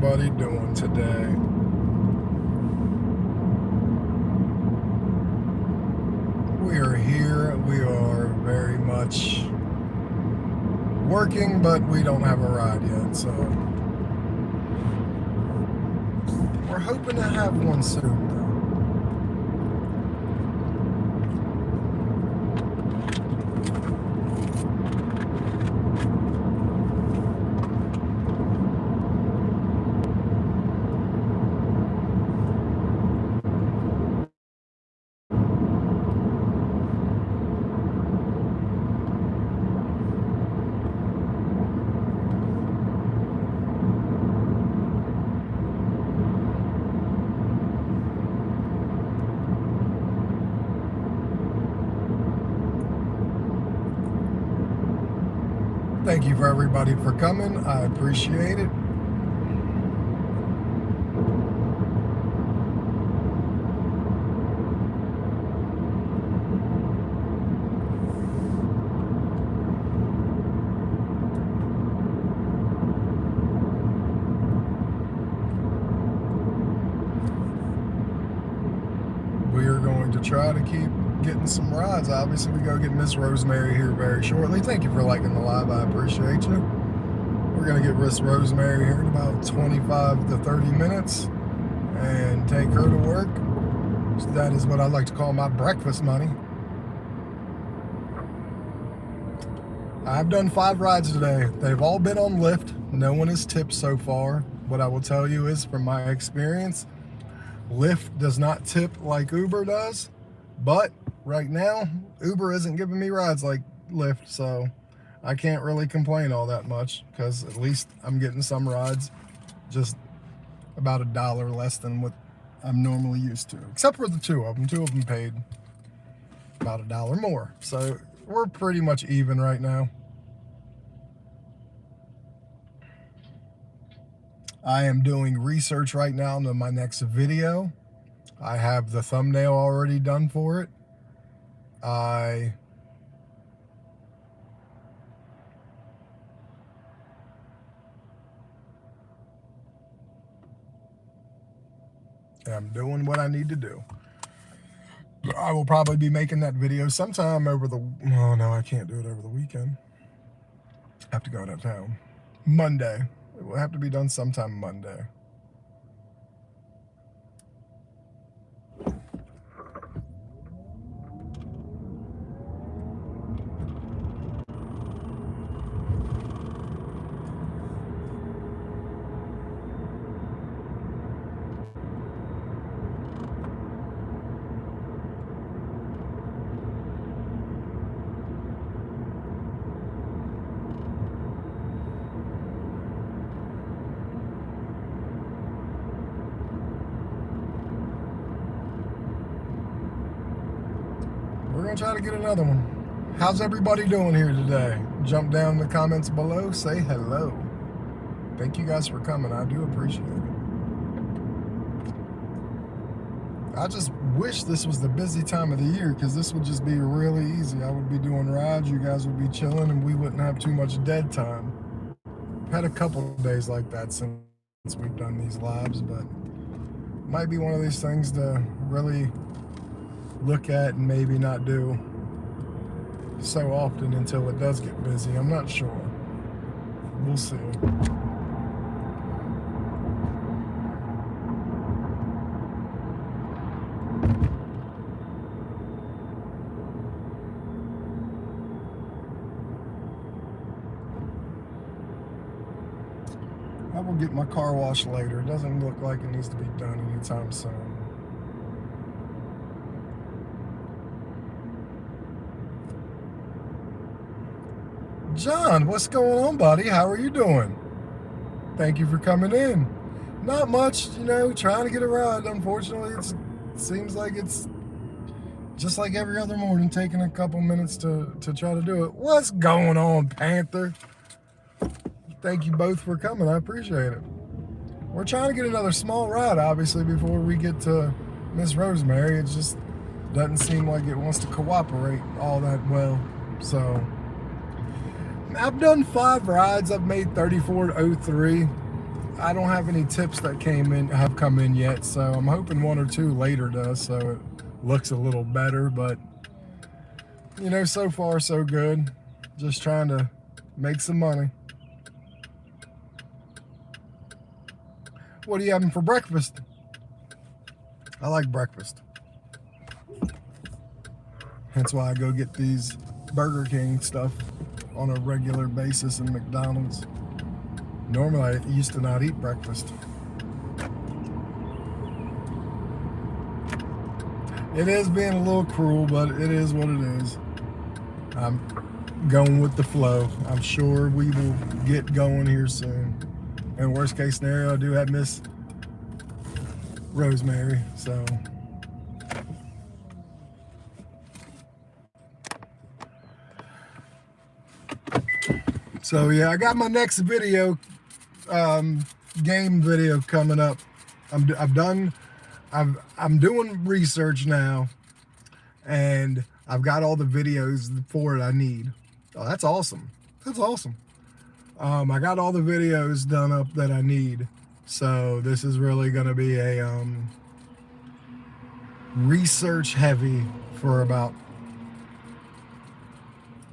everybody doing today? We are here. We are very much working, but we don't have a ride yet, so we're hoping to have one soon, though. Thank you for everybody for coming. I appreciate it. We are going to try to keep getting some rides. Obviously, we go get Miss Rosemary here very shortly. Thank you for liking the live. I appreciate you. We're going to get Miss Rosemary here in about 25 to 30 minutes and take her to work. So that is what I like to call my breakfast money. I've done 5 rides today. They've all been on Lyft. No one has tipped so far. What I will tell you is, from my experience, Lyft does not tip like Uber does. But right now, Uber isn't giving me rides like Lyft, so I can't really complain all that much, because at least I'm getting some rides just about $1 less than what I'm normally used to. Except for the 2 of them. 2 of them paid about $1 more. So we're pretty much even right now. I am doing research right now into my next video. I have the thumbnail already done for it. I am doing what I need to do. I will probably be making that video sometime over the... Oh, no, I can't do it over the weekend. I have to go out of town. Monday. It will have to be done sometime Monday. We're going to try to get another one. How's everybody doing here today? Jump down in the comments below. Say hello. Thank you guys for coming. I do appreciate it. I just wish this was the busy time of the year, because this would just be really easy. I would be doing rides, you guys would be chilling, and we wouldn't have too much dead time. Had a couple of days like that since we've done these lives, but might be one of these things to really look at and maybe not do so often until it does get busy. I'm not sure. We'll see. I will get my car washed later. It doesn't look like it needs to be done anytime soon. John, what's going on, buddy? How are you doing? Thank you for coming in. Not much, you know, trying to get a ride. Unfortunately, it seems like it's just like every other morning, taking a couple minutes to try to do it. What's going on, Panther? Thank you both for coming. I appreciate it. We're trying to get another small ride, obviously, before we get to Miss Rosemary. It just doesn't seem like it wants to cooperate all that well. So I've done 5 rides. I've made 34 to 03. I don't have any tips that have come in yet, so I'm hoping one or two later does, so it looks a little better. But you know, so far so good. Just trying to make some money. What are you having for breakfast? I like breakfast. That's why I go get these Burger King stuff on a regular basis in McDonald's. Normally, I used to not eat breakfast. It is being a little cruel, but it is what it is. I'm going with the flow. I'm sure we will get going here soon. And worst case scenario, I do have Miss Rosemary, so. So yeah, I got my next video, game video coming up. I'm doing research now, and I've got all the videos for it I need. Oh, that's awesome. That's awesome. I got all the videos done up that I need. So this is really going to be a research heavy for about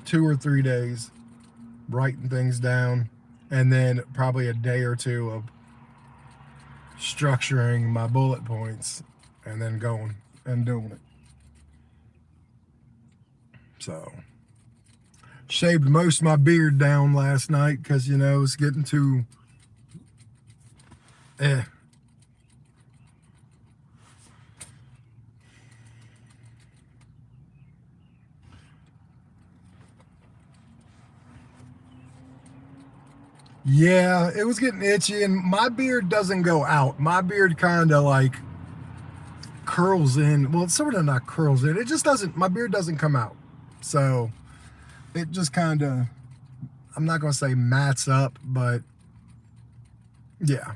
2 or 3 days, writing things down, and then probably a day or two of structuring my bullet points and then going and doing it. So shaved most of my beard down last night because, you know, it's getting too Yeah, it was getting itchy, and my beard doesn't go out. My beard kind of like curls in. Well, it's sort of not curls in. It just doesn't, my beard doesn't come out. So it just kind of, I'm not going to say mats up, but yeah.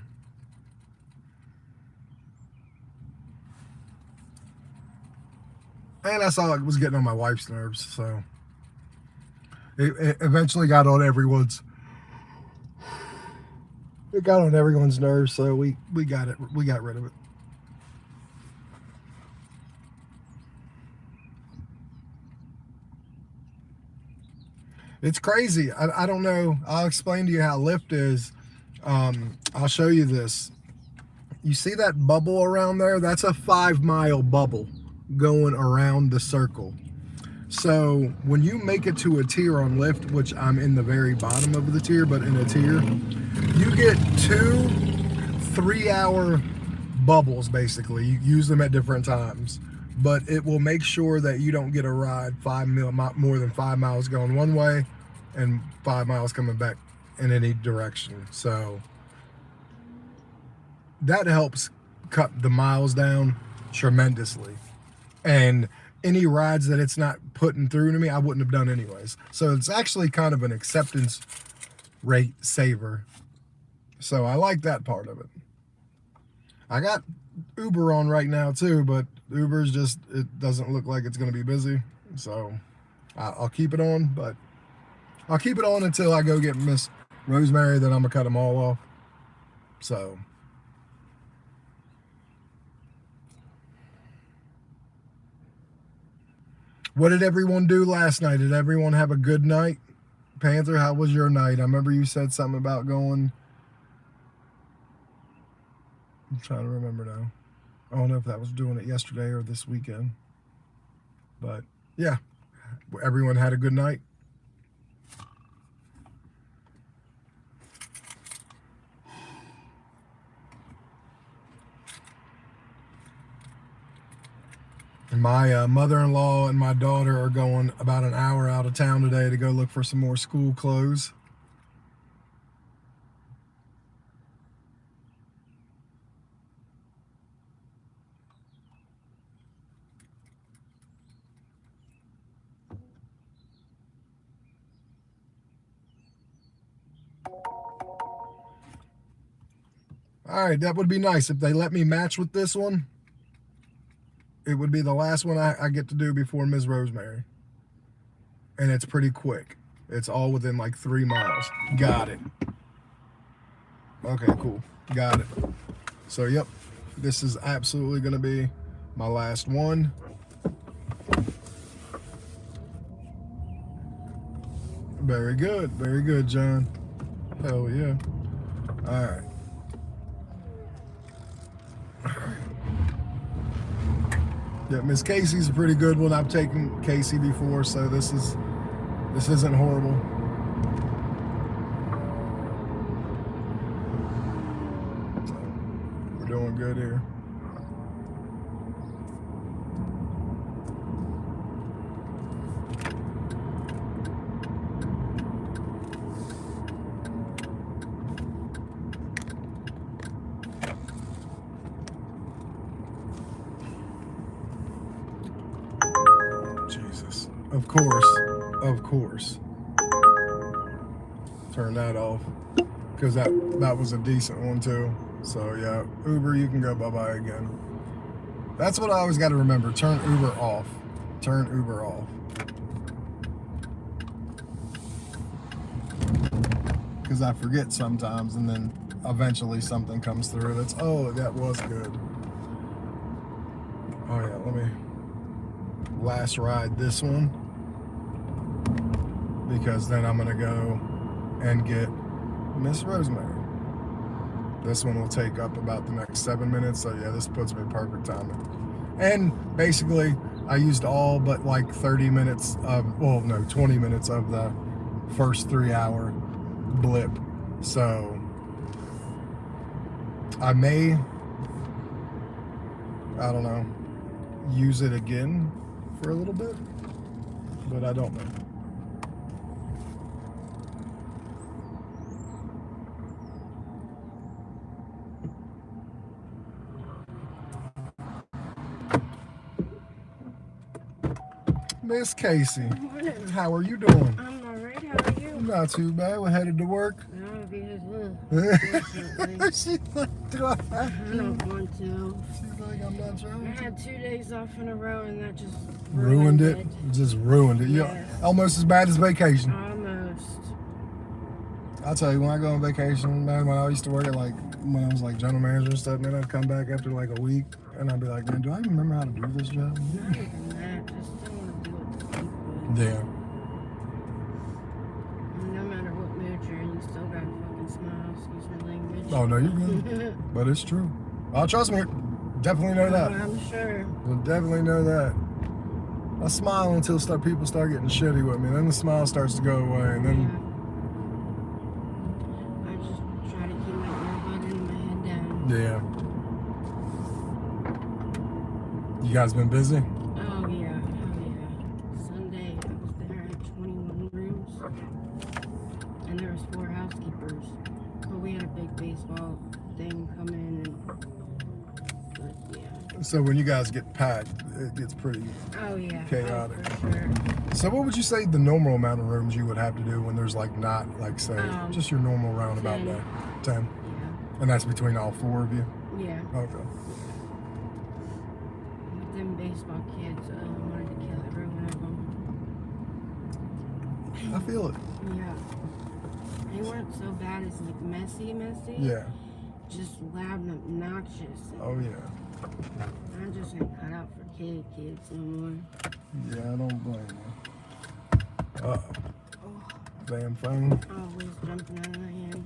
And I saw it was getting on my wife's nerves, so it eventually got on everyone's. It got on everyone's nerves, so we got it. We got rid of it. It's crazy. I don't know. I'll explain to you how Lyft is. I'll show you this. You see that bubble around there? That's a 5-mile bubble going around the circle. So when you make it to a tier on Lyft, which I'm in the very bottom of the tier, but in a tier, you get 2 3-hour bubbles, basically. You use them at different times, but it will make sure that you don't get a ride more than 5 miles going one way and 5 miles coming back in any direction. So that helps cut the miles down tremendously. And any rides that it's not putting through to me, I wouldn't have done anyways. So it's actually kind of an acceptance rate saver. So I like that part of it. I got Uber on right now too, but Uber's just, it doesn't look like it's going to be busy. So I'll keep it on, but I'll keep it on until I go get Miss Rosemary, then I'm going to cut them all off. So what did everyone do last night? Did everyone have a good night? Panther, how was your night? I remember you said something about going. I'm trying to remember now. I don't know if that was doing it yesterday or this weekend. But yeah, everyone had a good night. My mother-in-law and my daughter are going about an hour out of town today to go look for some more school clothes. All right, that would be nice if they let me match with this one. It would be the last one I get to do before Ms. Rosemary. And it's pretty quick. It's all within like 3 miles. Got it. Okay, cool. Got it. So, yep, this is absolutely going to be my last one. Very good, John. Hell yeah. All right. Yeah, Miss Casey's a pretty good one. I've taken Casey before, so this isn't horrible. So we're doing good here. Jesus. Of course. Turn that off. Because that was a decent one too. So yeah, Uber, you can go bye-bye again. That's what I always got to remember. Turn Uber off. Turn Uber off. Because I forget sometimes, and then eventually something comes through that's, oh, that was good. Oh yeah, let me last ride this one, because then I'm gonna go and get Miss Rosemary. This one will take up about the next 7 minutes, so yeah, this puts me perfect timing. And basically, I used all but like 30 minutes of, well, no, 20 minutes of the first 3-hour blip. So I may, I don't know, use it again for a little bit, but I don't know. Miss Casey, Morning. how are you doing? I'm alright, how are you? Not too bad. We're headed to work. No, because, unfortunately, She's like, do I have I to? don't want to. She's like, I'm not I trying to. had 2 days off in a row and that just Ruined it. Just ruined it. Yes. Yeah, almost as bad as vacation. Almost. I'll tell you, when I go on vacation, man, when I used to work at like, when I was like general manager and stuff, man, I'd come back after like a week and I'd be like, man, do I even remember how to do this job? Not even that, just don't want to do it to people. Yeah. No matter what mood you're in, you still gotta fucking smile, excuse my language. Oh, no, you're good. But it's true. Oh, trust me. Definitely know that. I'm sure. We'll definitely know that. I smile until people start getting shitty with me. Then the smile starts to go away, and then I just try to keep my earbud and my head down. yeah. You guys been busy? Oh yeah. Sunday I was there at 21 rooms, and there was 4 housekeepers. But we had a big baseball thing come in, but yeah. So when you guys get packed, it gets pretty Oh yeah. chaotic. Oh, for sure. So what would you say the normal amount of rooms you would have to do when there's like not like say just your normal roundabout 10. day? 10. Yeah. And that's between all 4 of you? Yeah. Okay. Them baseball kids wanted to kill every one of them. I feel it. Yeah. They weren't so bad as like messy. Yeah. Just loud and obnoxious. Oh yeah. I just ain't cut out for kids no more. Yeah, I don't blame you. Uh-oh. Oh, Damn phone. always jumping out of my hand.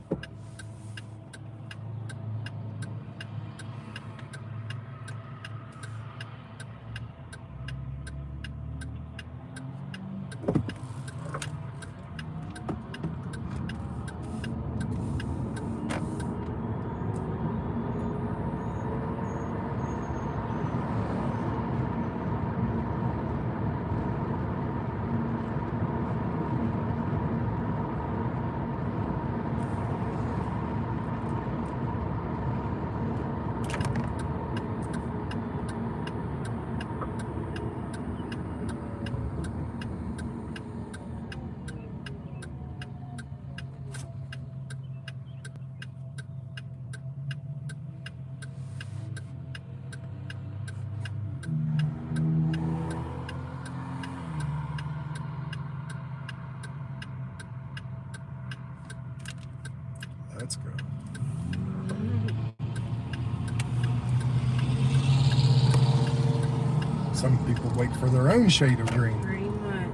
some people wait for their own shade of green. Pretty much.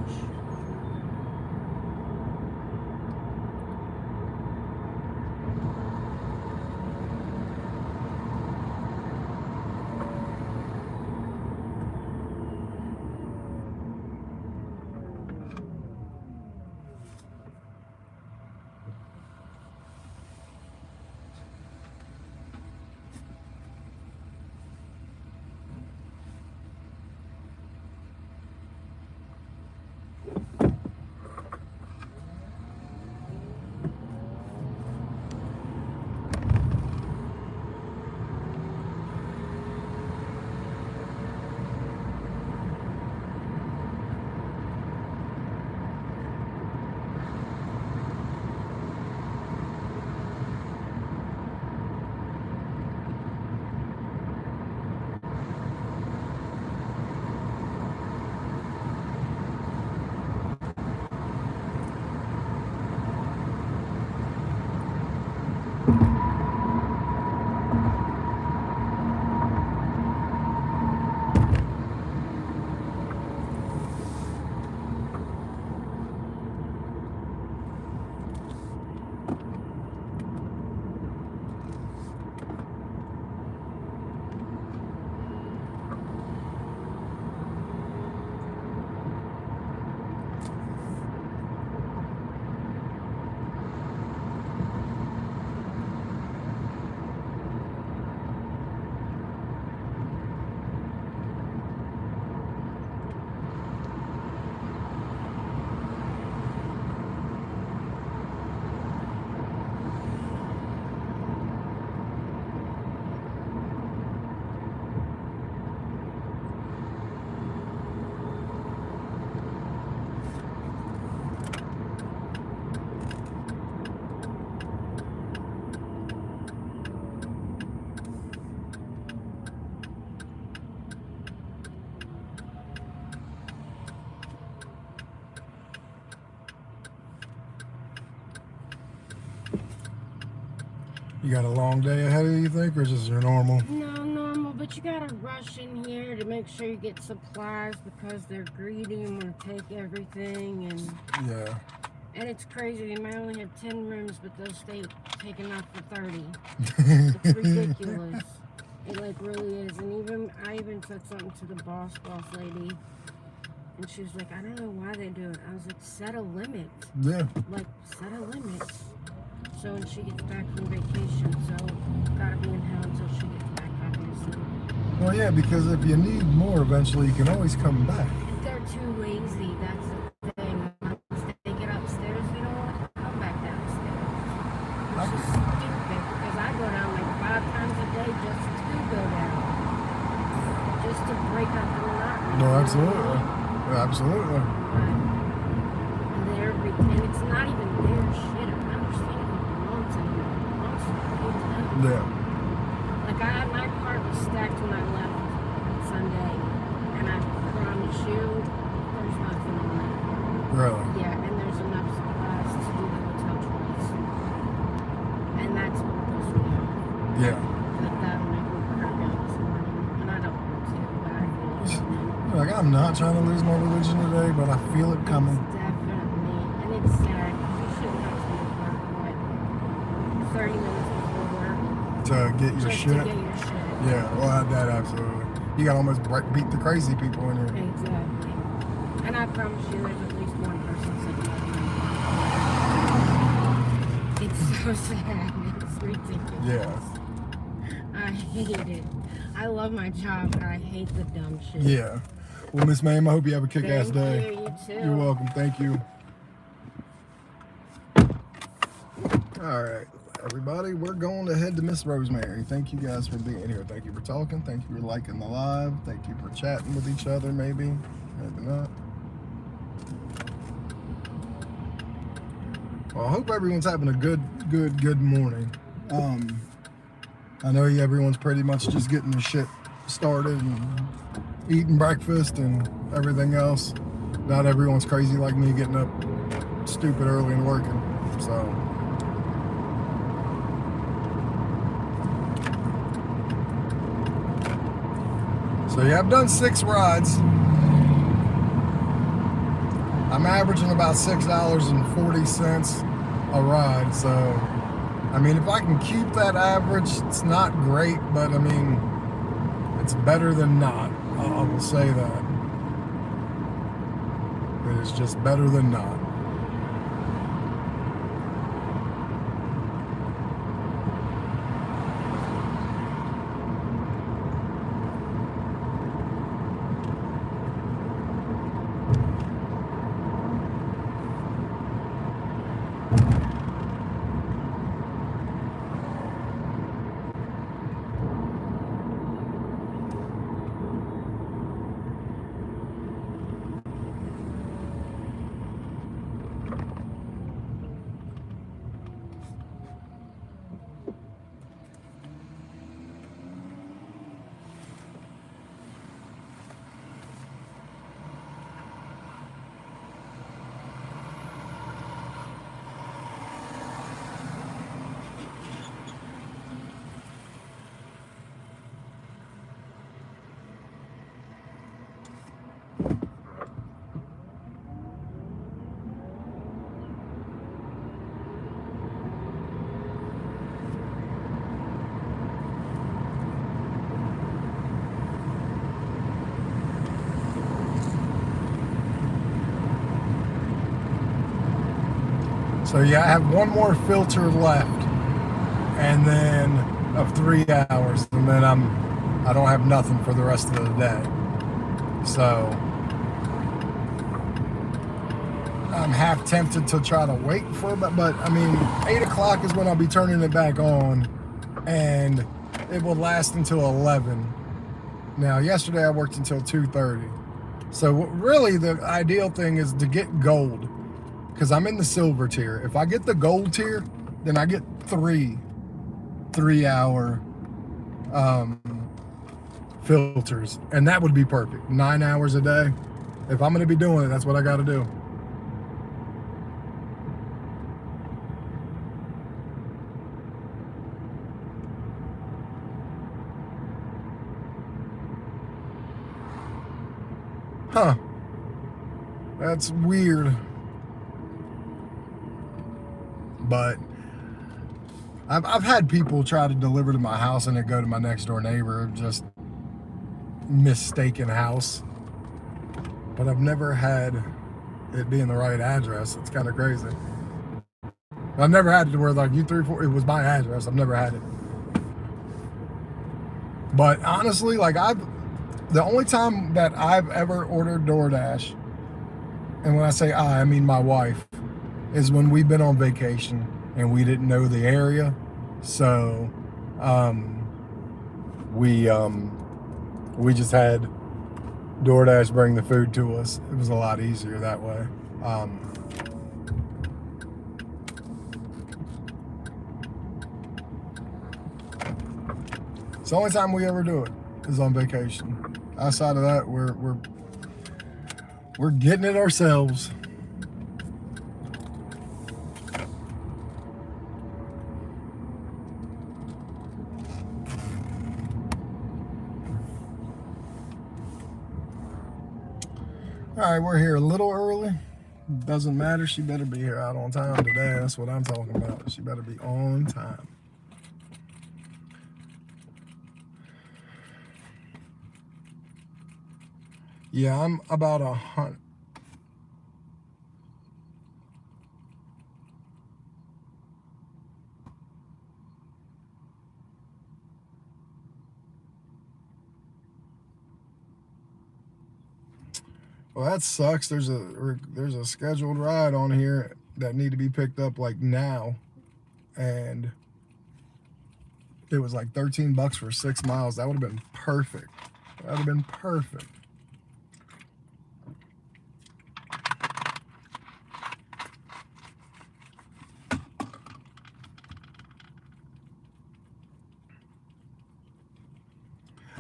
You got a long day ahead of you, think, or just your normal? No, normal, but you gotta rush in here to make sure you get supplies because they're greedy and want to take everything. And Yeah. and it's crazy. They might only have 10 rooms, but they'll stay taking off for 30. Yeah. It's ridiculous. It like really is. And I even said something to the boss lady, and she was like, I don't know why they do it. I was like, set a limit. Like, set a limit. So when she gets back from vacation, so gotta be in hell until she gets back, obviously. Well, yeah, because if you need more, eventually you can always come back. They're too lazy. That's the thing. Once they get upstairs, you don't want to come back downstairs. Which is stupid because I go down like 5 times a day just to go down, just to break up the monotony. No, absolutely. Absolutely. And it's not even their shit. I understand if it belongs to them. It belongs to them. Yeah. Like my cart was stacked when I left Sunday, and I promise you, there's nothing on it. Really? Yeah, and there's enough supplies to do the hotel twice, and that's what goes for now. Yeah. Like that'll make me crack out this morning, and I don't want to, but I feel Like, I'm not trying to lose my religion today, but I feel it coming. Definitely, and it's sad because you shouldn't have to leave work, what, 30 minutes before work, To get your just shit. to get your shit. Yeah, well, that absolutely. You got to almost beat the crazy people in here. Exactly. And I promise you, there's at least one person sitting there. It's so sad. It's ridiculous. Yeah. I hate it. I love my job, but I hate the dumb shit. Yeah. Well, Miss Ma'am, I hope you have a kick-ass Thank day. you, you too. You're welcome. Thank you. All right, everybody, we're going to head to Miss Rosemary. Thank you guys for being here. Thank you for talking. Thank you for liking the live. Thank you for chatting with each other, maybe not. Well, I hope everyone's having a good morning. I know everyone's pretty much just getting their shit started and eating breakfast and everything else. Not everyone's crazy like me, getting up stupid early and working. So So yeah, I've done 6 rides. I'm averaging about $6.40 a ride. So, I mean, if I can keep that average, it's not great, but I mean, it's better than not. I will say that. It is just better than not. So yeah, I have one more filter left, and then of 3 hours, and then I don't have nothing for the rest of the day. So I'm half tempted to try to wait for it, but I mean, 8 o'clock is when I'll be turning it back on, and it will last until 11. Now, yesterday I worked until 2:30. So really the ideal thing is to get gold, because I'm in the silver tier. If I get the gold tier, then I get 3-hour filters, and that would be perfect. 9 hours a day. If I'm going to be doing it, that's what I got to do. Huh. That's weird. But I've had people try to deliver to my house and it go to my next door neighbor, just mistaken house. But I've never had it be in the right address. It's kind of crazy. I've never had it where like U34, it was my address. I've never had it. But honestly, like the only time that I've ever ordered DoorDash, and when I say I mean my wife, is when we've been on vacation and we didn't know the area. So we just had DoorDash bring the food to us. It was a lot easier that way. It's the only time we ever do it is on vacation. Outside of that, we're getting it ourselves. All right, we're here a little early. Doesn't matter. She better be here out on time today. That's what I'm talking about. She better be on time. Yeah, I'm about 100. Well, that sucks. There's a scheduled ride on here that need to be picked up like now, and it was like $13 for 6 miles. That would have been perfect. That would have been perfect.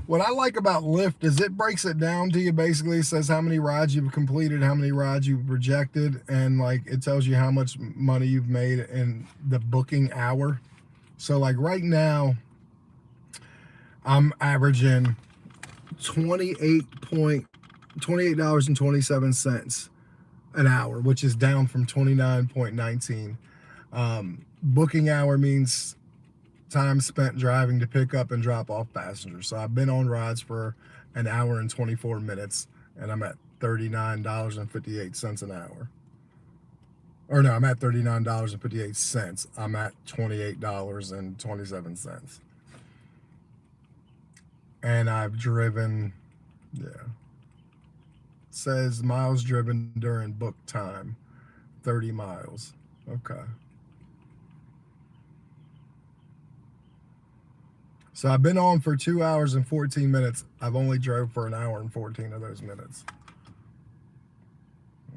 What I like about Lyft is it breaks it down to you. Basically, it says how many rides you've completed, how many rides you've rejected, and like it tells you how much money you've made in the booking hour. So like right now, I'm averaging $28.27 an hour, which is down from 29.19. Booking hour means time spent driving to pick up and drop off passengers. So I've been on rides for an hour and 24 minutes, and I'm at $39.58 an hour. Or no, I'm at $39.58. I'm at $28.27. And I've driven, yeah. It says miles driven during book time, 30 miles. Okay. So I've been on for 2 hours and 14 minutes. I've only drove for an hour and 14 of those minutes.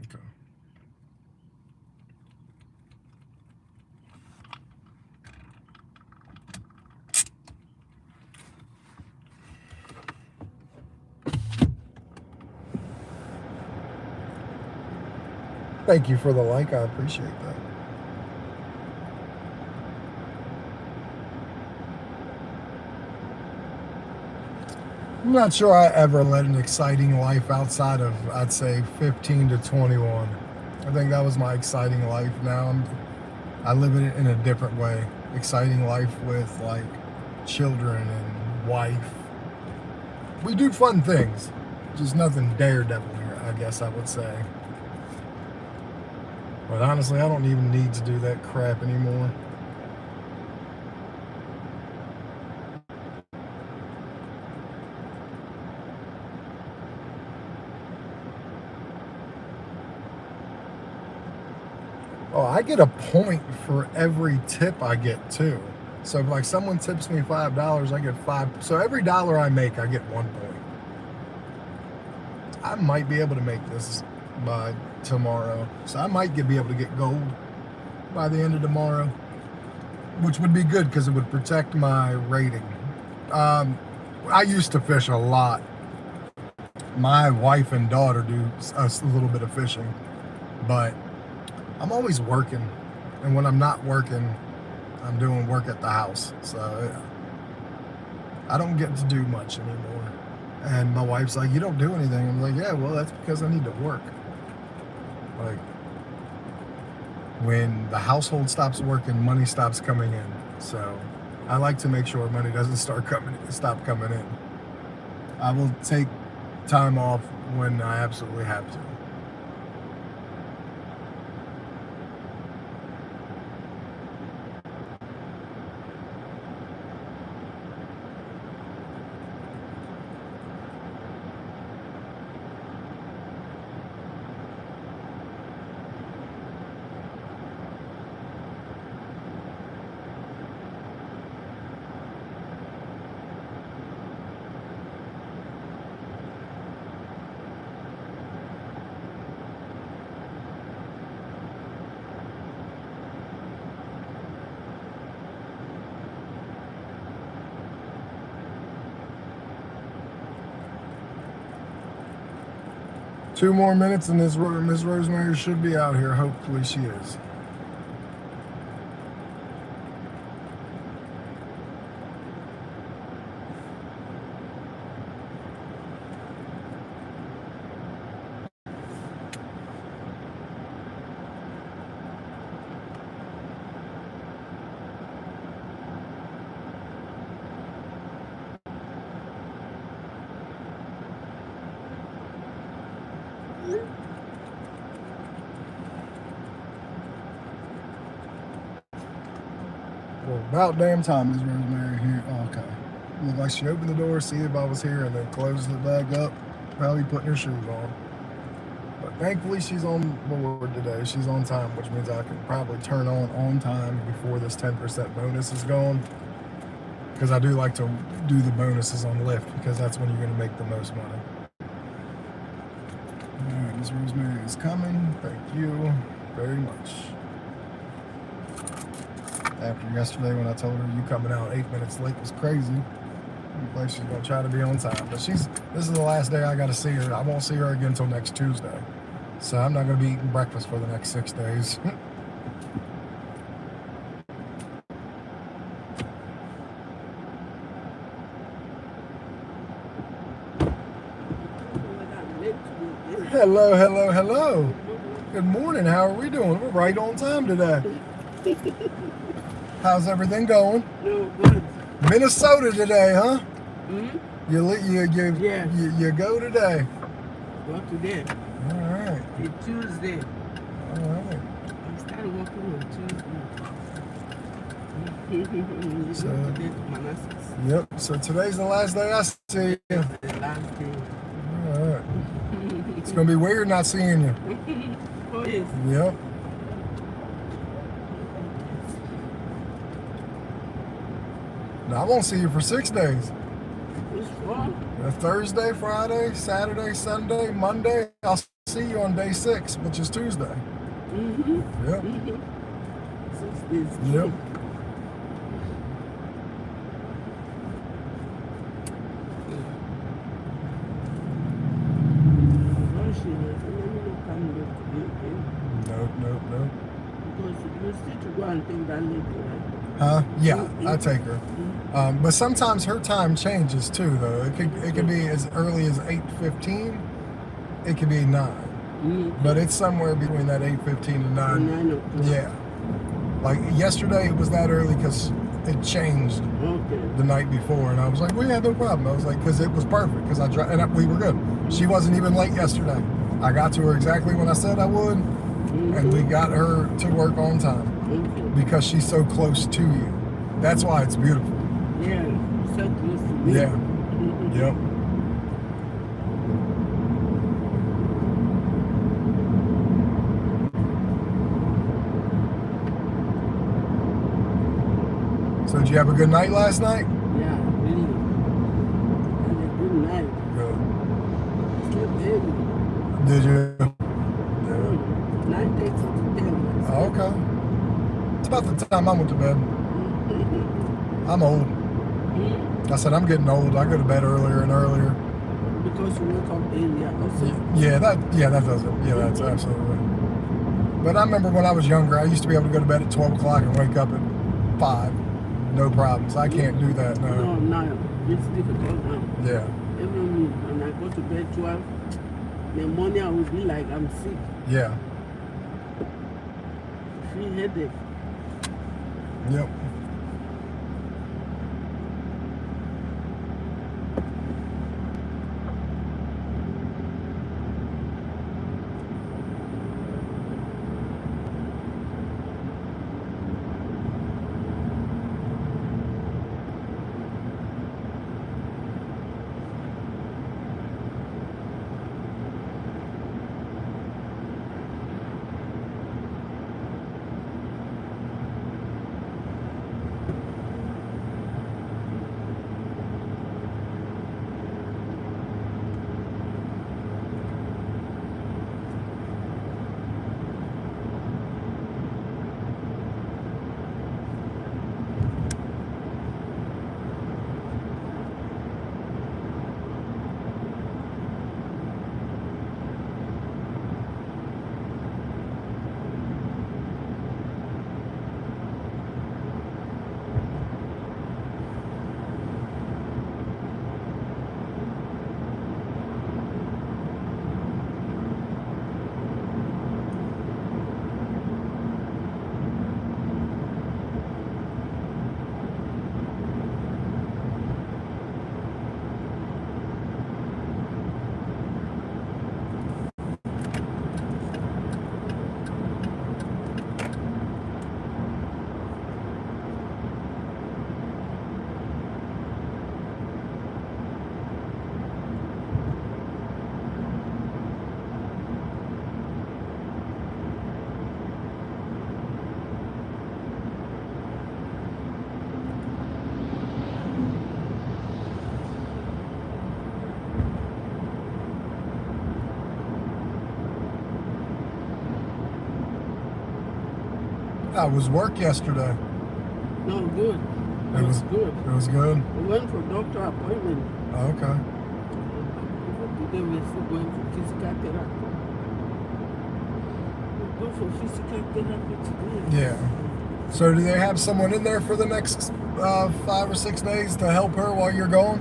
Okay. Thank you for the like. I appreciate that. I'm not sure I ever led an exciting life outside of, I'd say, 15 to 21. I think that was my exciting life. Now I live it in a different way. Exciting life with like children and wife. We do fun things, just nothing daredevil here, I guess I would say. But honestly, I don't even need to do that crap anymore. Oh, I get a point for every tip I get too. So if like someone tips me $5, I get 5. So every dollar I make, I get 1 point. I might be able to make this by tomorrow. So I might be able to get gold by the end of tomorrow, which would be good because it would protect my rating. I used to fish a lot. My wife and daughter do a little bit of fishing, but I'm always working, and when I'm not working, I'm doing work at the house, so I don't get to do much anymore. And my wife's like, you don't do anything. I'm like, yeah, well, that's because I need to work. Like, when the household stops working, money stops coming in. So I like to make sure money doesn't stop coming in. I will take time off when I absolutely have to. Two more minutes and Miss Rosemary should be out here. Hopefully she is. Well, about damn time, Miss Rosemary here. Oh, okay. Looked like she opened the door, see if I was here, and then closed it back up, probably putting her shoes on. But thankfully, she's on board today. She's on time, which means I can probably turn on time before this 10% bonus is gone. Because I do like to do the bonuses on Lyft, because that's when you're going to make the most money. All right, Miss Rosemary is coming. Thank you very much. After yesterday when I told her you coming out 8 minutes late was crazy. Looks like she's gonna try to be on time. But this is the last day I gotta see her. I won't see her again until next Tuesday. So I'm not gonna be eating breakfast for the next 6 days. Hello, hello, hello. Good morning. How are we doing? We're right on time today. How's everything going? No, good. Minnesota today, huh? Hmm? You Yes. you go today. Go today. All right. It's Tuesday. All right. I started working on Tuesday. So- Today to Manassas. Yep. So today's the last day I see you. The last day. All right. It's gonna be weird not seeing you. Oh, yes. Yep. Now I won't see you for 6 days. It's fun. Thursday, Friday, Saturday, Sunday, Monday. I'll see you on day 6, which is Tuesday. Mm-hmm. Yep. 6 days. Yep. Nope. Because you still to go and take that lady, right? Huh? Yeah, I take her. But sometimes her time changes too, though. It could be as early as 8:15. It could be 9, but it's somewhere between that 8:15 and 9. 9 o'clock. Yeah. Like yesterday, it was that early because it changed Okay. the night before, and I was like, "Well, yeah, no problem." I was like, "Because it was perfect." Because we were good. She wasn't even late yesterday. I got to her exactly when I said I would, and we got her to work on time Okay. because she's so close to you. That's why it's beautiful. Yeah. So close to me. Yeah. Yep. So did you have a good night last night? Yeah, really. Had a good night. Good. Slept early. Did you? 9:30 to 10. Oh, okay. It's about the time I went to bed. I'm old. I said I'm getting old. I go to bed earlier and earlier. Because you wake up earlier also. Yeah, that does it. Yeah, that's absolutely. But I remember when I was younger, I used to be able to go to bed at 12 o'clock and wake up at 5. No problems. I can't do that No, now. now it's difficult now. Yeah, Even me, when I go to bed 12, the morning I will be like I'm sick. yeah, Feel headache. yep. How was work yesterday? No, good. It was good. It was good. We went for doctor appointment. Oh, okay. Today we're still going for physical therapy. We go for physical therapy today. Yeah. So do they have someone in there for the next 5 or 6 days to help her while you're gone?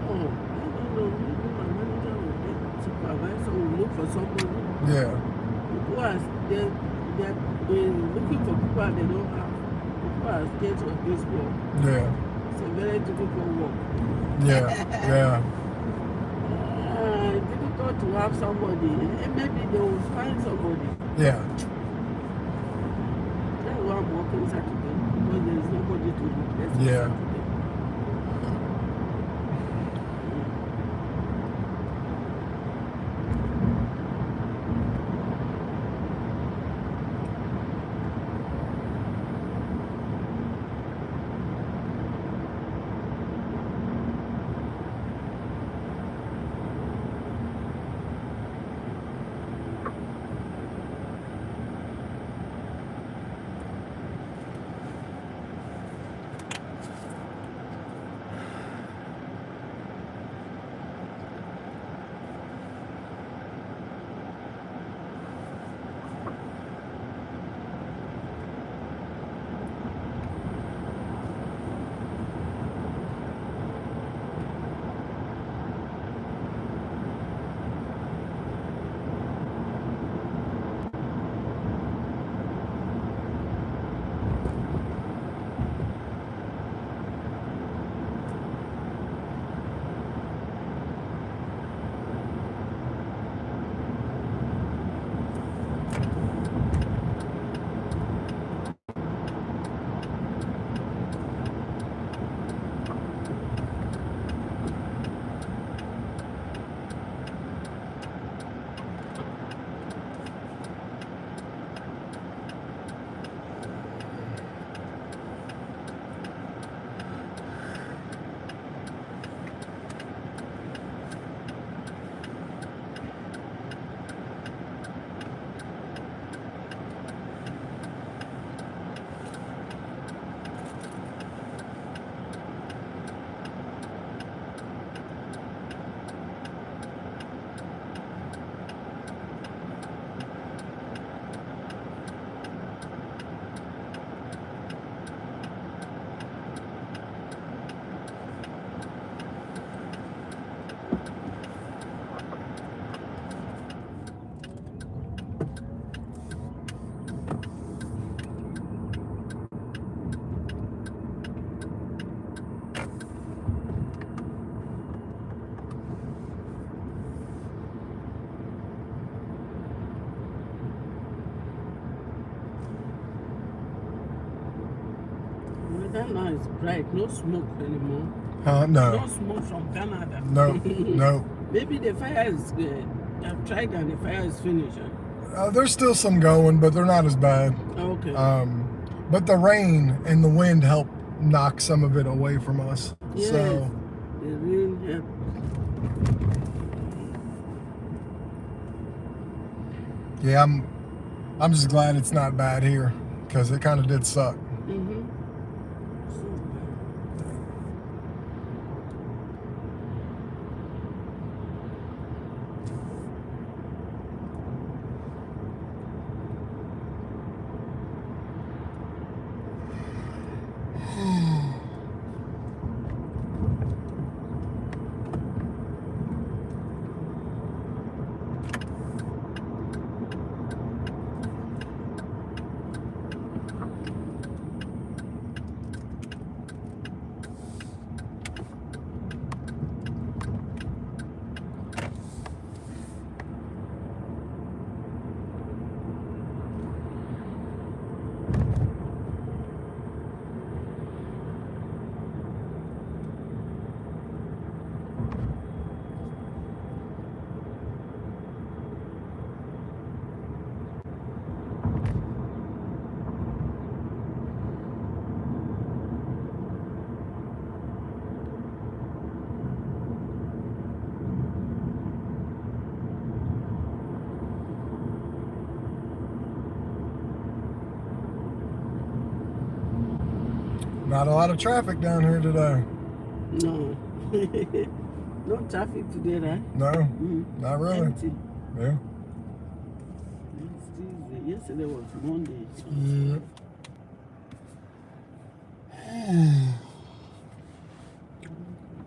Oh, I don't know. Maybe my manager will get supervisor will look for somebody. Yeah. People are they're looking for people and they don't have. People are scared of this work. Yeah. It's a very difficult work. Yeah. Yeah. It's difficult to have somebody. And maybe they will find somebody. Yeah. That's why I'm working Saturday. Because there is nobody to replace me Yeah. Saturday. Weather now is bright. No smoke anymore. No. No smoke from Canada. No. No. Maybe the fire is good. I've tried and the fire is finished. There's still some going, but they're not as bad. Okay. But the rain and the wind help knock some of it away from us. Yes. So The rain helps. yeah, I'm just glad it's not bad here because it kind of did suck. Mm-hmm. So bad. Not a lot of traffic down here today. No. No traffic today, right? No, Mm. not really. Empty. Yeah. It's Tuesday. Yesterday was Monday. Yeah.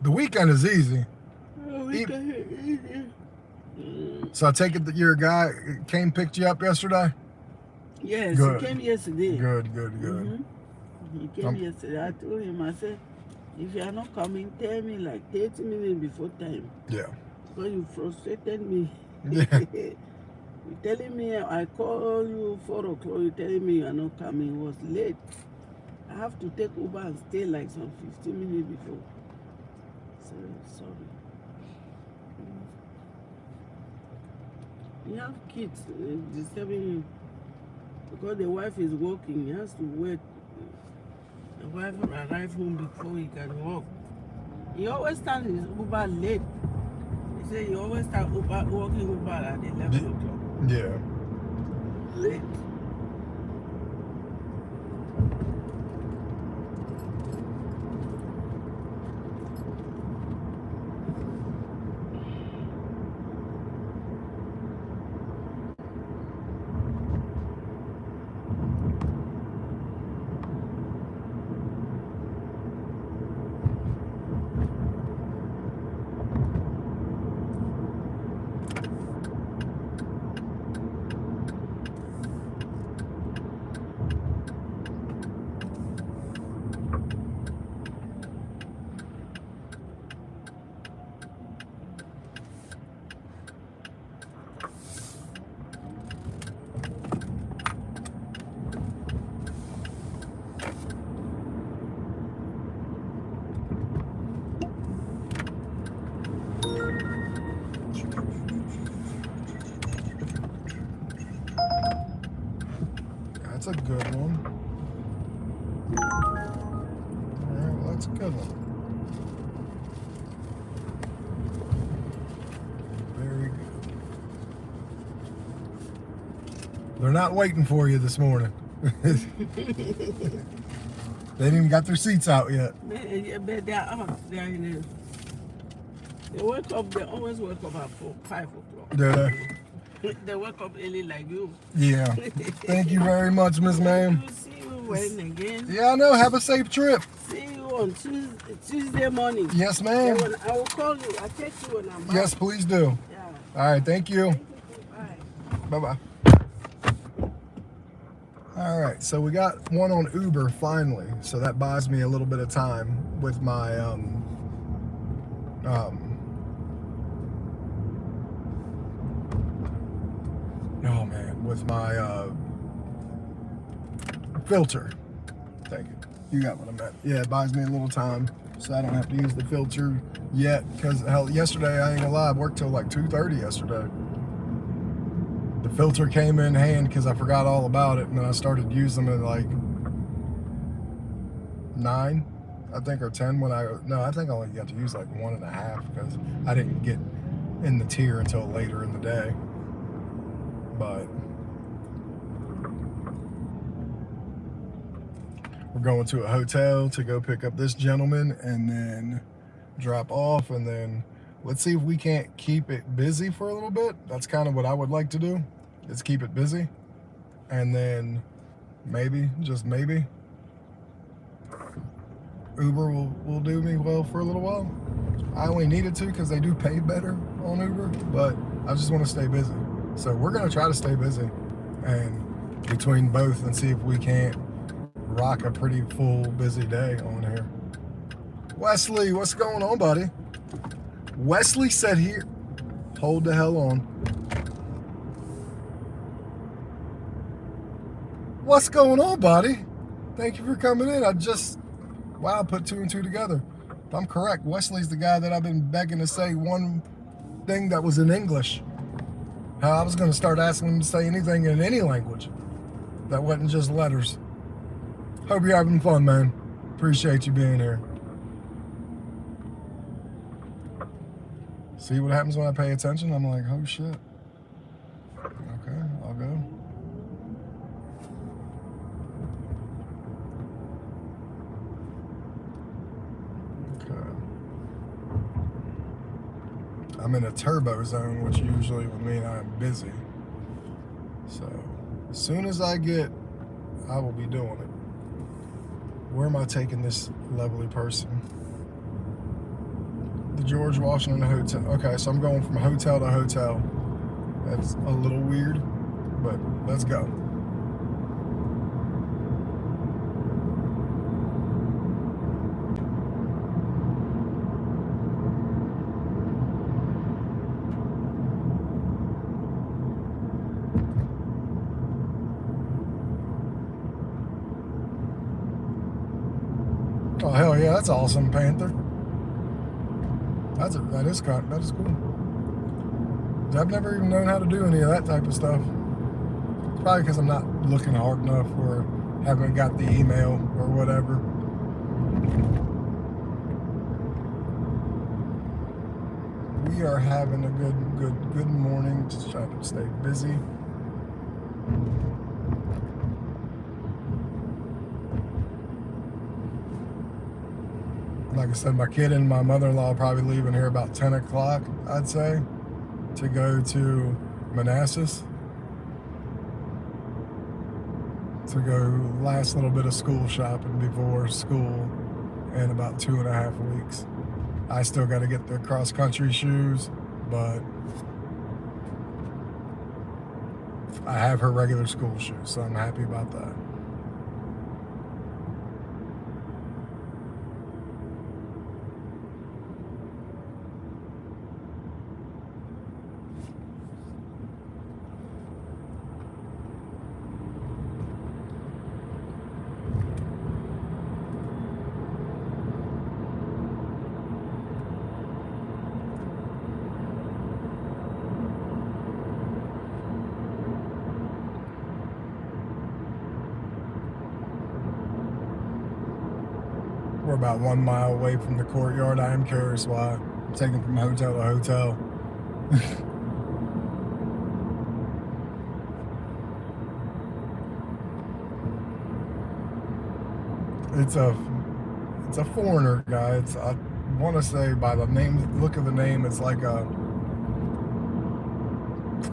The weekend is easy. Oh, we can- So I take it that your guy came picked you up yesterday? Yes, Good. he came yesterday. Good. He came yesterday. I told him, I said, if you are not coming, tell me like 30 minutes before time. Yeah. Because you frustrated me. Yeah. You telling me I call you 4 o'clock, you telling me you are not coming. It was late. I have to take Uber and stay like some 15 minutes before. So sorry. You have kids disturbing him because the wife is working. He has to wait. The wife arrive home before he can walk. He always starts his Uber late. He said he always start walking Uber at 11 o'clock. Yeah. Late. That's a good one. Alright, well, that's a good one. Very good. They're not waiting for you this morning. They ain't even got their seats out yet. But they are up. They are in They wake up, they always wake up at 5 o'clock. Do they? They wake up early like you. Yeah. Thank you very much, Miss Ma'am. See you when again. Yeah, I know. Have a safe trip. See you on Tuesday morning. Yes, Then ma'am. I will call you. I'll text you when I'm back. Yes, please do. Yeah. All right. Thank you. Bye. Bye-bye. All right, so we got one on Uber finally, so that buys me a little bit of time with my oh man, with my filter. Thank you. You got what I meant. Yeah, it buys me a little time, so I don't have to use the filter yet. Because hell, yesterday I ain't gonna lie, I worked till like 2:30 yesterday. The filter came in hand because I forgot all about it, and then I started using it like 9, I think, or 10 when I think I only got to use like 1.5 because I didn't get in the tier until later in the day. But we're going to a hotel to go pick up this gentleman and then drop off, and then let's see if we can't keep it busy for a little bit. That's kind of what I would like to do, is keep it busy. And then maybe, just maybe, Uber will do me well for a little while. I only needed to because they do pay better on Uber, but I just want to stay busy. So we're going to try to stay busy and between both and see if we can't rock a pretty full, busy day on here. Wesley, what's going on, buddy? Wesley said here, hold the hell on. What's going on, buddy? Thank you for coming in. Wow, I put 2 and 2 together. If I'm correct, Wesley's the guy that I've been begging to say one thing that was in English. I was going to start asking him to say anything in any language that wasn't just letters. Hope you're having fun, man. Appreciate you being here. See what happens when I pay attention? I'm like, oh shit. Okay, I'll go. Okay. I'm in a turbo zone, which usually would mean I'm busy. So, as soon as I will be doing it. Where am I taking this lovely person? The George Washington Hotel. Okay, so I'm going from hotel to hotel. That's a little weird, but let's go. Oh hell yeah, that's awesome, Panther. That is cool. I've never even known how to do any of that type of stuff. It's probably because I'm not looking hard enough or haven't got the email or whatever. We are having a good morning. Just trying to stay busy. Like I said, my kid and my mother-in-law will probably leaving here about 10 o'clock, I'd say, to go to Manassas to go last little bit of school shopping before school in about 2.5 weeks. I still got to get the cross-country shoes, but I have her regular school shoes, so I'm happy about that. We're about 1 mile away from the courtyard. I am curious why I'm taking from hotel to hotel. It's a foreigner guy. I want to say by the look of the name, it's like a,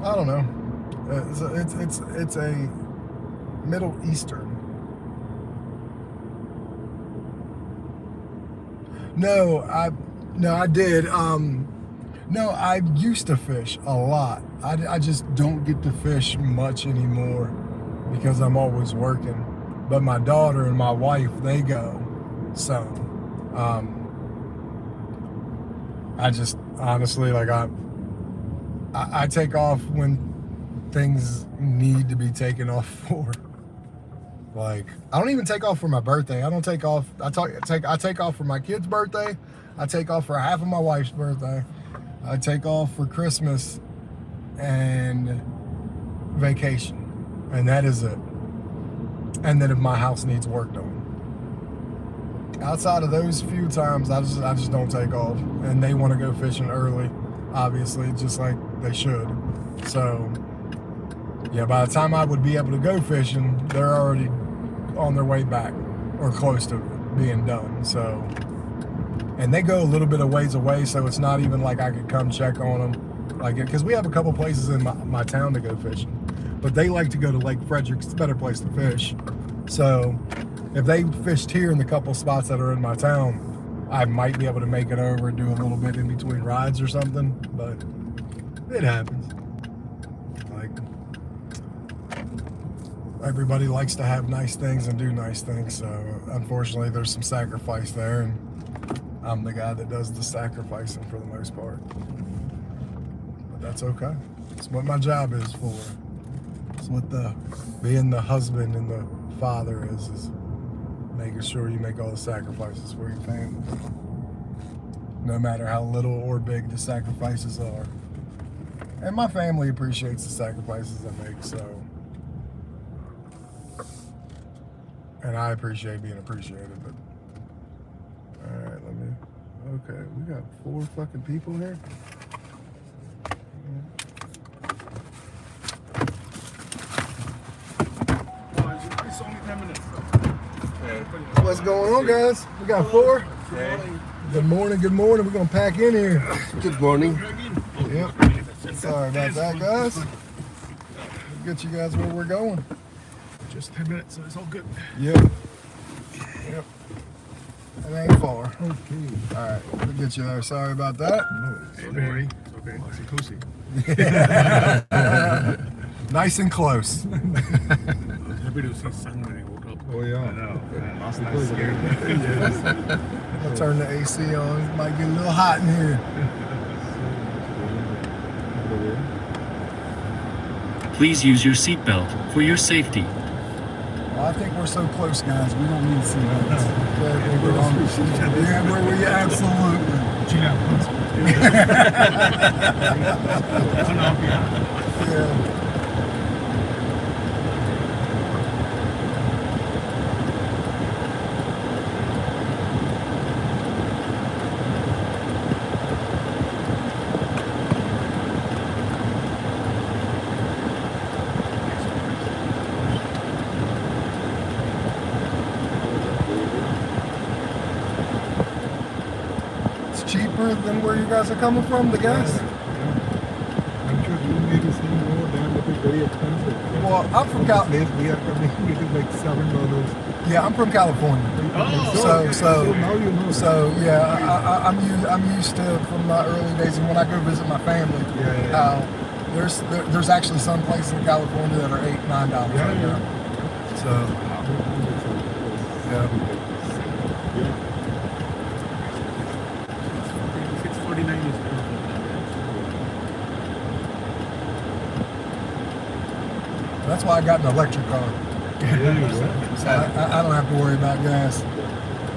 I don't know. It's a Middle Eastern. No, I did. No, I used to fish a lot. I just don't get to fish much anymore because I'm always working. But my daughter and my wife, they go. So, I just honestly, like, I take off when things need to be taken off for. Like, I don't even take off for my birthday. I don't take off. I take off for my kid's birthday. I take off for half of my wife's birthday. I take off for Christmas and vacation, and that is it. And then if my house needs work done. Outside of those few times, I just don't take off. And they want to go fishing early, obviously, just like they should. So, yeah, by the time I would be able to go fishing, they're already on their way back or close to being done. So, and they go a little bit of ways away, so it's not even like I could come check on them, like, because we have a couple places in my town to go fishing, but they like to go to Lake Frederick. It's a better place to fish. So if they fished here in the couple spots that are in my town, I might be able to make it over and do a little bit in between rides or something, but it happens. Like, everybody likes to have nice things and do nice things, so unfortunately there's some sacrifice there, and I'm the guy that does the sacrificing for the most part. But that's okay. It's what my job is for. It's what being the husband and the father is making sure you make all the sacrifices for your family. No matter how little or big the sacrifices are. And my family appreciates the sacrifices I make, so. And I appreciate being appreciated, but. Alright, okay, we got 4 fucking people here. It's only 10 minutes. What's going on, guys? We got 4. Okay. Good morning, good morning. We're gonna pack in here. Good morning. Yep. Sorry about that, guys. We'll get you guys where we're going. Just 10 minutes, so it's all good. Yep. Yep. It ain't far. Okay. All right, we'll get you there. Sorry about that. Don't worry. It's okay. It's cozy. Nice and close. I was happy to see sun when I woke up. Oh, yeah. I know. Man, last night Because- scared me. I'll turn the AC on. It might get a little hot in here. Please use your seatbelt for your safety. Well, I think we're so close, guys. We don't need seatbelts. Yeah, we absolutely. Yeah. It's cheaper than where you guys are coming from, the gas? I'm sure you may be seeing more than it is very expensive. Well, I'm from Cal. Place we are coming, it is like $7. Yeah, I'm from California. So now you know. So yeah, I'm used to from my early days, and when I go visit my family, Yeah. how there's actually some places in California that are $8, $9 right Yeah. now. So yeah, 649 is perfect. that's why I got an electric car. There you go. So I don't have to worry about gas.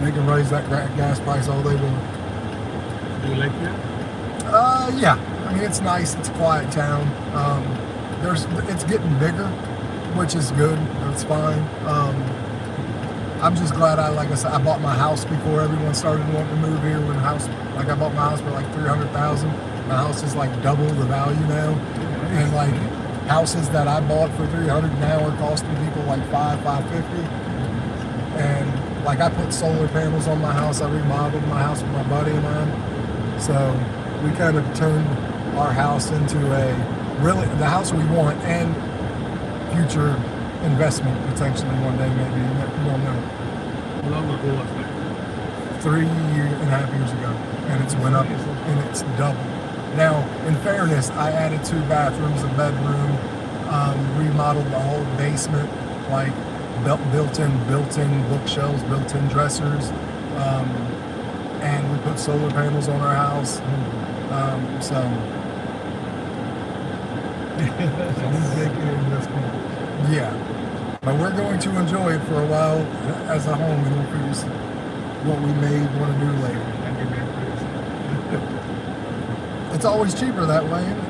They can raise that gas price all they want. Do you like that? Yeah. I mean, it's nice. It's a quiet town. It's getting bigger, which is good. It's fine. I'm just glad like I said, I bought my house before everyone started wanting to move here. I bought my house for like $300,000. My house is like double the value now, and like houses that I bought for $300 now are costing people like $550. And like I put solar panels on my house. I remodeled my house with my buddy of mine. So we kind of turned our house into the house we want and future investment potentially one day maybe. You don't know. How long ago was that? 3.5 years ago, and it's went up and it's double. Now, in fairness, I added 2 bathrooms, a bedroom, remodeled the whole basement, like built-in bookshelves, built-in dressers, and we put solar panels on our house. So Sounds like an investment. yeah, but we're going to enjoy it for a while as a home, and we'll figure what we may want to do later. And you make this. It's always cheaper that way, isn't it?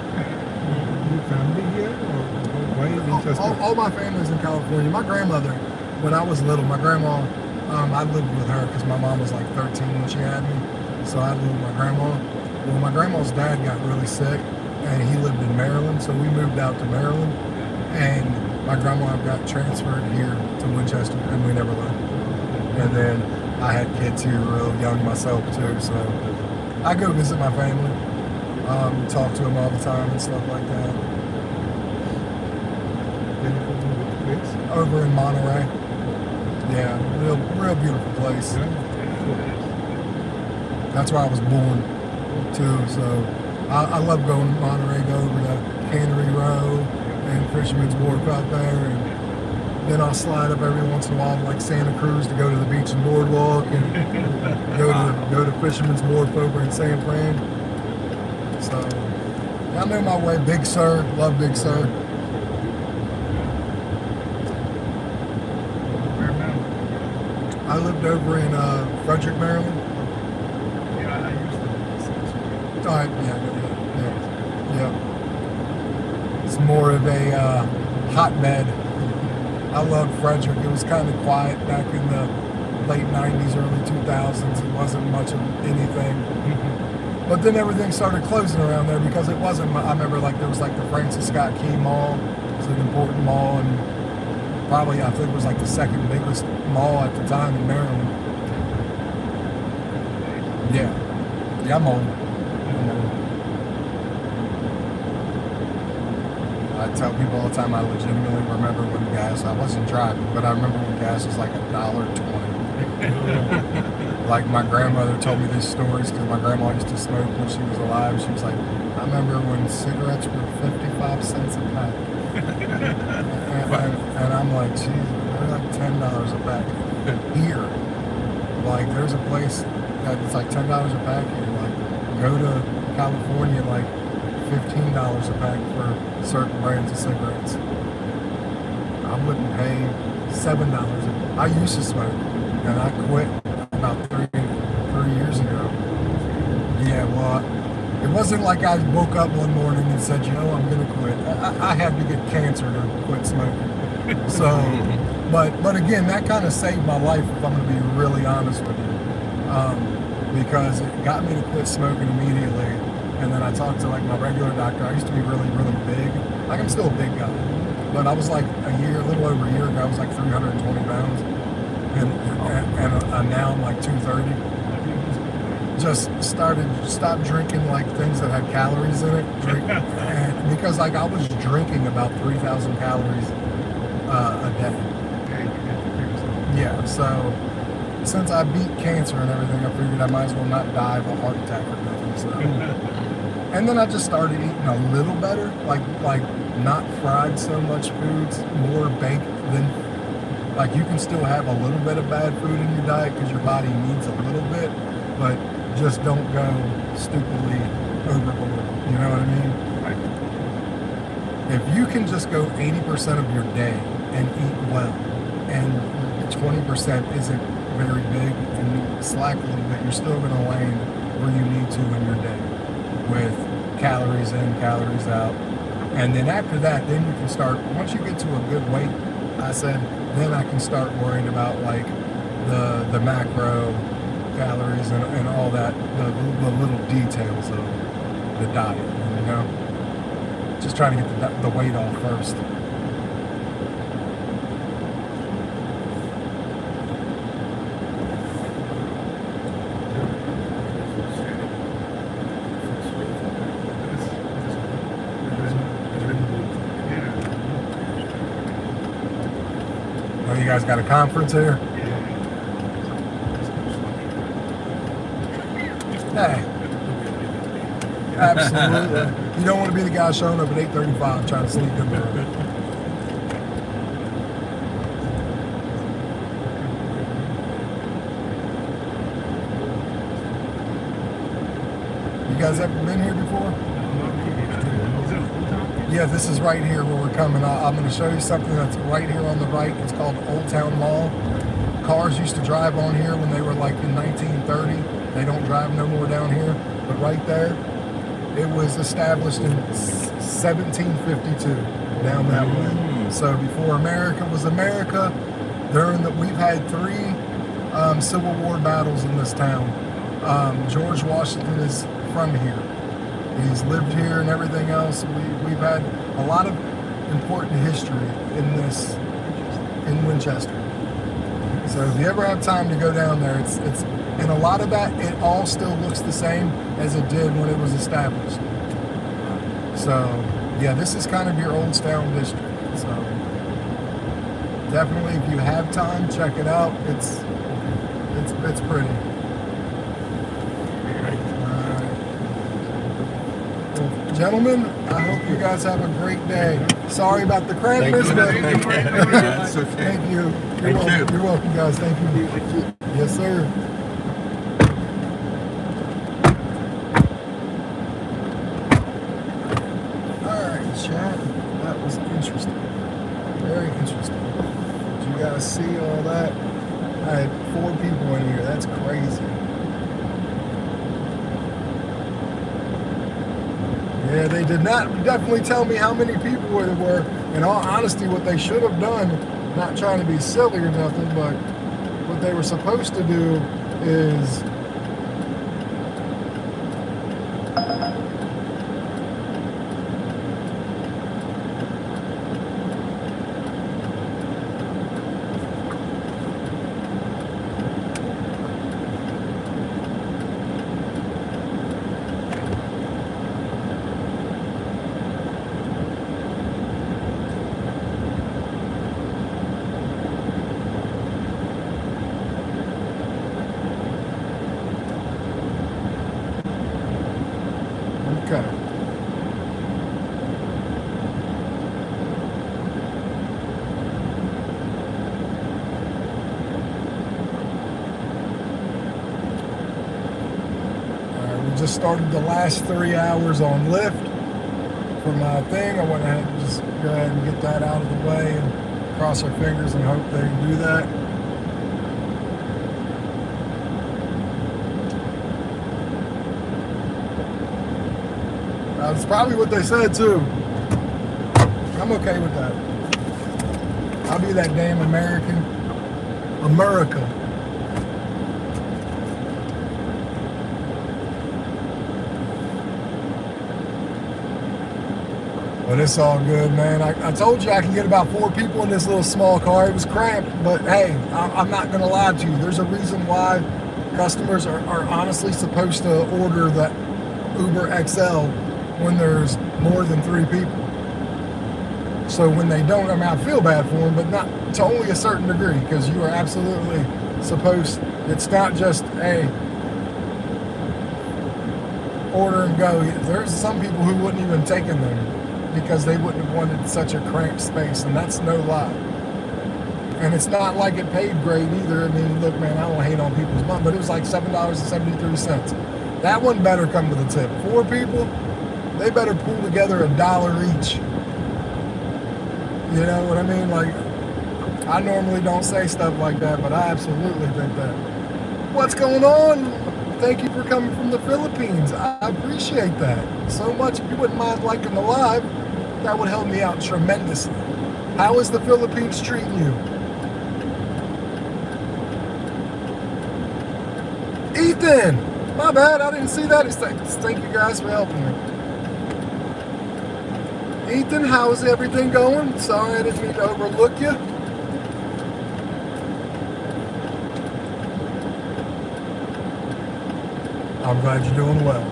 Your family here or why Winchester? All my family's in California. My grandmother, when I was little, my grandma, I lived with her because my mom was like 13 when she had me. So I lived with my grandma. Well, my grandma's dad got really sick and he lived in Maryland. So we moved out to Maryland and my grandma got transferred here to Winchester and we never left. And then I had kids here real young myself too. So I go visit my family, talk to them all the time and stuff like that. Which place? Over in Monterey. Yeah, real beautiful place. That's where I was born too. So I love going to Monterey, go over to Cannery Row and Fisherman's Wharf out there, and then I'll slide up every once in a while to like Santa Cruz to go to the beach and boardwalk, and go to Fisherman's Wharf over in San Fran. So yeah, I know my way. Big Sur, love Big Sur. Where now? I lived over in Frederick, Maryland. Yeah, I used to. All right, yeah. It's more of a hotbed. I love Frederick. It was kind of quiet back in the late 90s, early 2000s. It wasn't much of anything. But then everything started closing around there because it wasn't, I remember like there was like the Francis Scott Key Mall. It's an important mall, and probably I think it was like the second biggest mall at the time in Maryland. Yeah, I'm old. I tell people all the time I legitimately remember when I wasn't driving, but I remember when gas was like $1.20. Like my grandmother told me these stories because my grandma used to smoke when she was alive. She was like, I remember when cigarettes were 55 cents a pack. and I'm like, geez, they're like $10 a pack here. Like there's a place that it's like $10 a pack here. Like go to California, like $15 a pack for certain brands of cigarettes. I wouldn't pay $7. I used to smoke, and I quit about three years ago. Yeah, well, it wasn't like I woke up one morning and said, you know, I'm gonna quit. I had to get cancer to quit smoking. So, but again, that kind of saved my life, if I'm gonna be really honest with you, because it got me to quit smoking immediately. And then I talked to like my regular doctor. I used to be really, really big. Like I'm still a big guy, but I was like a little over a year ago, I was like 320 pounds, and now I'm like 230. Just stopped drinking like things that had calories in it. And because like I was drinking about 3,000 calories a day. Yeah, so since I beat cancer and everything, I figured I might as well not die of a heart attack or nothing. So, and then I just started eating a little better, like not fried so much foods, more baked than. Like you can still have a little bit of bad food in your diet because your body needs a little bit, but just don't go stupidly overboard. You know what I mean? If you can just go 80% of your day and eat well, and 20% isn't very big, and you slack a little bit, you're still going to land where you need to in your day with calories in, calories out. And then after that, then you can start, once you get to a good weight, I said, then I can start worrying about like the macro calories and all that, the little details of the diet, you know? Just trying to get the weight off first. Oh, you guys got a conference here? Hey, absolutely. You don't want to be the guy showing up at 8:35 trying to sneak in there. You guys ever been here before? Yeah, this is right here where we're coming. I'm going to show you something that's right here on the right. It's called Old Town Mall. Cars used to drive on here when they were like in 1930. They don't drive no more down here. But right there, it was established in 1752 down that way. So before America was America, we've had 3 Civil War battles in this town. George Washington is from here. He's lived here and everything else. We've had a lot of important history in Winchester. So if you ever have time to go down there, it's and a lot of that, it all still looks the same as it did when it was established. So yeah, this is kind of your Old Town district. So definitely, if you have time, check it out. It's pretty. Gentlemen, I hope you guys have a great day. Sorry about the crampness, but That's okay. thank you. Thank you. You're welcome, guys. Thank you. Yes, sir. All right, chat. That was interesting. Very interesting. Did you guys see all that? I had 4 people in here. That's crazy. Yeah, they did not definitely tell me how many people there were. In all honesty, what they should have done, not trying to be silly or nothing, but what they were supposed to do is started the last 3 hours on Lyft for my thing. I went ahead and just go ahead and get that out of the way and cross our fingers and hope they do that. That's probably what they said too. I'm okay with that. I'll be that damn America. But it's all good, man. I told you I can get about 4 people in this little small car. It was cramped, but hey, I'm not gonna lie to you. There's a reason why customers are honestly supposed to order the Uber XL when there's more than 3 people. So when they don't, I mean, I feel bad for them, but not to only a certain degree, because you are absolutely supposed, it's not just, hey, order and go. There's some people who wouldn't even taken them because they wouldn't have wanted such a cramped space, and that's no lie. And it's not like it paid great either. I mean, look, man, I don't hate on people's money, but it was like $7.73. That one better come with a tip. 4 people, they better pull together $1 each. You know what I mean? Like, I normally don't say stuff like that, but I absolutely think that. What's going on? Thank you for coming from the Philippines. I appreciate that so much. If you wouldn't mind liking the live, that would help me out tremendously. How is the Philippines treating you? Ethan! My bad, I didn't see that. Thank you guys for helping me. Ethan, how is everything going? Sorry I didn't mean to overlook you. I'm glad you're doing well.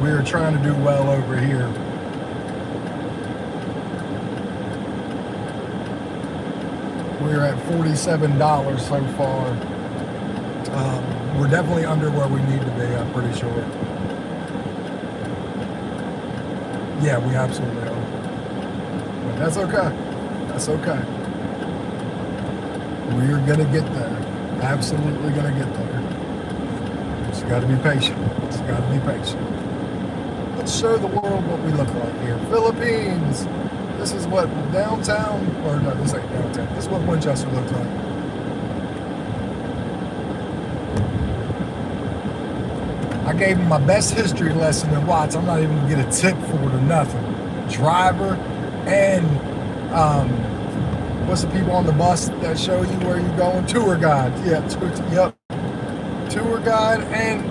We are trying to do well over here. We're at $47 so far. We're definitely under where we need to be, I'm pretty sure. Yeah, we absolutely are. But that's okay. That's okay. We're gonna get there. Absolutely gonna get there. Just gotta be patient. Just gotta be patient. Let's show the world what we look like here. Philippines. This is what downtown, or no, this ain't downtown. This is what Winchester looks like. I gave him my best history lesson in Watts. I'm not even gonna get a tip for it or nothing. Driver and what's the people on the bus that show you where you're going? Tour guide. Yeah, yep. Tour guide, and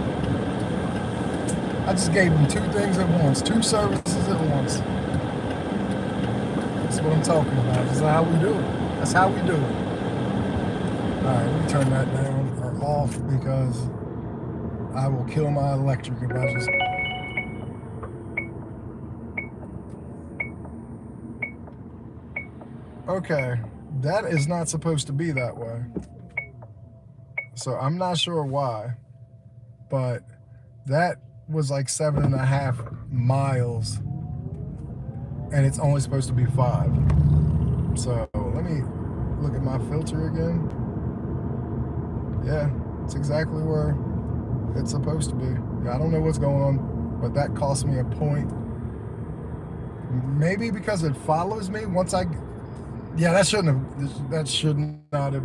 I just gave him 2 things at once. 2 services at once. That's what I'm talking about. This is how we do it. That's how we do it. Alright, let me turn that down or off because I will kill my electric if I just... Okay, that is not supposed to be that way. So I'm not sure why, but that was like 7.5 miles and it's only supposed to be 5. So let me look at my filter again. Yeah, it's exactly where it's supposed to be. Yeah, I don't know what's going on, but that cost me a point. Maybe because it follows me once I... Yeah, that should not have...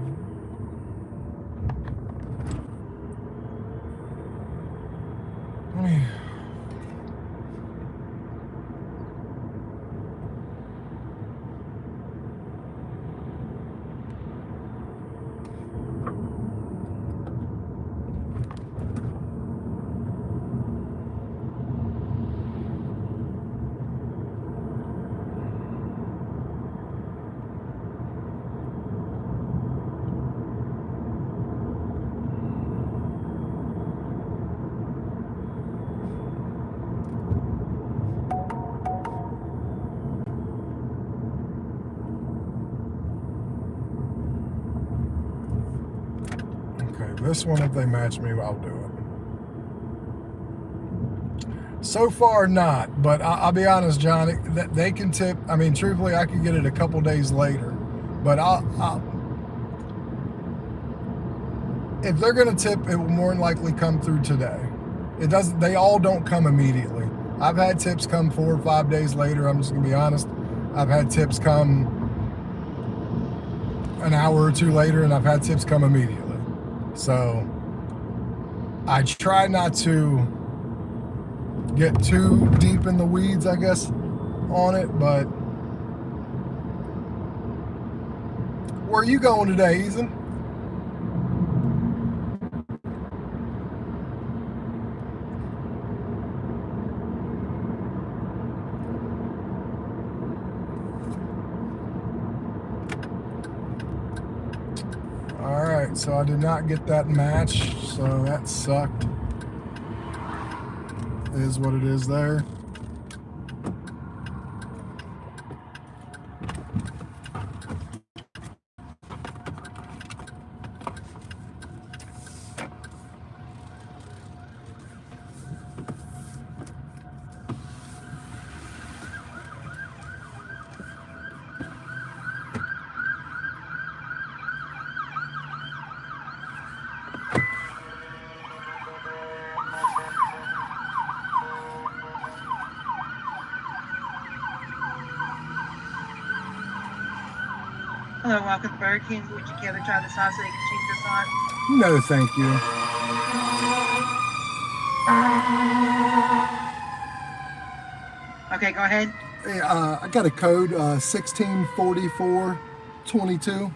Let me... This one, if they match me, I'll do it. So far, not. But I'll be honest, John, they can tip. I mean, truthfully, I could get it a couple days later. But if they're going to tip, it will more than likely come through today. It doesn't. They all don't come immediately. I've had tips come 4 or 5 days later. I'm just gonna be honest. I've had tips come an hour or two later, and I've had tips come immediately. So I try not to get too deep in the weeds, I guess, on it. But where are you going today, Ethan? All right, so I did not get that match, so that sucked. Is what it is there. Hello, welcome to Burger King. Would you care to try the sauce so you can cheat this on? No, thank you. Okay, go ahead. Hey, I got a code 164422.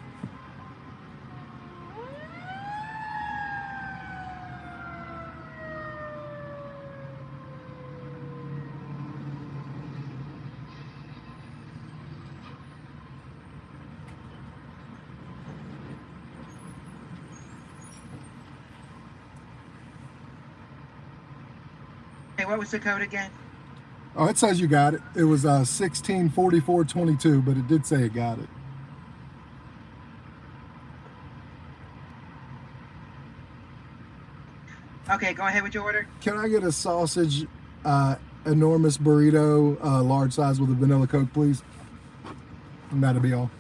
Hey, what was the code again? Oh, it says you got it. It was 164422, but it did say it got it. Okay, go ahead with your order. Can I get a sausage enormous burrito, large size with a vanilla Coke, please? And that'll be all.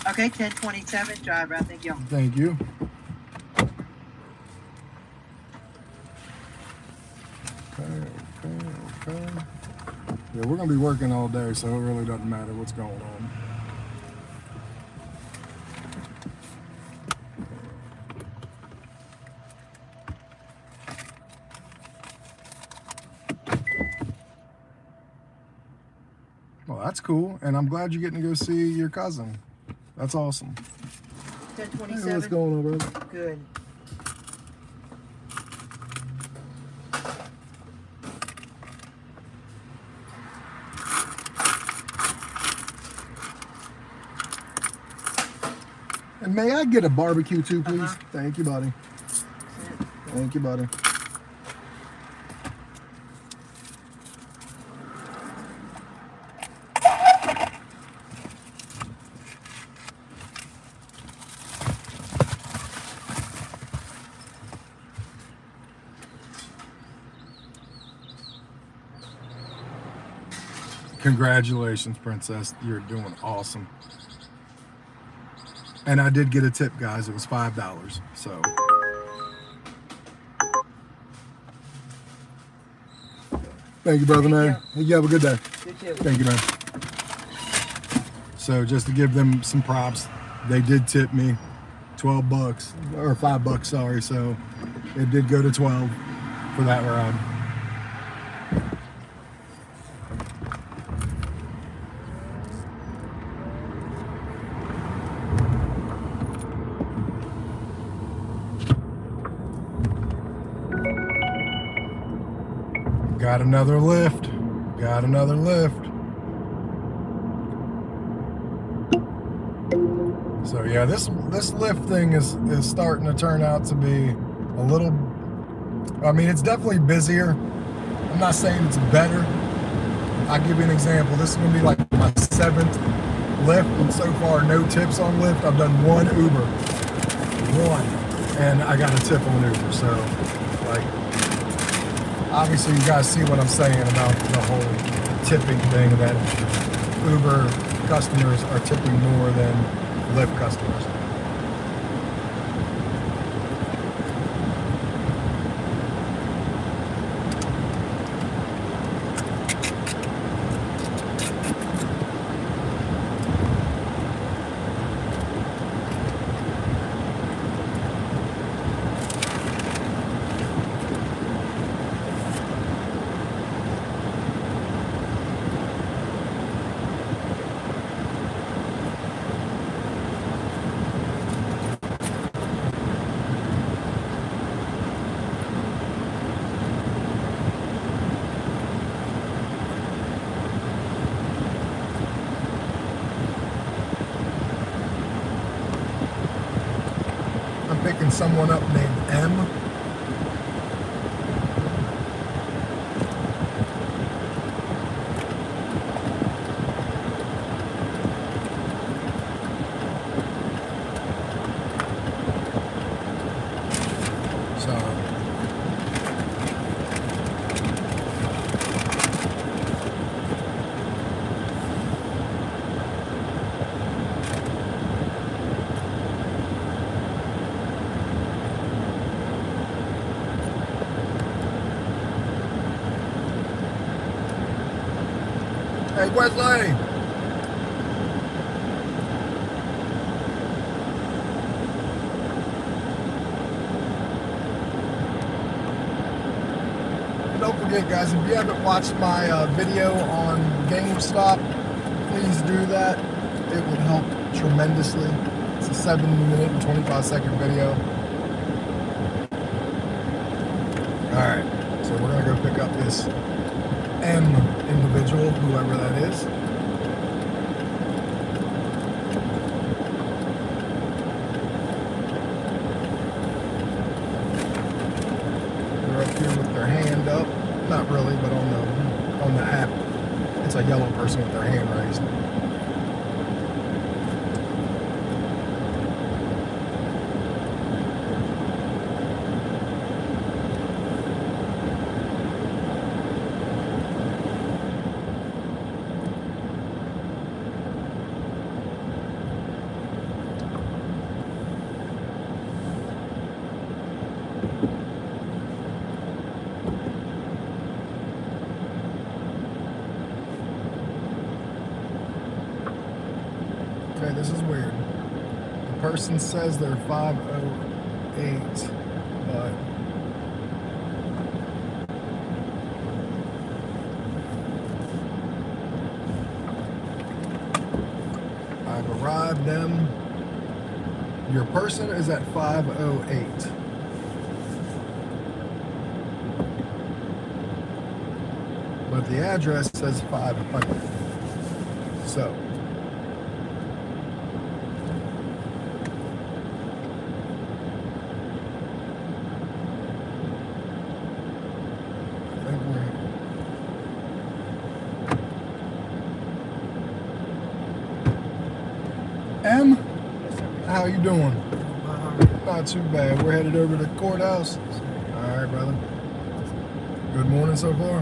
Okay, 1027, driver. Thank you. Thank you. Okay. Yeah, we're gonna be working all day, so it really doesn't matter what's going on. Well, that's cool, and I'm glad you're getting to go see your cousin. That's awesome. 1027. Hey, what's going on, brother? Good. And may I get a barbecue too, please? Thank you, buddy. Thank you, buddy. Congratulations, Princess. You're doing awesome. And I did get a tip, guys. It was $5. So. Thank you, brother, man. You have a good day. You too. Thank you, man. So just to give them some props, they did tip me $12 or $5, sorry. So it did go to 12 for that ride. Got another lift. Got another lift. So yeah, this lift thing is starting to turn out to be a little, I mean, it's definitely busier. I'm not saying it's better. I'll give you an example. This is gonna be like my 7th lift, and so far no tips on Lyft. I've done one Uber. One. And I got a tip on Uber. So like obviously you guys see what I'm saying about the whole tipping thing, that Uber customers are tipping more than Lyft customers. I'm picking someone up named M. So hey, Wesley! Don't forget, guys, if you haven't watched my video on GameStop, please do that. It would help tremendously. It's a 7-minute and 25-second video. Alright, so we're going to go pick up this M individual, whoever that is. They're up here with their hand up. Not really, but on the app, it's a yellow person with their hand raised. Okay, this is weird. The person says they're 508, but I've arrived them. Your person is at 508. But the address says 500. So M, how you doing? Not too bad. We're headed over to the courthouse. All right, brother. Good morning so far.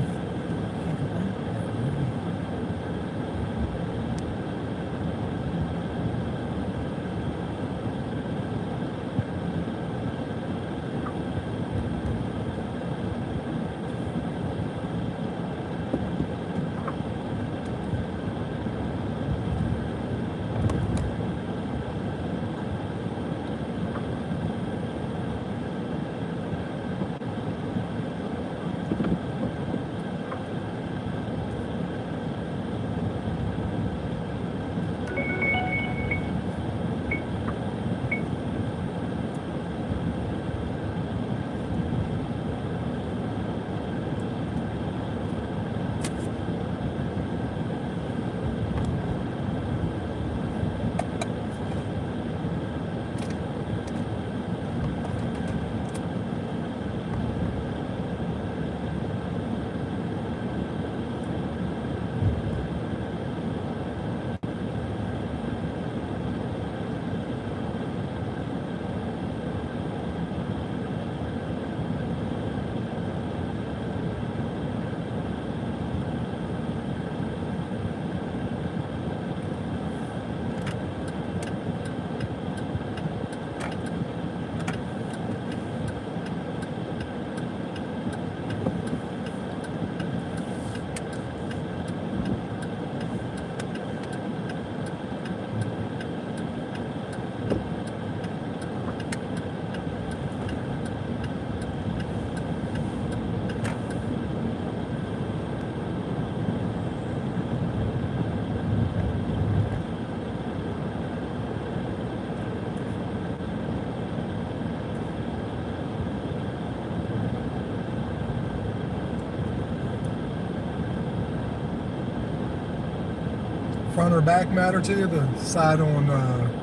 front or back matter to you? The side on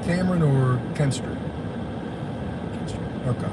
Cameron or Kent Street? Kent Street. Okay.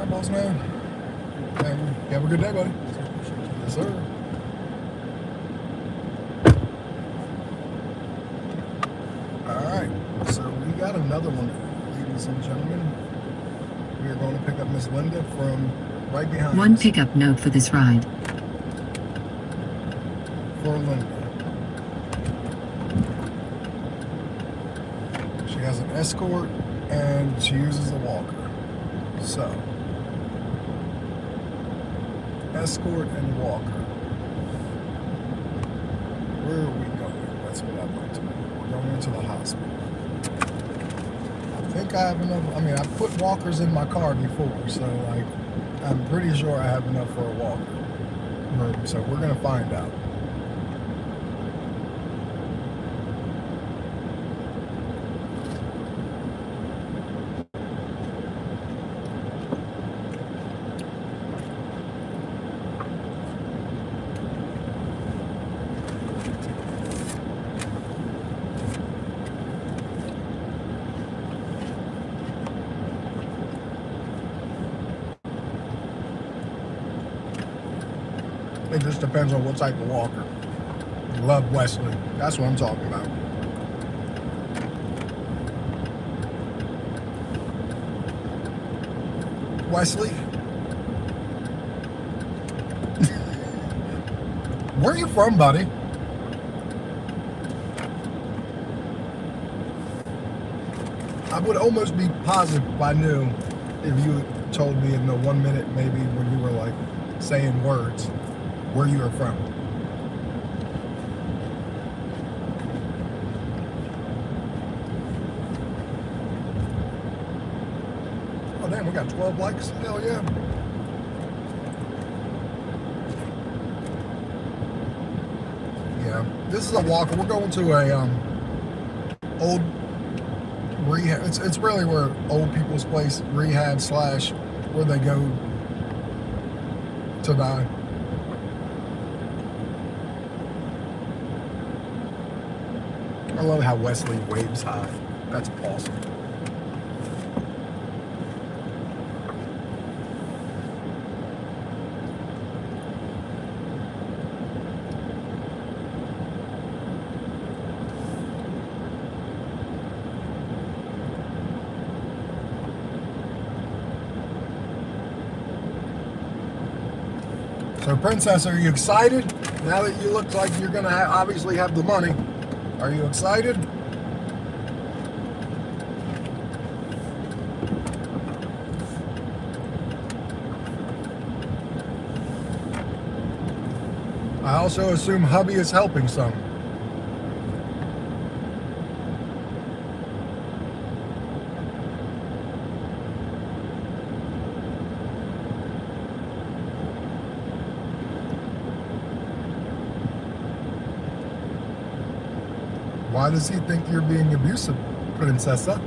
Boss man. Hey, you have a good day, buddy. Yes, sir. Alright, so we got another one, ladies and gentlemen. We are going to pick up Miss Linda from right behind One us. pickup note for this ride. For Linda. She has an Escort and she uses a walker. So, Escort and walker. Where are we going? That's what I'd like to know. We're going into the hospital. I think I have enough. I mean, I've put walkers in my car before, so like, I'm pretty sure I have enough for a walker. So we're gonna find out. It just depends on what type of walker. Love Wesley. That's what I'm talking about. Wesley? Where are you from, buddy? I would almost be positive if I knew, if you told me in the 1 minute maybe when you were like saying words, where you were from. Oh damn, we got 12 likes. Hell yeah. Yeah, this is a walker. We're going to a old rehab. It's really where old people's place, rehab slash where they go to die. I love how Wesley waves high. That's awesome. So, Princess, are you excited? Now that you look like you're going to obviously have the money, are you excited? I also assume hubby is helping some. Why does he think you're being abusive, Princessa?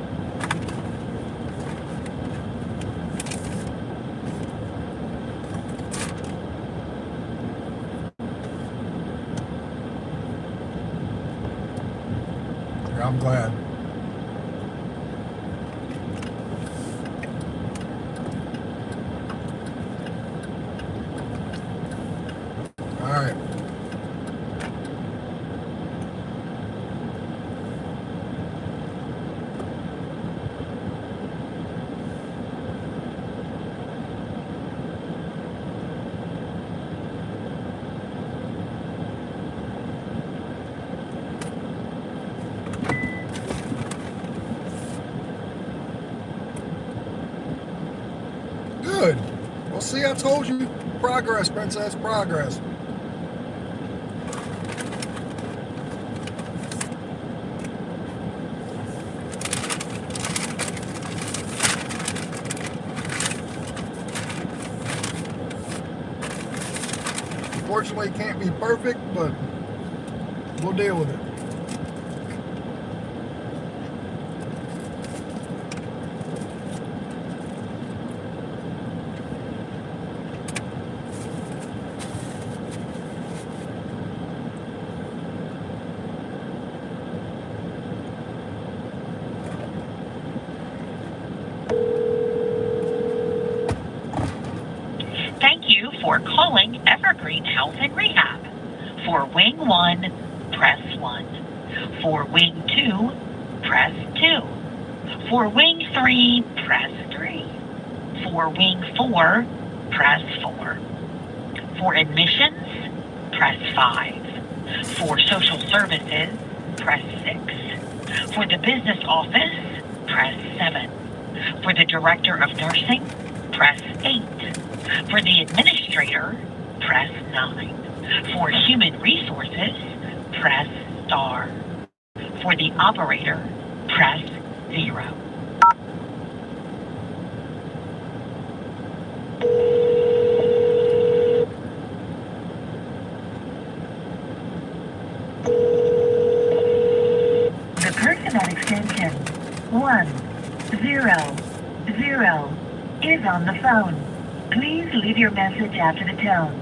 Yeah, I'm glad. All right. Good. Well, see, I told you. Progress, Princess, progress. Unfortunately, it can't be perfect, but we'll deal with it. Thank you for calling Evergreen Health and Rehab. For Wing 1, press 1. For Wing 2, press 2. For Wing 3, press 3. For Wing 4, press 4. For admissions, press 5. For social services, press 6. For the business office, press 7. For the director of nursing, press 8. For the administrator, press 9. For human resources, press star. For the operator, press 0. The person at extension 100 is on the phone. Please leave your message after the tone.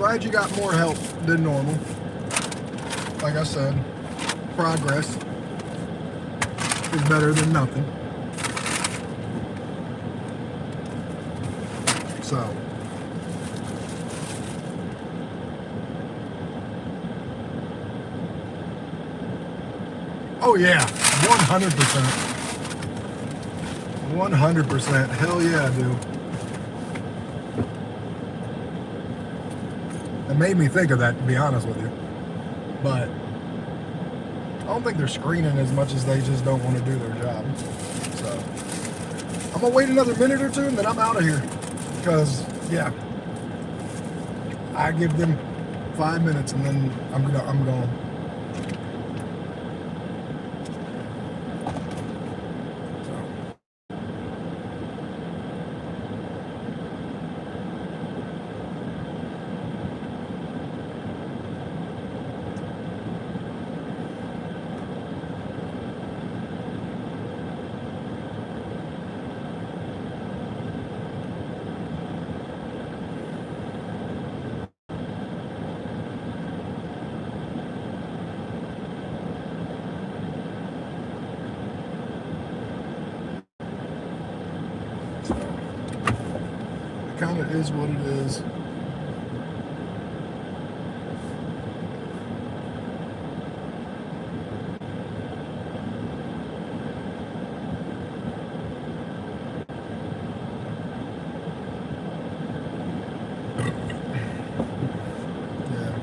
glad you got more help than normal. Like I said, progress is better than nothing. So, oh yeah, 100%. 100%. Hell yeah, I do. It made me think of that, to be honest with you. But I don't think they're screening as much as they just don't want to do their job. So I'm gonna wait another minute or two and then I'm out of here. Because yeah, I give them 5 minutes and then I'm gone. Kind of is what it is. Yeah,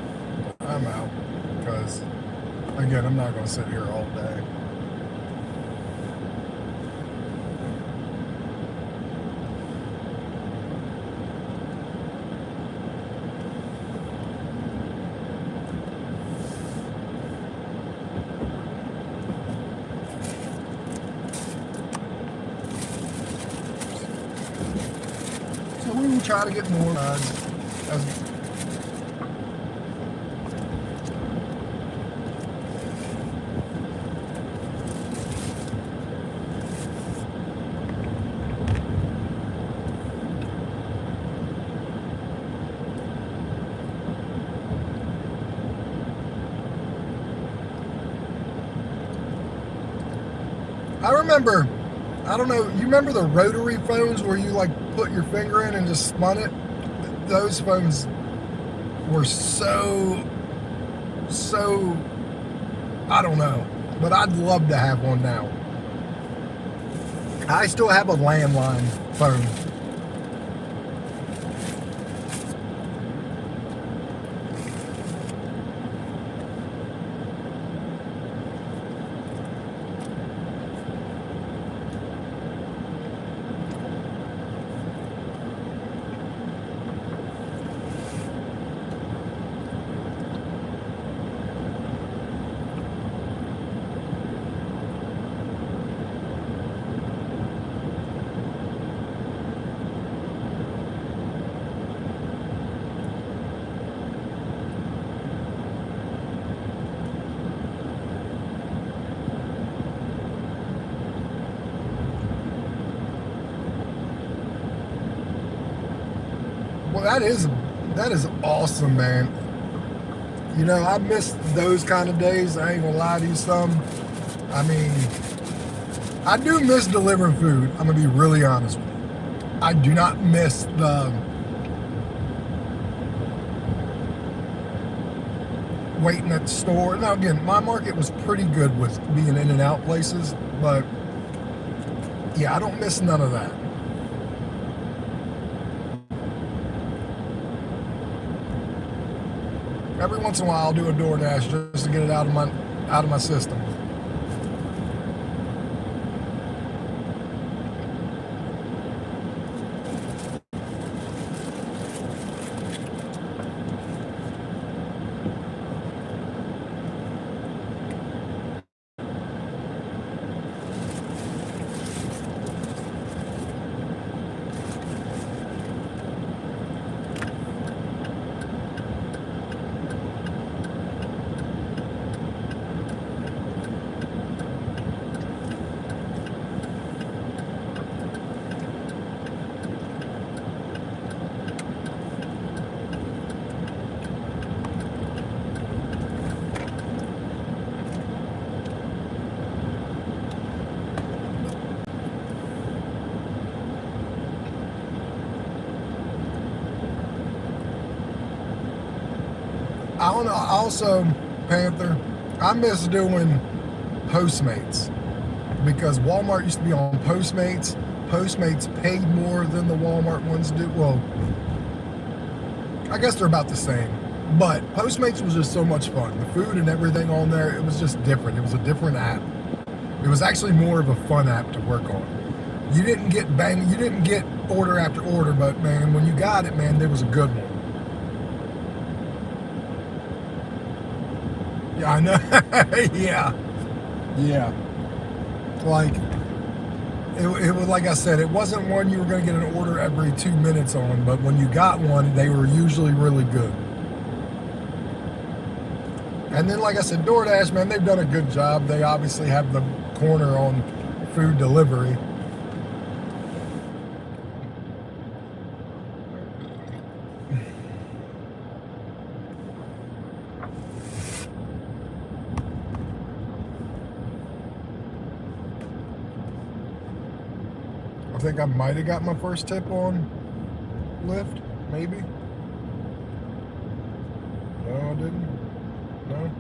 I'm out because again, I'm not going to sit here all day. So we will try to get more rides. I remember, I don't know, you remember the rotary phones where you like put your finger in and just spun it? Those phones were so, I don't know, but I'd love to have one now. I still have a landline phone. Well, that is awesome, man. You know, I miss those kind of days. I ain't gonna lie to you some. I mean, I do miss delivering food. I'm gonna be really honest with you. I do not miss the waiting at the store. Now again, my market was pretty good with being in and out places, but yeah, I don't miss none of that. Every once in a while, I'll do a DoorDash just to get it out of my system. I don't know. Also, Panther, I miss doing Postmates because Walmart used to be on Postmates. Postmates paid more than the Walmart ones do. Well, I guess they're about the same. But Postmates was just so much fun. The food and everything on there, it was just different. It was a different app. It was actually more of a fun app to work on. You didn't get you didn't get order after order, but man, when you got it, man, there was a good one. Yeah, I know. Yeah. Like, it was, like I said, it wasn't one you were going to get an order every 2 minutes on, but when you got one, they were usually really good. And then, like I said, DoorDash, man, they've done a good job. They obviously have the corner on food delivery. I think I might have got my first tip on Lyft, maybe. No, I didn't. No.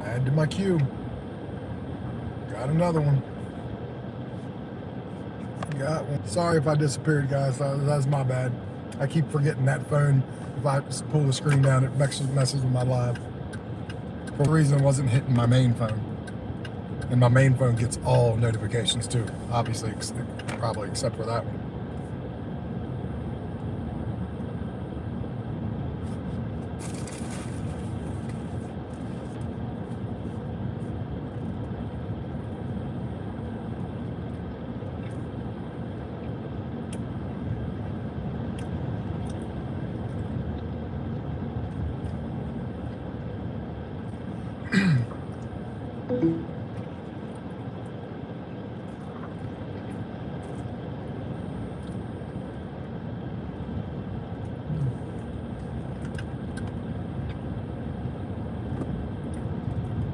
Add to my queue. Got another one. Got one. Sorry if I disappeared, guys. That's my bad. I keep forgetting that phone. If I pull the screen down, it messes with my live. For a reason, it wasn't hitting my main phone. And my main phone gets all notifications too. Obviously, probably except for that one.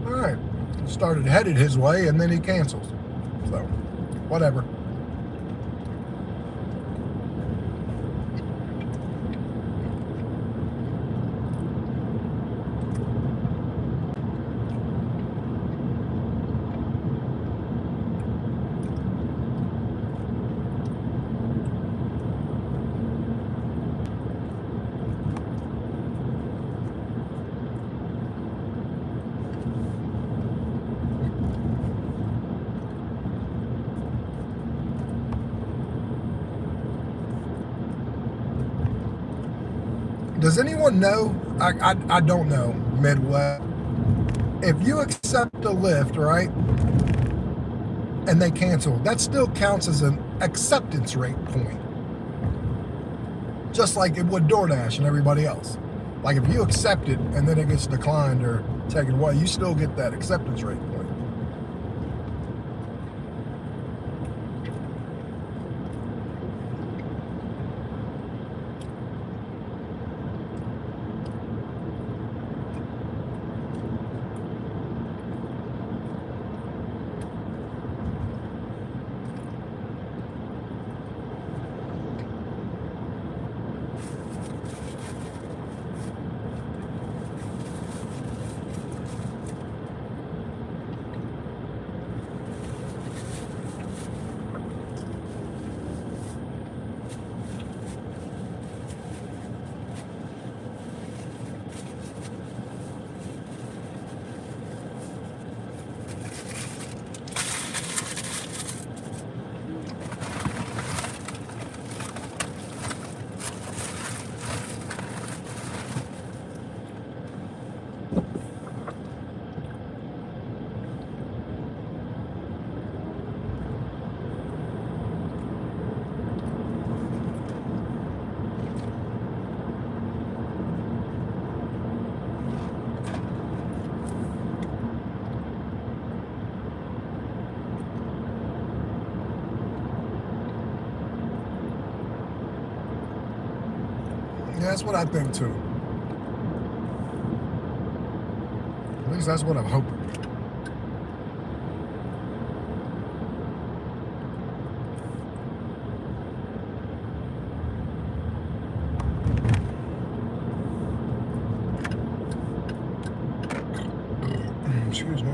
Alright, started headed his way and then he cancels. So, whatever. Does anyone know? I don't know, Midwest. If you accept a Lyft, right, and they cancel, that still counts as an acceptance rate point. Just like it would DoorDash and everybody else. Like if you accept it and then it gets declined or taken away, you still get that acceptance rate point. Yeah, that's what I think too. At least that's what I'm hoping. Excuse me.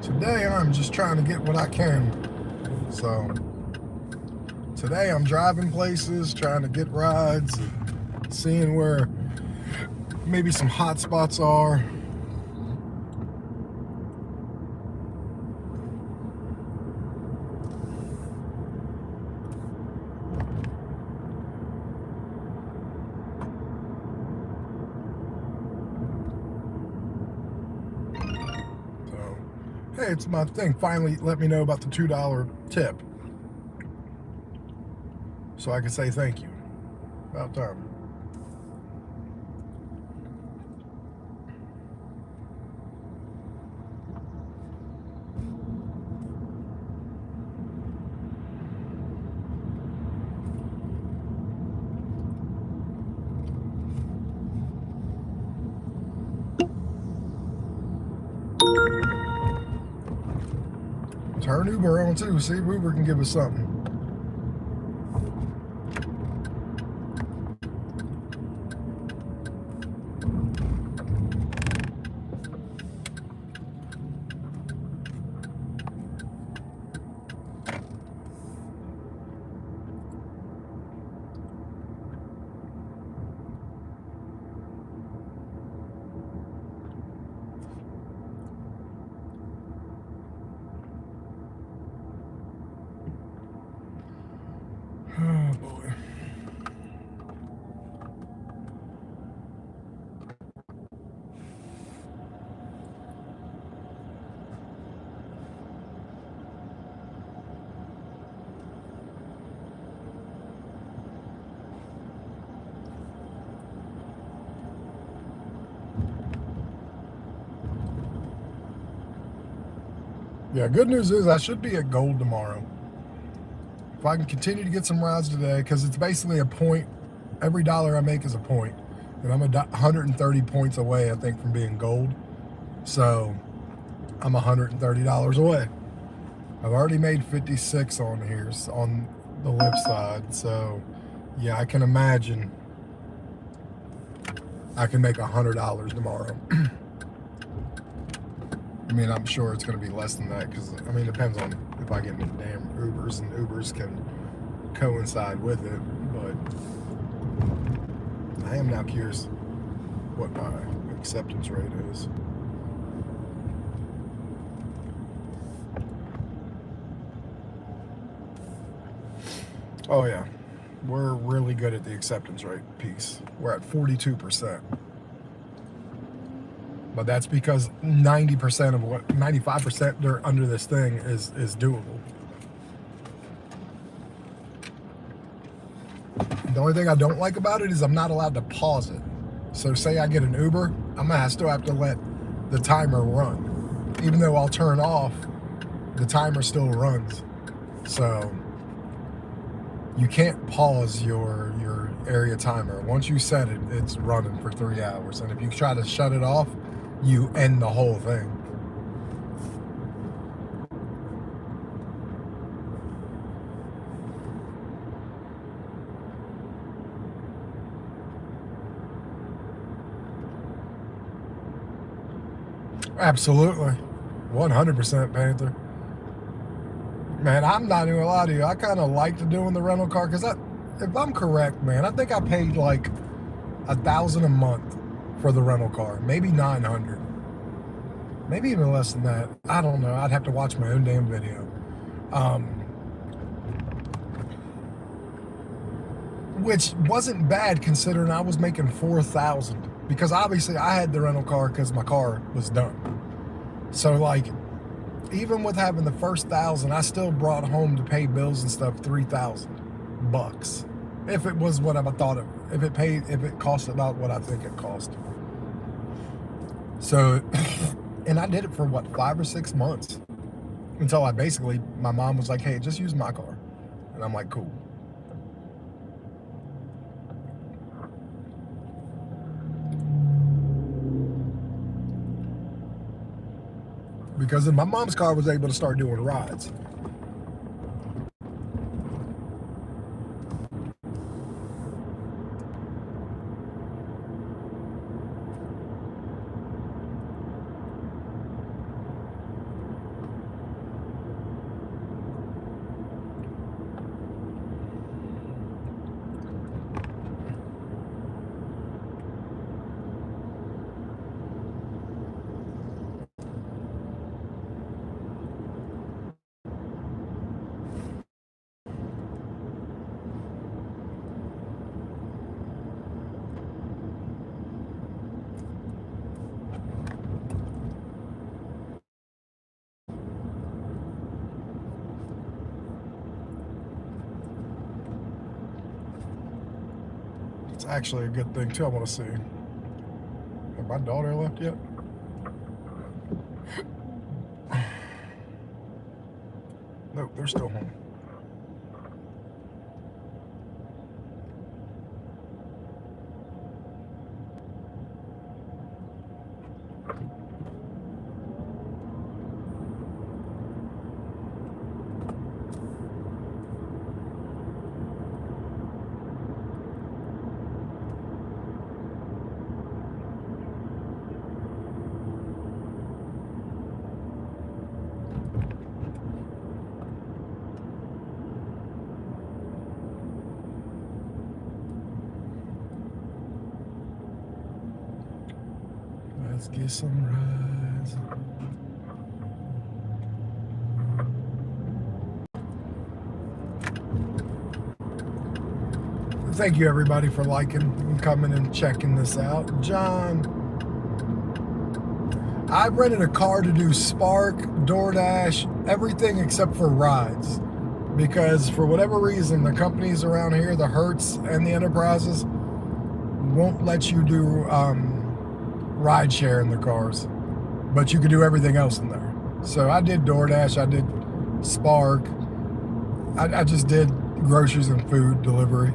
Today I'm just trying to get what I can. So today I'm driving places, trying to get rides, seeing where maybe some hot spots are. Hey, it's my thing. Finally, let me know about the $2 tip, so I can say thank you. About time. Turn Uber on too. See if Uber can give us something. Oh boy. Yeah, good news is I should be at gold tomorrow. If I can continue to get some rides today, because it's basically a point. Every dollar I make is a point. And I'm 130 points away, I think, from being gold. So I'm $130 away. I've already made 56 on here, on the left side. So yeah, I can imagine I can make $100 tomorrow. I mean, I'm sure it's going to be less than that because, I mean, it depends on if I get any damn Ubers, and Ubers can coincide with it. But I am now curious what my acceptance rate is. Oh, yeah. We're really good at the acceptance rate piece. We're at 42%. But that's because 90% of 95% they're under this thing is doable. The only thing I don't like about it is I'm not allowed to pause it. So say I get an Uber, I'm gonna still have to let the timer run. Even though I'll turn off, the timer still runs. So you can't pause your area timer. Once you set it, it's running for 3 hours. And if you try to shut it off, you end the whole thing. Absolutely. 100% Panther. Man, I'm not even gonna lie to you. I kind of liked doing the rental car because if I'm correct, man, I think I paid like $1,000 a month for the rental car, maybe 900, maybe even less than that. I don't know. I'd have to watch my own damn video. Which wasn't bad considering I was making $4,000 because obviously I had the rental car because my car was done. So like, even with having the first $1,000, I still brought home to pay bills and stuff $3,000 if it was what I thought it. If it cost about what I think it cost. So, and I did it for what, 5 or 6 months until my mom was like, hey, just use my car. And I'm like, cool. Because then my mom's car was able to start doing rides. It's actually a good thing too. I want to see. Have my daughter left yet? Nope, they're still home. Let's get some rides. Thank you everybody for liking and coming and checking this out. John, I rented a car to do Spark, DoorDash, everything except for rides. Because for whatever reason, the companies around here, the Hertz and the Enterprises, won't let you do ride share in the cars. But you can do everything else in there. So I did DoorDash, I did Spark, I just did groceries and food delivery.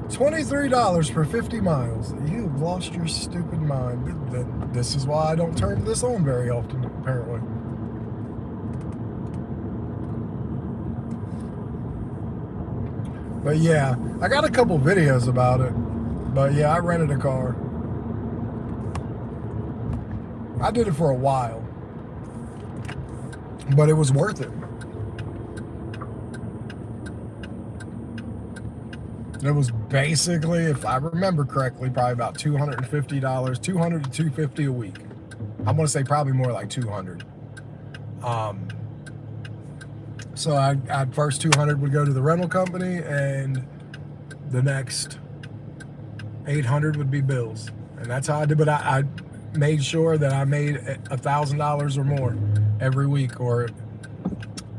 $23 for 50 miles. You've lost your stupid mind. This is why I don't turn this on very often, apparently. But yeah, I got a couple videos about it. But yeah, I rented a car. I did it for a while. But it was worth it. It was basically, if I remember correctly, probably about $250, $200 to $250 a week. I'm gonna say probably more like 200. So I'd first 200 would go to the rental company, and the next 800 would be bills, and that's how I did. But I made sure that I made $1,000 or more every week, or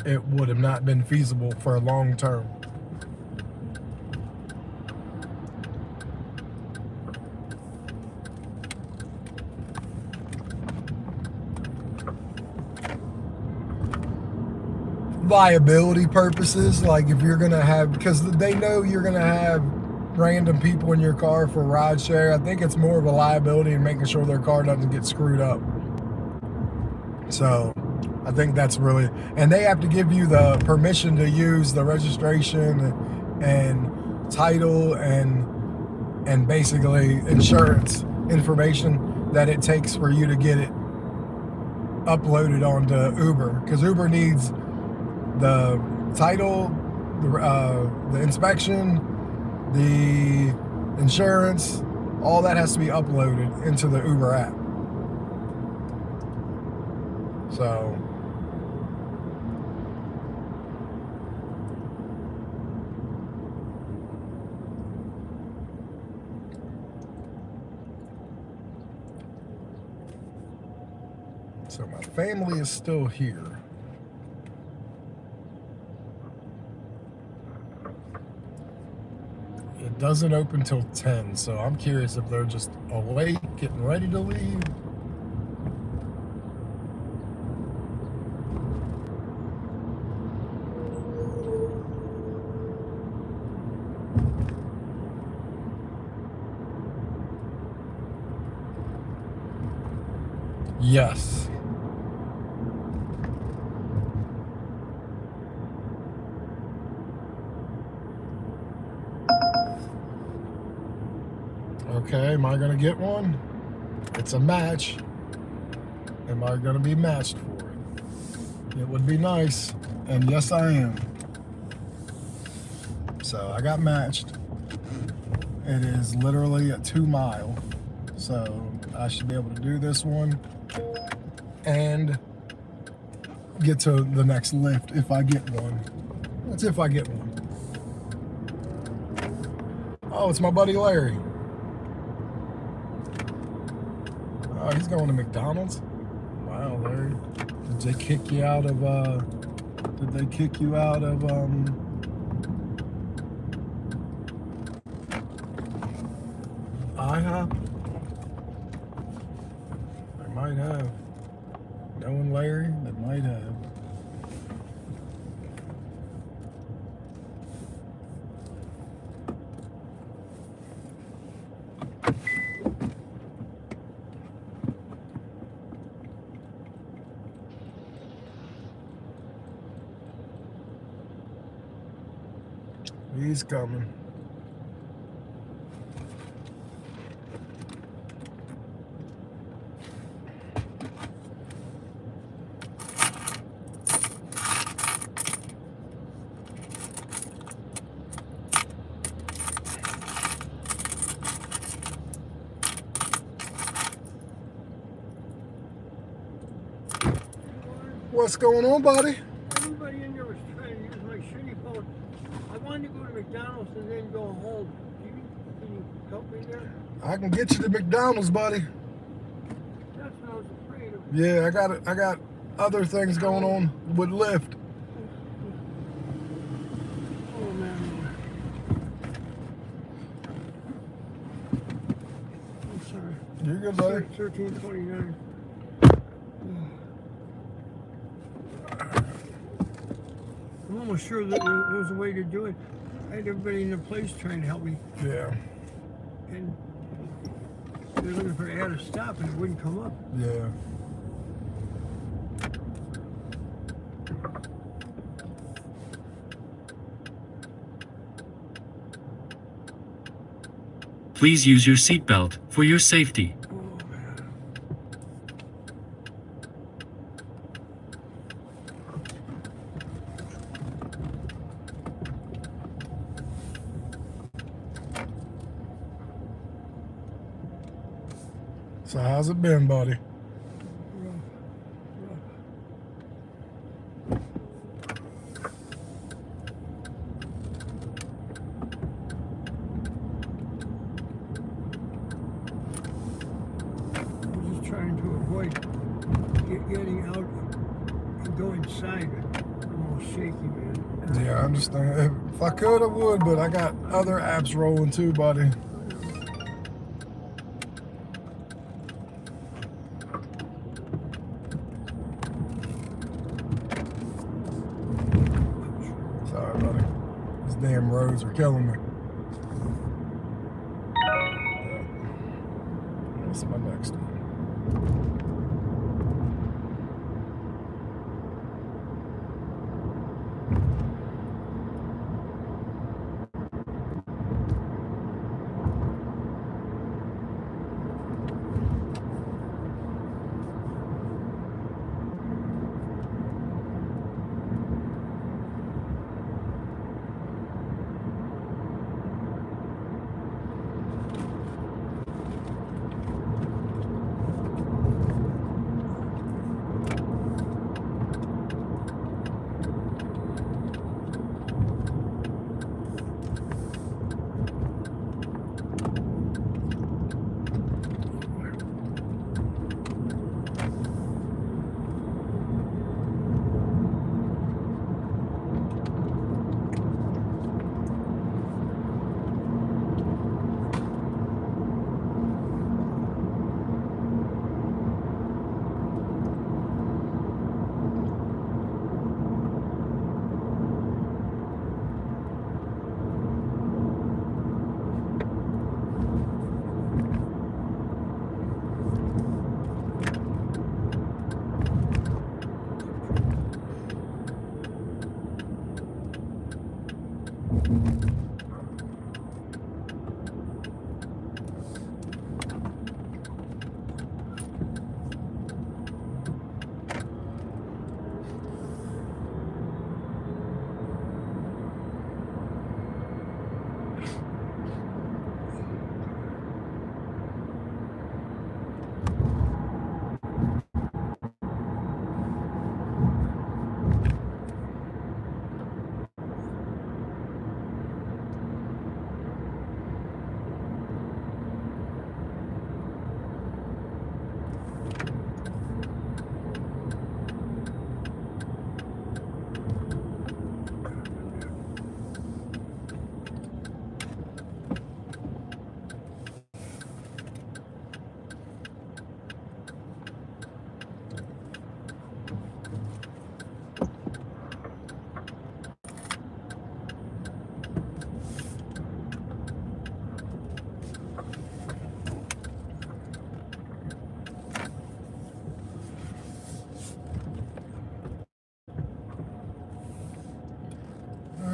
it would have not been feasible for a long term. Liability purposes, like if you're gonna have, because they know you're gonna have random people in your car for ride share. I think it's more of a liability in making sure their car doesn't get screwed up. So I think that's really, and they have to give you the permission to use the registration and title and basically insurance information that it takes for you to get it uploaded onto Uber, because Uber needs the title, the inspection, the insurance, all that has to be uploaded into the Uber app. So my family is still here. It doesn't open till 10, so I'm curious if they're just awake, getting ready to leave. Yes. Okay, am I gonna get one? It's a match. Am I gonna be matched for it? It would be nice, and yes I am. So I got matched. It is literally a 2 mile. So I should be able to do this one and get to the next lift if I get one. That's if I get one. Oh, it's my buddy Larry. Oh, he's going to McDonald's? Wow, Larry. Did they kick you out of IHOP? They might have. Knowing Larry, they might have. He's coming. What's going on, buddy? Everybody in there was trying to use my shitty phone. I wanted to go to McDonald's and then go home. Can you help me there? I can get you to McDonald's, buddy. That's what I was afraid of. Yeah, I got other things going on with Lyft. Oh man. I'm sorry. You're good, buddy. 1329. I'm almost sure that there was a way to do it. I had everybody in the place trying to help me, Yeah, and they were looking for add a stop, and it wouldn't come up. yeah. Please use your seatbelt for your safety. Oh man. So how's it been, buddy? I'm just trying to avoid getting out and go inside. I'm all shaky, man. Yeah, I understand. If I could, I would, but I got other apps rolling too, buddy. Sorry, buddy. These damn roads are killing me. What's my next one?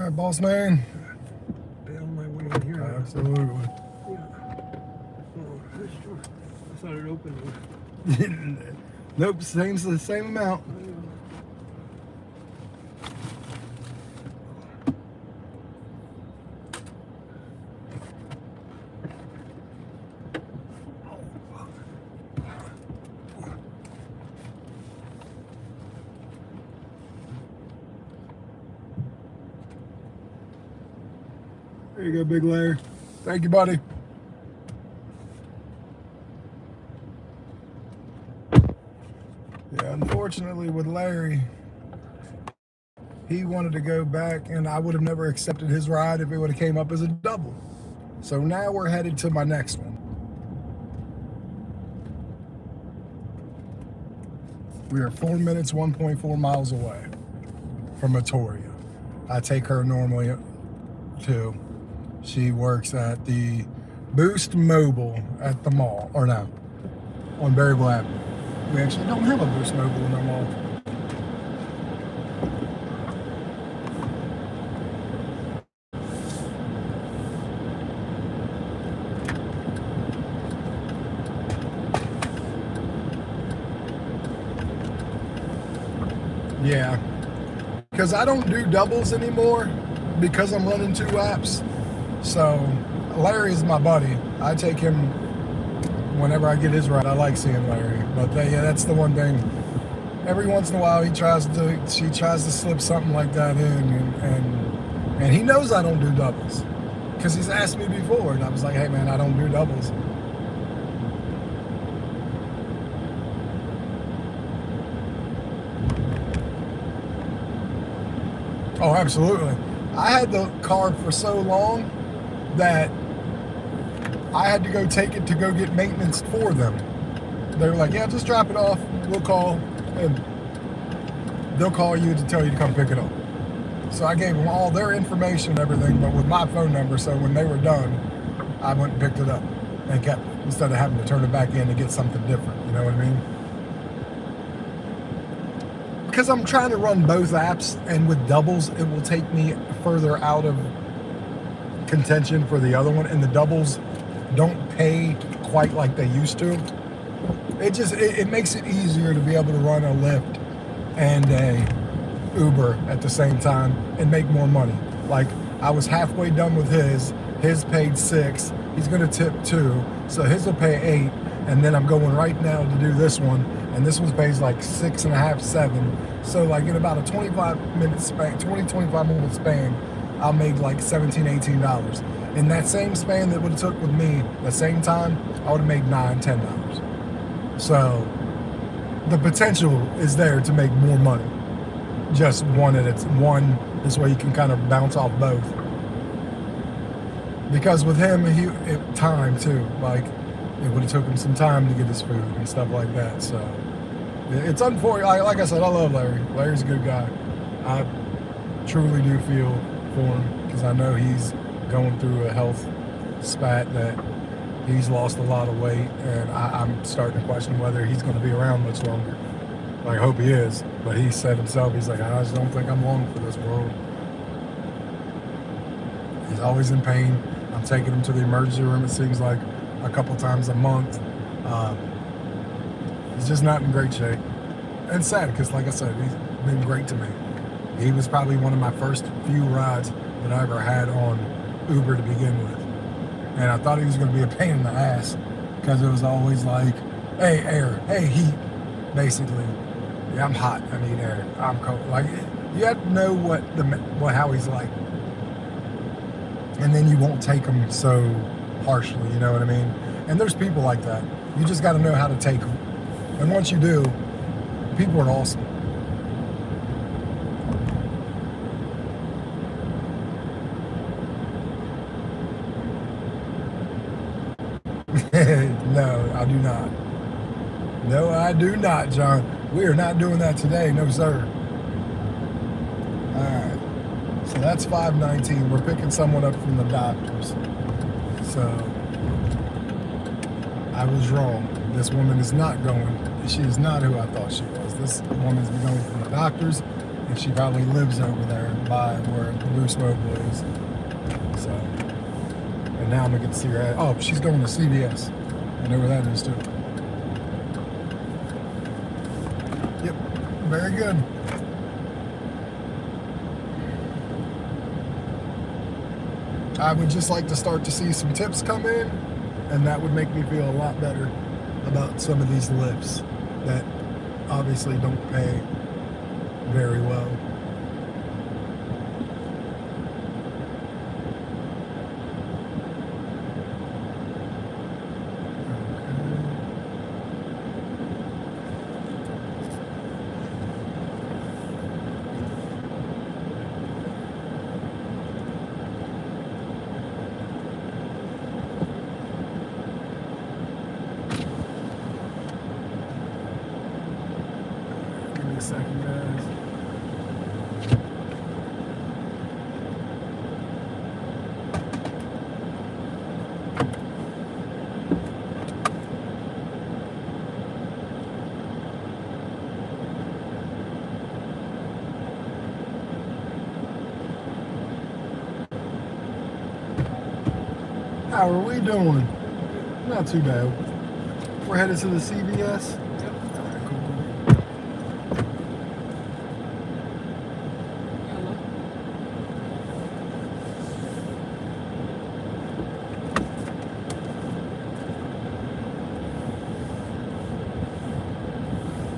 right, boss man. Stay on my way in here. Absolutely. Yeah. Oh, this door. I thought it opened. Nope, the same amount. There you go, Big Larry. Thank you, buddy. Yeah, unfortunately with Larry, he wanted to go back and I would have never accepted his ride if it would have came up as a double. So now we're headed to my next one. We are 4 minutes, 1.4 miles away from Matoria. I take her normally too. She works at the Boost Mobile at the mall, or no, on Berryville Avenue. We actually don't have a Boost Mobile in our mall. Yeah, because I don't do doubles anymore because I'm running 2 apps. So Larry is my buddy. I take him whenever I get his ride. I like seeing Larry, but yeah, that's the one thing. Every once in a while, she tries to slip something like that in, and he knows I don't do doubles because he's asked me before, and I was like, hey man, I don't do doubles. Oh, absolutely. I had the car for so long that I had to go take it to go get maintenance for them. They were like, yeah, just drop it off. We'll call, and they'll call you to tell you to come pick it up. So I gave them all their information and everything, but with my phone number, so when they were done, I went and picked it up and kept it instead of having to turn it back in to get something different. You know what I mean? Because I'm trying to run both apps, and with doubles, it will take me further out of contention for the other one, and the doubles don't pay quite like they used to. It makes it easier to be able to run a Lyft and a Uber at the same time and make more money. Like, I was halfway done with his paid 6, he's gonna tip 2, so his will pay 8, and then I'm going right now to do this one, and this one pays like 6.5, 7. So like in about a 25 minute span, I made like $17, $18. In that same span that would have took with me the same time, I would have made $9, $10. So the potential is there to make more money. Just one this way you can kind of bounce off both. Because with him, time too, like it would have took him some time to get his food and stuff like that. So it's unfortunate. Like I said, I love Larry. Larry's a good guy. I truly do feel for him because I know he's going through a health spat that he's lost a lot of weight, and I'm starting to question whether he's going to be around much longer. I hope he is, but he said himself, he's like, I just don't think I'm long for this world. He's always in pain. I'm taking him to the emergency room, it seems like a couple times a month. He's just not in great shape. And sad, because like I said, he's been great to me. He was probably one of my first few rides that I ever had on Uber to begin with. And I thought he was going to be a pain in the ass, because it was always like, hey, air, hey, heat, basically. Yeah, I'm hot, I need air, I'm cold. Like, you have to know how he's like. And then you won't take him so harshly, you know what I mean? And there's people like that. You just got to know how to take them. And once you do, people are awesome. No, I do not. No, I do not, John. We are not doing that today. No, sir. All right. So that's 5:19. We're picking someone up from the doctors. So I was wrong. This woman is not going. She is not who I thought she was. This woman's been going from the doctors, and she probably lives over there by where the Moose Mobile is. So, and now I'm gonna get to see her. Oh, she's going to CVS. I know where that is too. Yep, very good. I would just like to start to see some tips come in, and that would make me feel a lot better about some of these lifts that obviously don't pay very well. Give me a second, guys. How are we doing? Not too bad. We're headed to the CVS. Alright, cool.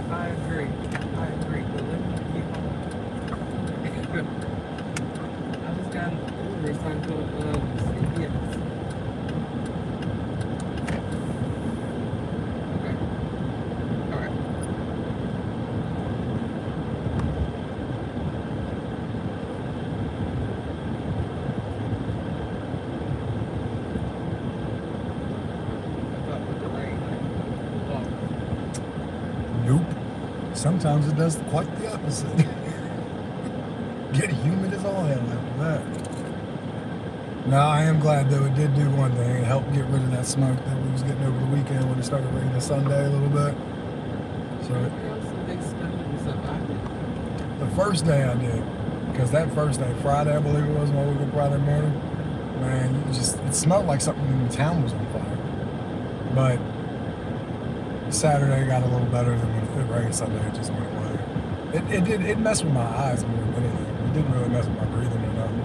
I agree. But let me get home. I just got an Uber, so I can go to CVS. Okay. All right. I thought with the rain, like, Nope. Sometimes it does quite the opposite. Get humid as all hell after that. No, I am glad though it did do one thing. It helped get rid of that smoke that we was getting over the weekend when it started raining Sunday a little bit. So the first day I did, because that first day, Friday I believe it was, when I woke up Friday morning, man, it smelled like something in the town was on fire. But Saturday got a little better than when it rained Sunday. It just went away. It messed with my eyes more than anything. It didn't really mess with my breathing or nothing.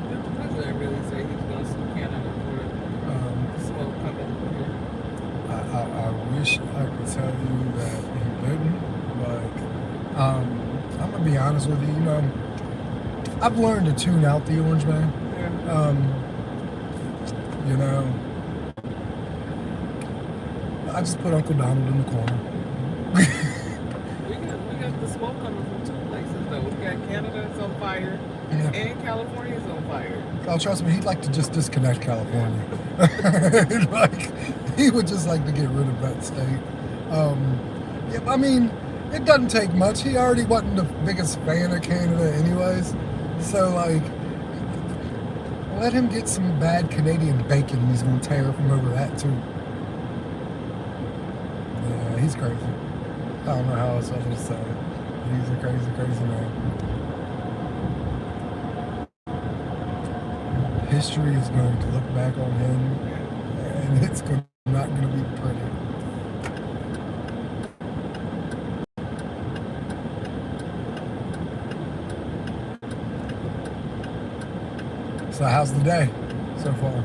The president really said he's going to sue Canada for the smoke coming here. I wish I could tell you that he didn't, but I'm gonna be honest with you. You know, I've learned to tune out the Orange Man. Yeah. You know, I just put Uncle Donald in the corner. We got the smoke coming from two places though. We got Canada's on fire Yeah. and California's on fire. Oh, trust me, he'd like to just disconnect California. Like, he would just like to get rid of that state. Yeah, I mean, it doesn't take much. He already wasn't the biggest fan of Canada anyways. So, like, let him get some bad Canadian bacon and he's going to tear from over that, too. Yeah, he's crazy. I don't know how else I should say it. He's a crazy, crazy man. History is going to look back on him, and it's not going to be pretty. So how's the day so far?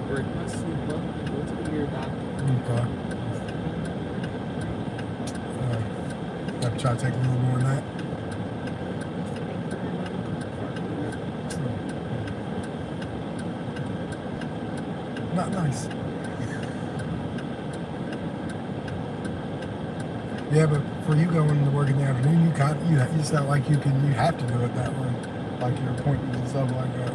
Break my sleep up and go to the ear doctor. Okay. Got to try to take a little more than that. Not nice. Yeah, but for you going to work in the afternoon, you sound like you have to do it that way, like your appointments and stuff like that.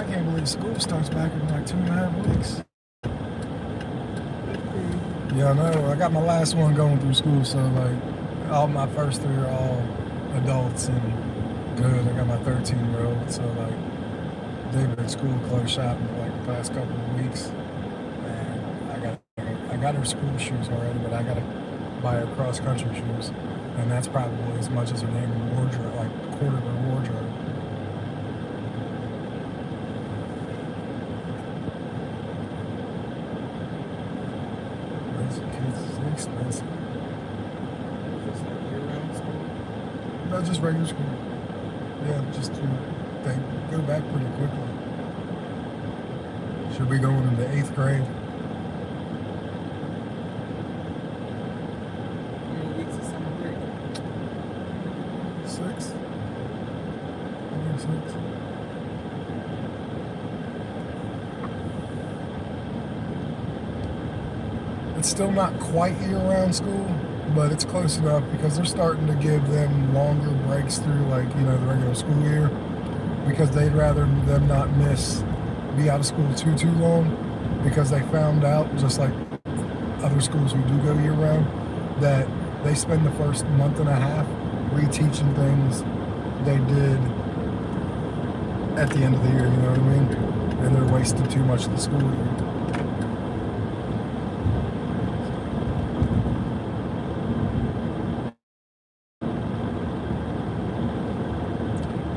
can't believe school starts back in like 2.5 weeks. Yeah, I know. I got my last one going through school, so like all my first 3 are all adults and good. I got my 13-year-old, so like they've been at school closed shop in like the past couple of weeks. And I got her school shoes already, but I gotta buy her cross country shoes. And that's probably as much as her damn wardrobe, like a quarter of her wardrobe. These kids is expensive. Just like year-round school. No, just regular school. Yeah, just they go back pretty quickly. Should be going into 8th grade. How many weeks of summer break? 6. I think 6. It's still not quite year-round school, but it's close enough because they're starting to give them longer breaks through, like, you know, the regular school year, because they'd rather them not be out of school too long, because they found out, just like other schools who do go year-round, that they spend the first month and a half reteaching things they did at the end of the year, you know what I mean? And they're wasting too much of the school year.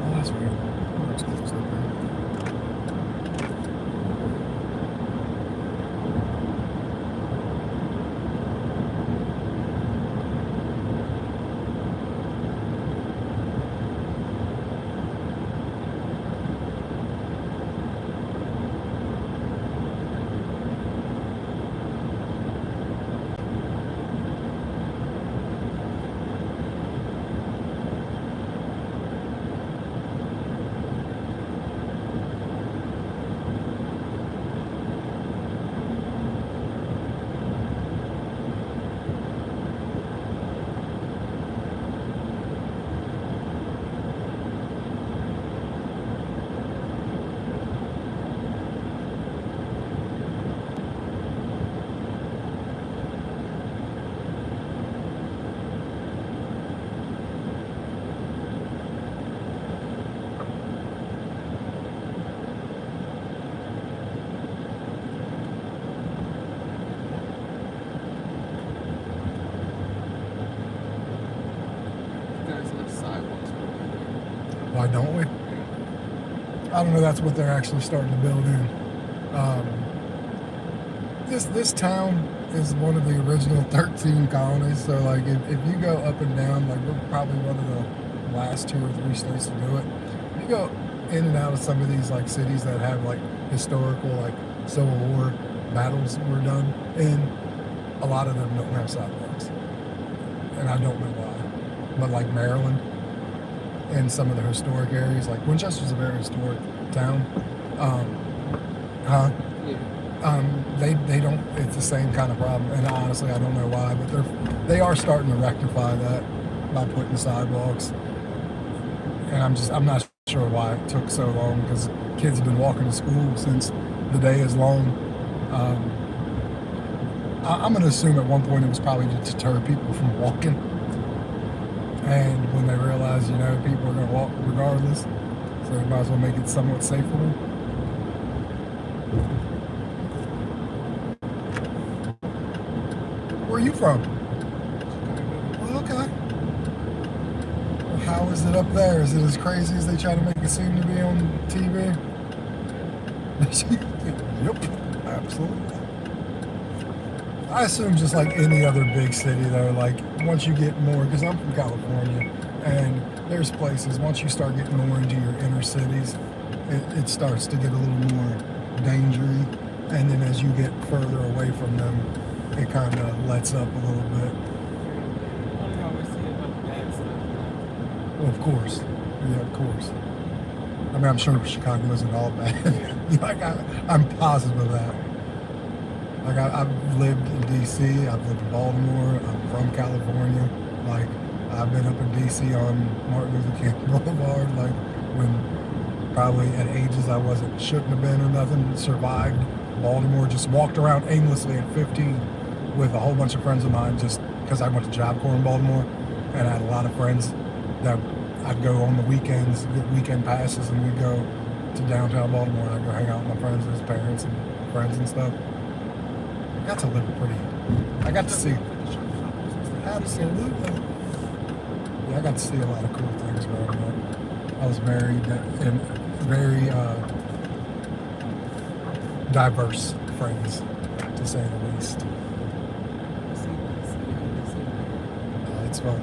Oh, that's weird. Work's closed up there. You guys have sidewalks. Why don't we? I don't know. That's what they're actually starting to build in. This town is one of the original 13 colonies. So like, if you go up and down, like we're probably one of the last 2 or 3 states to do it. If you go in and out of some of these like cities that have like historical like Civil War battles were done in, a lot of them don't have sidewalks, and I don't know why. But like Maryland and some of the historic areas, like Winchester's a very historic town. Yeah. They don't. It's the same kind of problem, and honestly, I don't know why, but they are starting to rectify that by putting sidewalks. And I'm not sure why it took so long, because kids have been walking to school since the day is long. I'm going to assume at one point it was probably to deter people from walking. And when they realize, you know, people are going to walk regardless, so they might as well make it somewhat safe for them. Where are you from? Well, okay. Well, how is it up there? Is it as crazy as they try to make it seem to be on TV? Yep, absolutely. I assume just like any other big city though, like once you get more, because I'm from California, and there's places, once you start getting more into your inner cities, it starts to get a little more dangerous, and then as you get further away from them, it kind of lets up a little bit. All you always see about bad stuff. Well, of course. Yeah, of course. I mean, I'm sure Chicago isn't all bad. Like, I'm positive of that. Like, I've lived in D.C., I've lived in Baltimore, I'm from California. Like, I've been up in D.C. on Martin Luther King Boulevard, like, when probably at ages I shouldn't have been or nothing, survived Baltimore, just walked around aimlessly at 15 with a whole bunch of friends of mine just because I went to Job Corps in Baltimore, and I had a lot of friends that I'd go on the weekends, get weekend passes, and we'd go to downtown Baltimore, and I'd go hang out with my friends and his parents and friends and stuff. I got to live I got to see, absolutely. Yeah, I got to see a lot of cool things growing up. I was married and very diverse friends, to say the least. It's fun.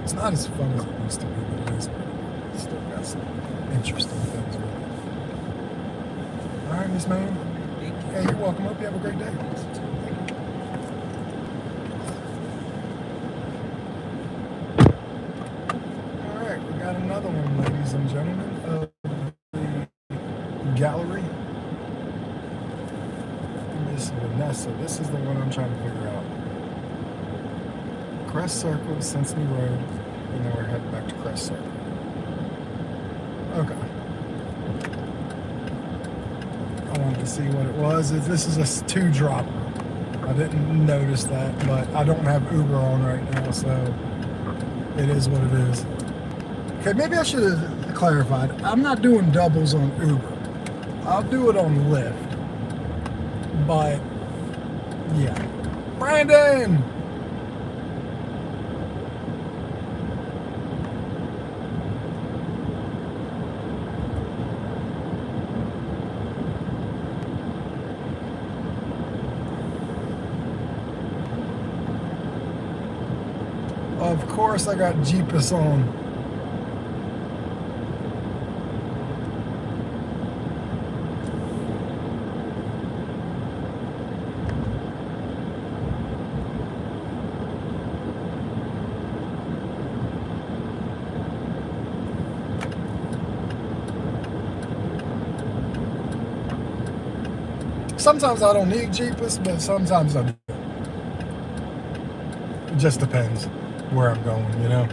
It's not as fun as it used to be, but it is. It's still got some interesting things with it. All right, Miss Man. Hey, you're welcome up. You have a great day. All right, we got another one, ladies and gentlemen, of the gallery. Miss Vanessa. This is the one I'm trying to figure out. Crest Circle, Cincinnati Road, and then we're heading back to Crest Circle. Okay. I wanted to see what it was. This is a 2-dropper. I didn't notice that, but I don't have Uber on right now, so it is what it is. Okay, maybe I should have clarified. I'm not doing doubles on Uber. I'll do it on Lyft. But, yeah. Brandon! Of course I got Jeepus on. Sometimes I don't need Jeepus, but sometimes I do. It just depends where I'm going, you know.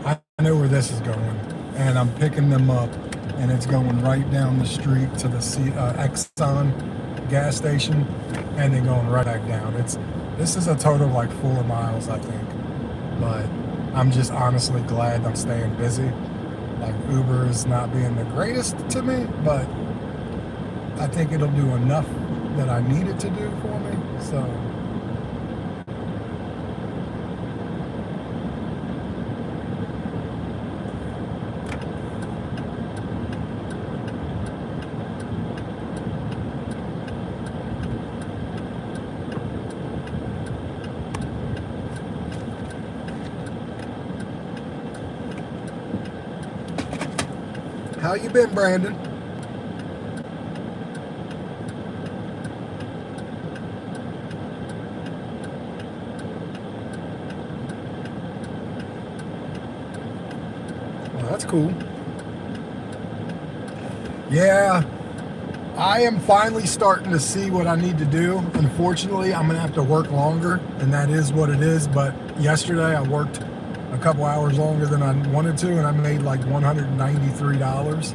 I know where this is going, and I'm picking them up, and it's going right down the street to the Exxon gas station, and then going right back down. This is a total of like 4 miles, I think, but I'm just honestly glad I'm staying busy. Like, Uber is not being the greatest to me, but I think it'll do enough that I need it to do for me, so. How you been, Brandon? Well, that's cool. Yeah, I am finally starting to see what I need to do. Unfortunately, I'm gonna have to work longer, and that is what it is. But yesterday I worked a couple hours longer than I wanted to, and I made like $193.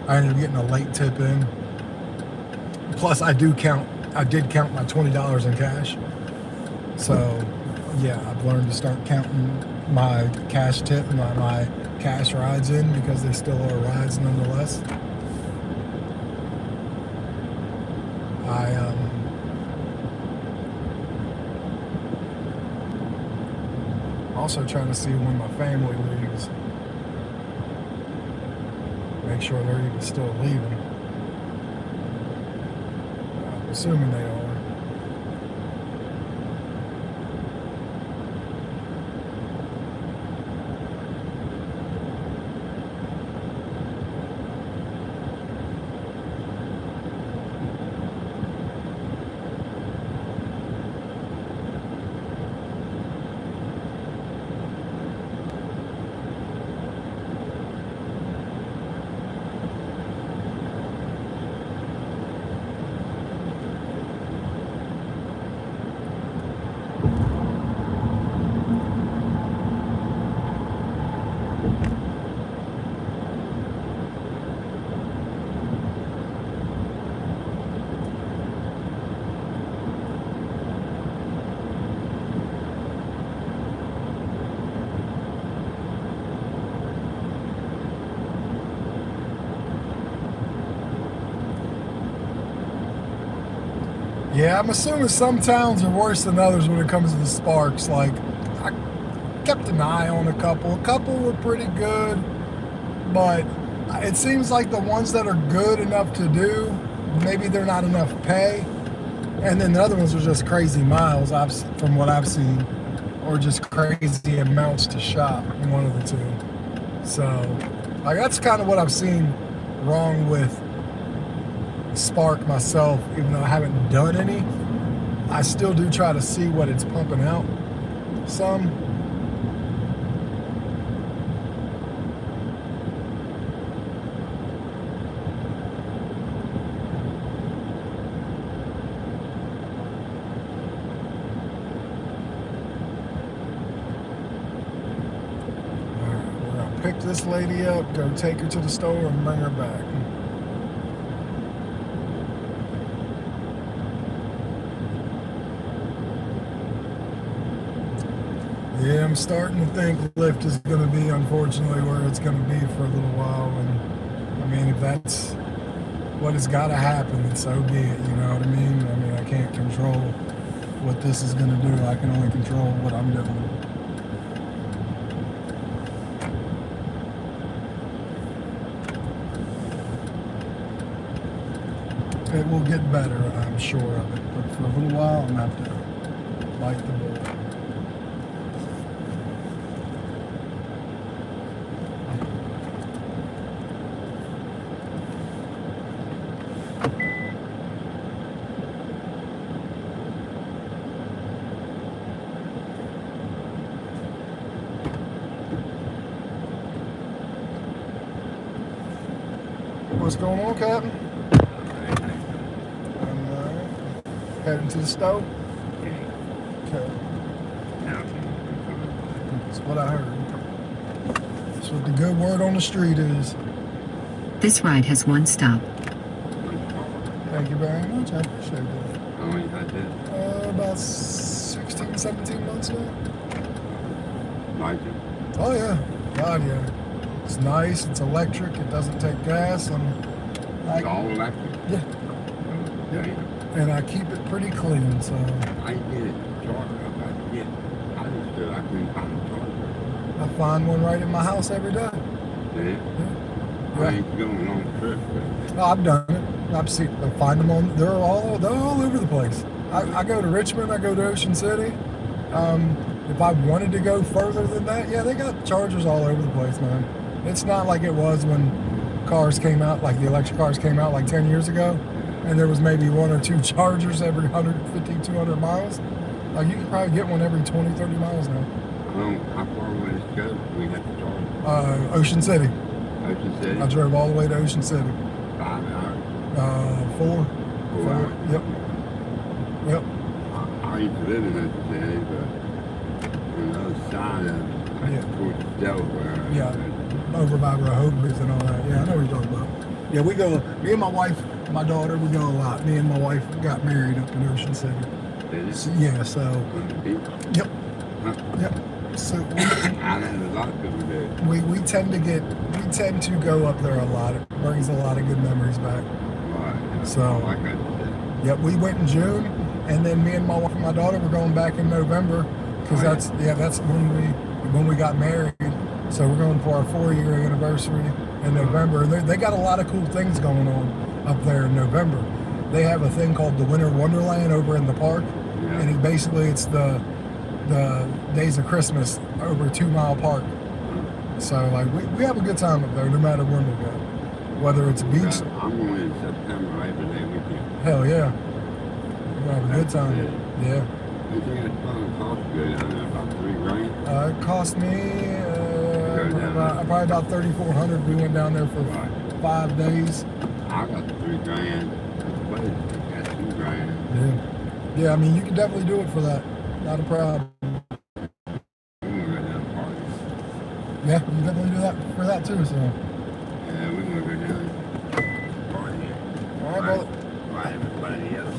I ended up getting a late tip in. Plus, I did count my $20 in cash. So, yeah, I've learned to start counting my cash tip and my cash rides in, because they still are rides nonetheless. Also trying to see when my family leaves. Make sure they're even still leaving. I'm assuming they are. Yeah, I'm assuming some towns are worse than others when it comes to the sparks. Like, I kept an eye on a couple. A couple were pretty good, but it seems like the ones that are good enough to do, maybe they're not enough pay. And then the other ones are just crazy miles, from what I've seen, or just crazy amounts to shop, one of the two. So, like, that's kind of what I've seen wrong with Spark myself. Even though I haven't done any, I still do try to see what it's pumping out some. We're gonna pick this lady up, go take her to the store, and bring her back. Yeah, I'm starting to think Lyft is going to be, unfortunately, where it's going to be for a little while. And I mean, if that's what has got to happen, then so be it. You know what I mean? I mean, I can't control what this is going to do. I can only control what I'm doing. It will get better, I'm sure of it. But for a little while, I'm going to have to bite the bullet. What's going on, Captain? I'm heading to the stove. Okay. That's what I heard. That's what the good word on the street is. This ride has one stop. Thank you very much. I appreciate that. How long you had that? About 16, 17 months now. Like it? Oh, yeah. God, yeah. It's nice. It's electric. It doesn't take gas. And It's all electric? Yeah. Yeah. And I keep it pretty clean, so. I get it charged up. I just feel I couldn't find a charger. I find one right in my house every day. Yeah. I ain't going on a trip, but Oh, I've done it. I find them on. They're all over the place. I go to Richmond. I go to Ocean City. If I wanted to go further than that, yeah, they got chargers all over the place, man. It's not like it was when cars came out, like the electric cars came out like 10 years ago, and there was maybe one or two chargers every 150, 200 miles. Like, you can probably get one every 20, 30 miles now. how far away does it go? We have to charge. Ocean City. Ocean City? I drove all the way to Ocean City. 5 hours? 4. 4 hours? Yep. Yep. I used to live in Ocean City, but on the other side of, like, Yeah. towards Delaware. Yeah. Over by Rehoboth and all that. Yeah, I know what you're talking about. Yeah, we go, me and my wife, my daughter, we go a lot. Me and my wife got married up in Ocean City. Did it? So, yeah, so, On the beach? yep, Huh? yep. So I know a lot of people do. we tend to go up there a lot. It brings a lot of good memories back. Right. So- Like I said. Yep, we went in June, and then me and my wife and my daughter were going back in November, because Oh, yeah. that's when we got married. So we're going for our 4-year anniversary in November. And they got a lot of cool things going on up there in November. They have a thing called the Winter Wonderland over in the park, Yeah. and it's the Days of Christmas over a 2-mile park. So like we have a good time up there no matter when we go, whether it's beach. I'm going in September, Labor Day weekend. Hell yeah, we have a good time. Yeah. You think it's going to cost you down there about $3,000? It cost me down probably about $3,400. We went down there for Right. 5 days. I got $3,000. But got $2,000. Yeah, yeah. I mean, you can definitely do it for that. Not a problem. We're going to go down and party. Yeah, you can definitely do that for that too. So, Yeah, we're going to go down and party. all right, brother. Right, everybody else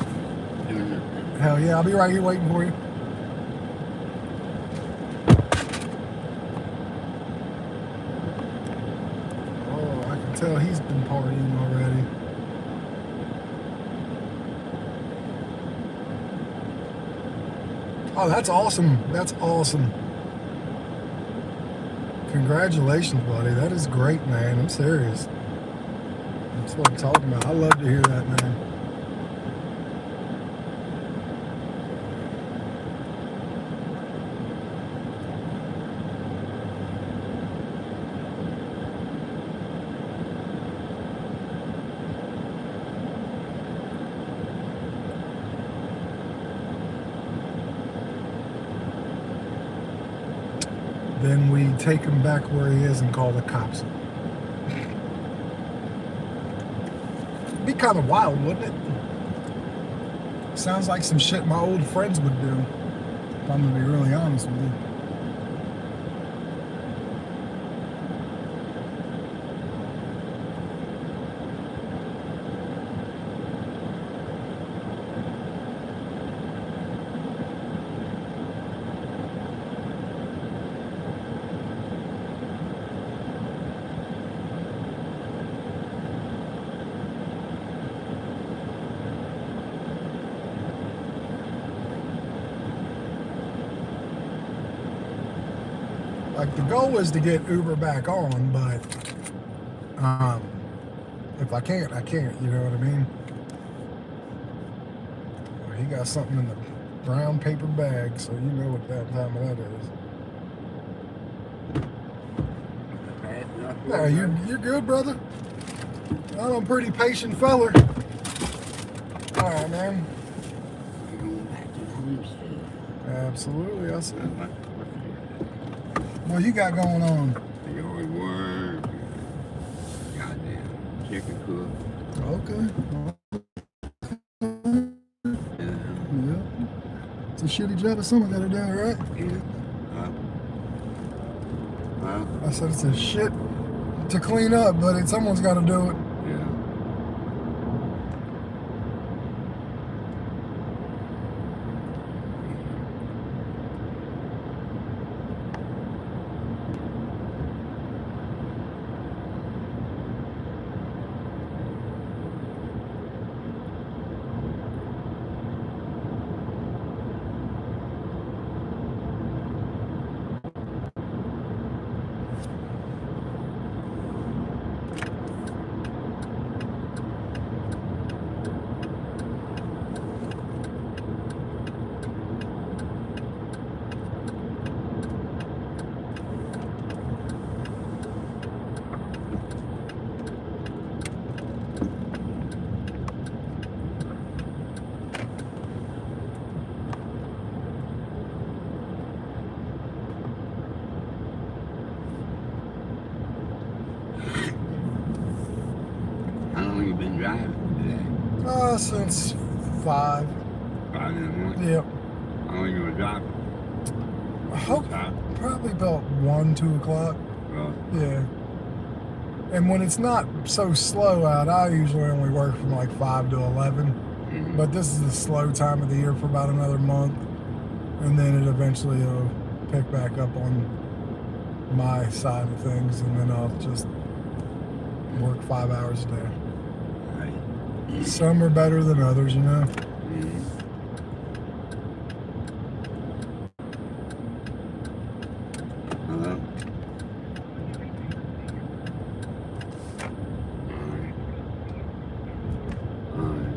doing it. Hell yeah, I'll be right here waiting for you. Oh, I can tell he's been partying already. Oh, that's awesome. That's awesome. Congratulations, buddy. That is great, man. I'm serious. That's what I'm talking about. I love to hear that, man. Then we take him back where he is and call the cops. Be kind of wild, wouldn't it? Sounds like some shit my old friends would do, if I'm gonna be really honest with you. Like, the goal is to get Uber back on, but if I can't, I can't, you know what I mean? He got something in the brown paper bag, so you know what that time of that is. Yeah, you're good, brother. I'm a pretty patient feller. All right, man. Absolutely, I see. What you got going on? Your word. Goddamn chicken cook. Okay. Yeah. It's a shitty job that someone got to do, right? Yeah. I said it's a shit to clean up, but someone's got to do it. Yeah. How long you been driving today? Since 5. 5 in the morning? Yep. How long you been driving? I hope probably about 1, 2 o'clock. Well, Yeah. And when it's not so slow out, I usually only work from like 5 to 11. mhm. But this is a slow time of the year for about another month. And then it eventually will pick back up on my side of things. And then I'll just work 5 hours a day. Right. Some are better than others, you know? Mhm. Hello? Alright.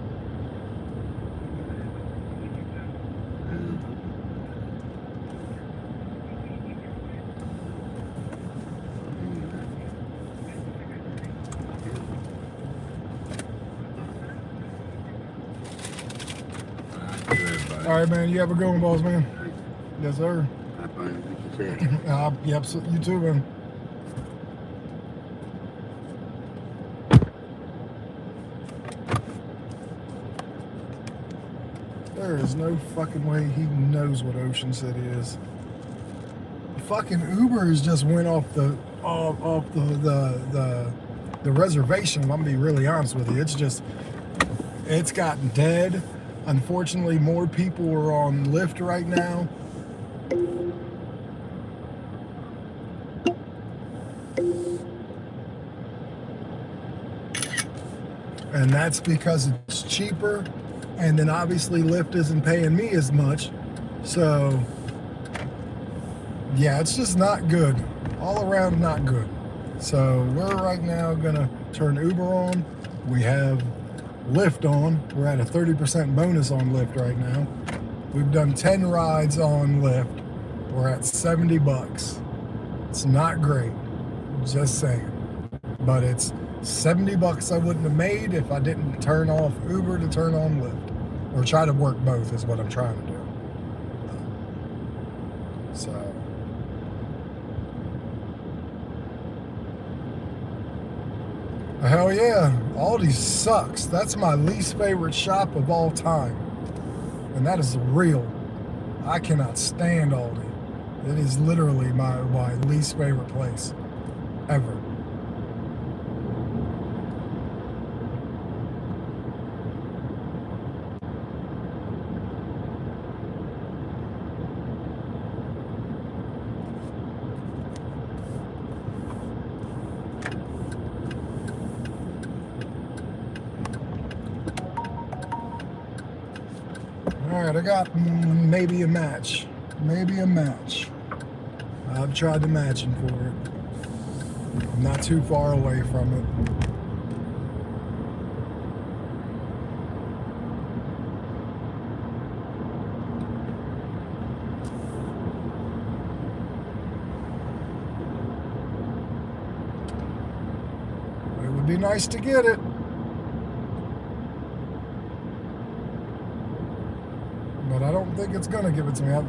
All right, man. You have a good one, boss man. Yes, sir. I find what you said. Yep, so you too, man. There is no fucking way he knows what Ocean City is. Fucking Ubers just went off the reservation. I'm gonna be really honest with you. It's gotten dead. Unfortunately, more people are on Lyft right now. And that's because it's cheaper. And then obviously Lyft isn't paying me as much. So, yeah, it's just not good. All around, not good. So we're right now gonna turn Uber on. We have Lyft on. We're at a 30% bonus on Lyft right now. We've done 10 rides on Lyft. We're at $70. It's not great, just saying. But it's $70 I wouldn't have made if I didn't turn off Uber to turn on Lyft. Or try to work both is what I'm trying to do. So. Hell yeah, Aldi sucks. That's my least favorite shop of all time. And that is real. I cannot stand Aldi. It is literally my least favorite place ever. All right, I got maybe a match. Maybe a match. I've tried the matching for it. I'm not too far away from it. It would be nice to get it. But I don't think it's gonna give it to me. I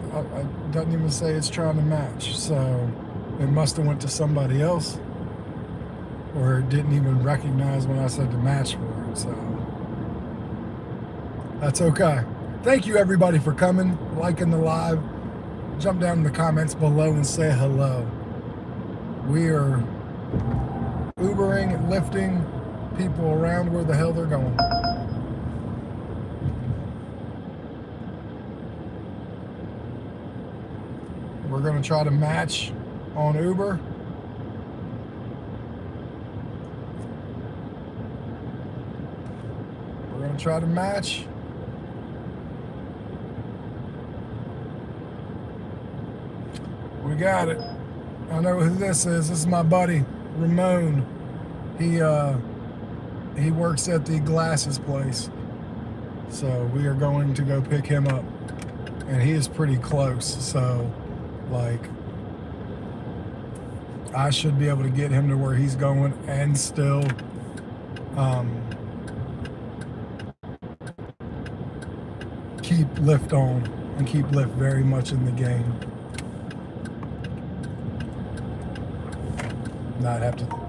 doesn't even say it's trying to match. So it must have went to somebody else, or it didn't even recognize when I said to match for it. So that's okay. Thank you everybody for coming, liking the live. Jump down in the comments below and say hello. We are Ubering and lifting people around where the hell they're going. We're going to try to match on Uber. We're going to try to match. We got it. I know who this is. This is my buddy, Ramon. He works at the glasses place. So we are going to go pick him up. And he is pretty close, so like I should be able to get him to where he's going and still keep Lyft on and keep Lyft very much in the game. Not have to.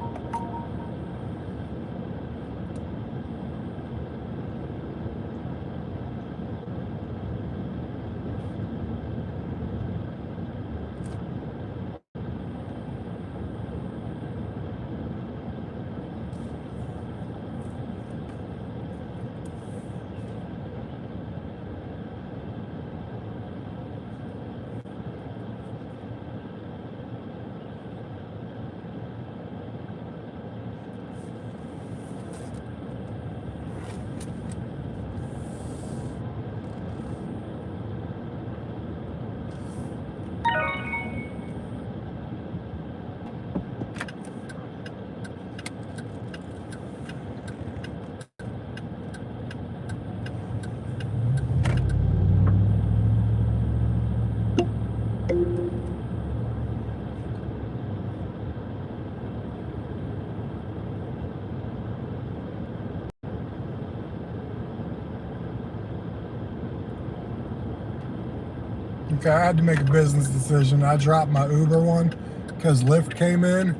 Okay, I had to make a business decision. I dropped my Uber one because Lyft came in,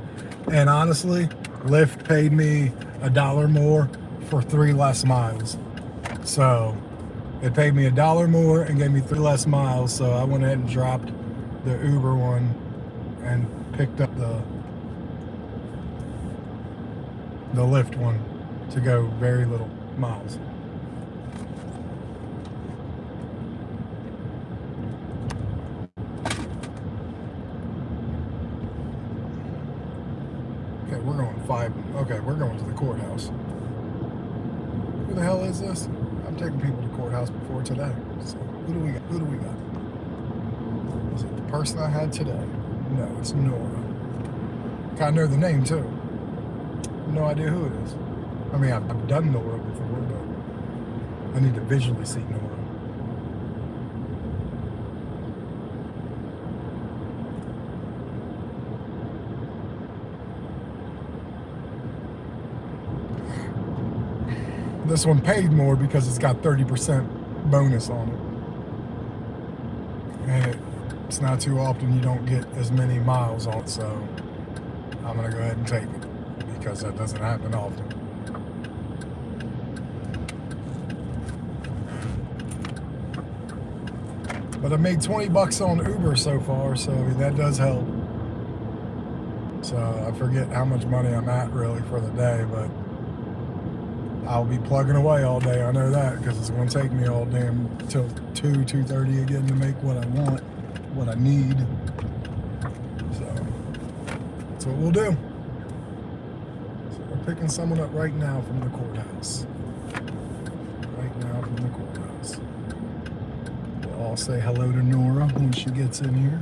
and honestly, Lyft paid me $1 more for 3 less miles. So it paid me $1 more and gave me 3 less miles. So I went ahead and dropped the Uber one and picked up the Lyft one to go very little miles. We're going 5. Okay, we're going to the courthouse. Who the hell is this? I'm taking people to courthouse before today. So who do we got? Who do we got? Is it the person I had today? No, it's Nora. I know the name too. No idea who it is. I mean, I've done Nora before, but I need to visually see Nora. This one paid more because it's got 30% bonus on it. And it's not too often you don't get as many miles on it, so I'm gonna go ahead and take it because that doesn't happen often. But I made $20 on Uber so far, so that does help. So I forget how much money I'm at really for the day, but I'll be plugging away all day. I know that because it's going to take me all damn till 2:30 again to make what I want, what I need. So that's what we'll do. So we're picking someone up right now from the courthouse. Right now from the courthouse. We'll all say hello to Nora when she gets in here.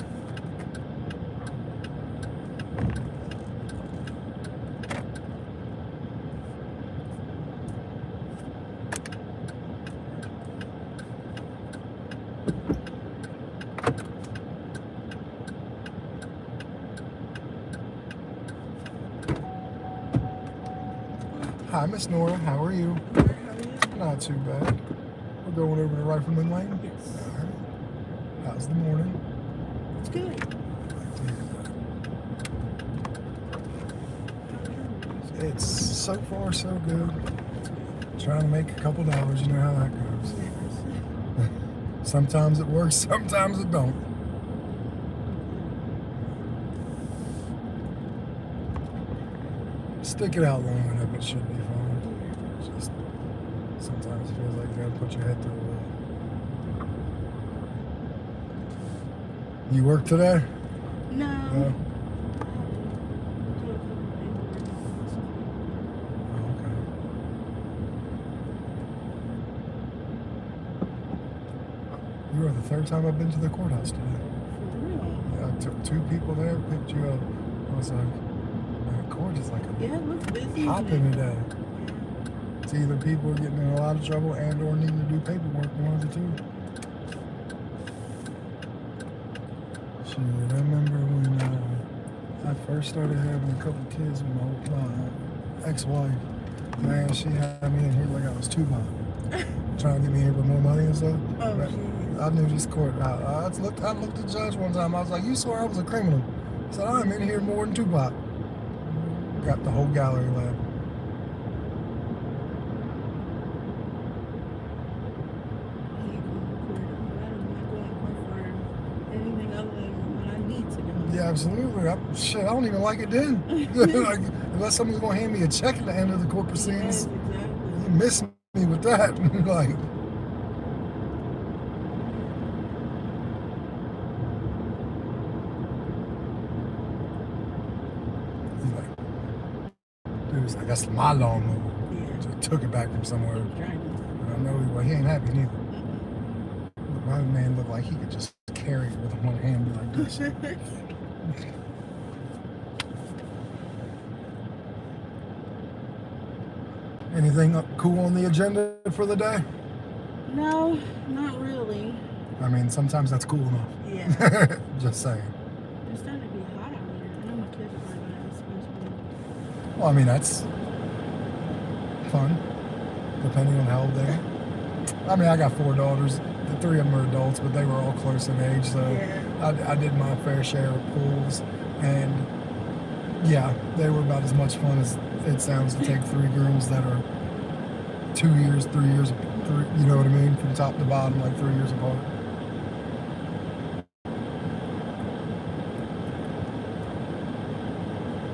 Hi, Miss Nora. How are you? Not too bad. We're going over to Rifleman Lane? Yes. All right. How's the morning? It's good. It's so far so good. Trying to make a couple dollars, you know how that goes. Sometimes it works, sometimes it don't. Stick it out long enough, it should be fine. Just sometimes it feels like you gotta put your head through a wall. You work today? No. No? Oh, okay. You are the third time I've been to the courthouse today. Yeah, I took 2 people there, picked you up. I was like, man, court is like Yeah, it looks busy. hopping today. It's either people are getting in a lot of trouble and or needing to do paperwork, one of the two. Shoot, I remember when I first started having a couple kids with my ex-wife. Man, she had me in here like I was Tupac. Trying to get me in here for more money and stuff. Oh, But geez. I knew this court. I looked at the judge one time. I was like, "You swore I was a criminal." I said, "I'm in here more than Tupac." Got the whole gallery laughing. Anything other than what I need to do. Yeah, absolutely. Shit, I don't even like it then. Like, unless someone's gonna hand me a check at the end of the court Yes, proceedings, exactly. you miss me with that. Like, he's like, dude, it's like, that's my lawnmower. Yeah. Just took it back from somewhere. Driving. I know he ain't happy neither. My man looked like he could just carry it with one hand, be like this. Anything cool on the agenda for the day? No, not really. I mean, sometimes that's cool enough. Yeah. Just saying. It's starting to be hot out here. I know my kids are probably gonna have to Well, I mean, that's fun, depending on how old they are. I mean, I got 4 daughters. The 3 of them are adults, but they were all close in age, so I did my fair share of pools. And yeah, they were about as much fun as it sounds to take 3 girls that are 2 years, 3 years, you know what I mean? From top to bottom, like 3 years apart.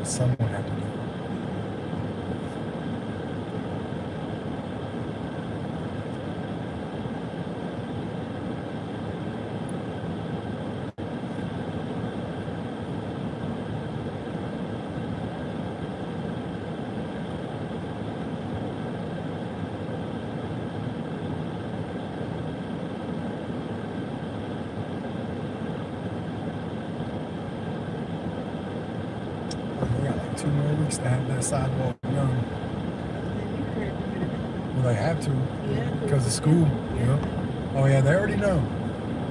Someone had to do it. 2 more weeks to have that sidewalk done. Well, they have to Yeah. because of school. Yep. Oh yeah, they already know.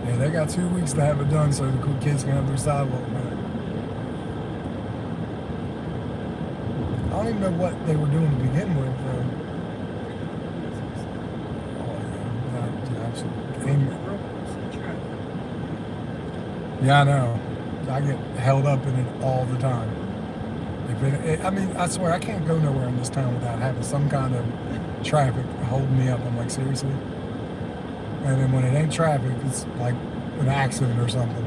Yeah, they got 2 weeks to have it done so the cool kids can have their sidewalk back. I don't even know what they were doing to begin with. Oh yeah, absolutely. Yeah, I know. I get held up in it all the time. I mean, I swear I can't go nowhere in this town without having some kind of traffic holding me up. I'm like, seriously? And then when it ain't traffic, it's like an accident or something.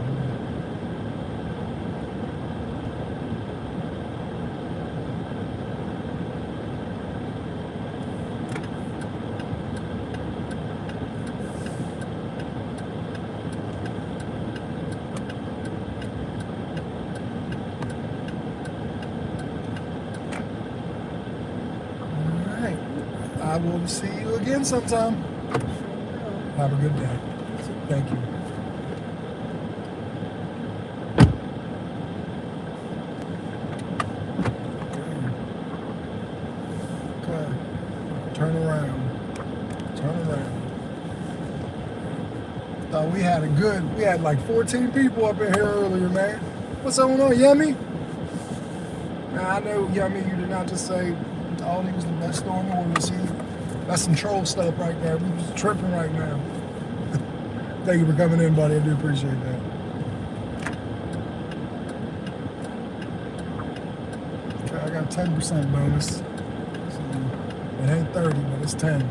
All right. I will see you again sometime. Have a good day. Thank you. Okay. Turn around. Turn around. Thought we had like 14 people up in here earlier, man. What's going on, Yummy? Now, I know, Yummy, you did not just say Aldi was the best store in the world. See, that's some troll stuff right there. We just tripping right now. Thank you for coming in, buddy. I do appreciate that. Okay, I got 10% bonus. So it ain't 30, but it's 10.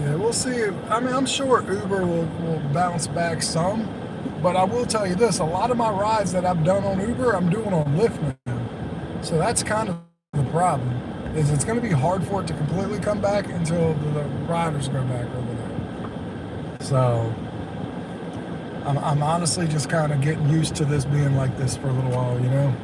Yeah, we'll see. I mean, I'm sure Uber will bounce back some, but I will tell you this, a lot of my rides that I've done on Uber, I'm doing on Lyft now. So that's kind of the problem, is it's going to be hard for it to completely come back until the riders go back over there. So I'm honestly just kind of getting used to this being like this for a little while, you know?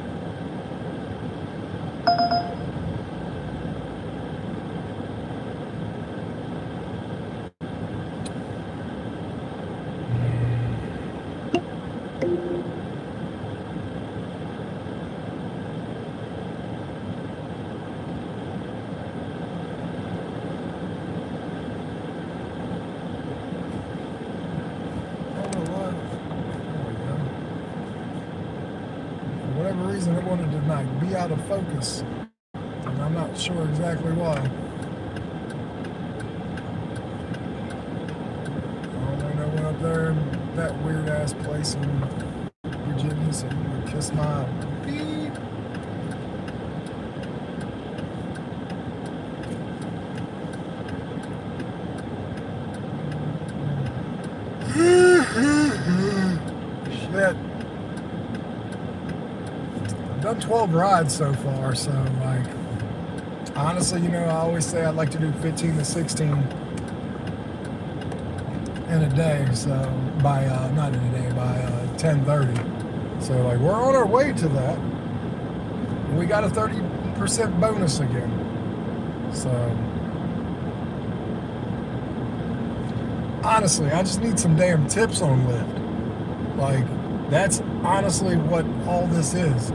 Reason it wanted to not be out of focus, and I'm not sure exactly why. I went up there in that weird ass place in Virginia, so you would kiss my beep. Shit. Done 12 rides so far, so like honestly, you know, I always say I'd like to do 15 to 16 in a day, so by not in a day, by 10:30. So like we're on our way to that. We got a 30% bonus again. So honestly, I just need some damn tips on Lyft. Like that's honestly what all this is.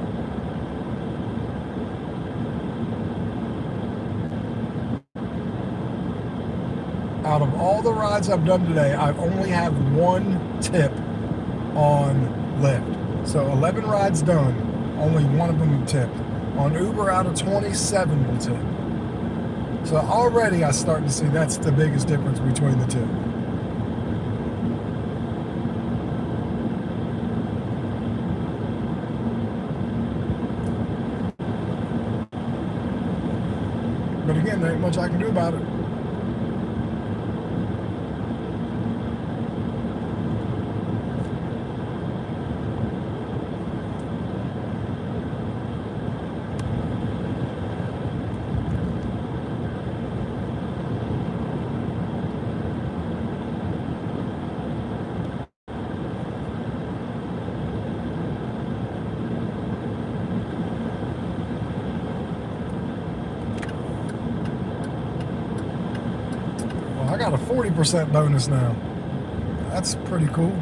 Out of all the rides I've done today, I've only have one tip on Lyft. So 11 rides done, only one of them tipped. On Uber, out of 27 will tip. So already I start to see that's the biggest difference between the two. again, there ain't much I can do about it. I got a 40% bonus now. That's pretty cool.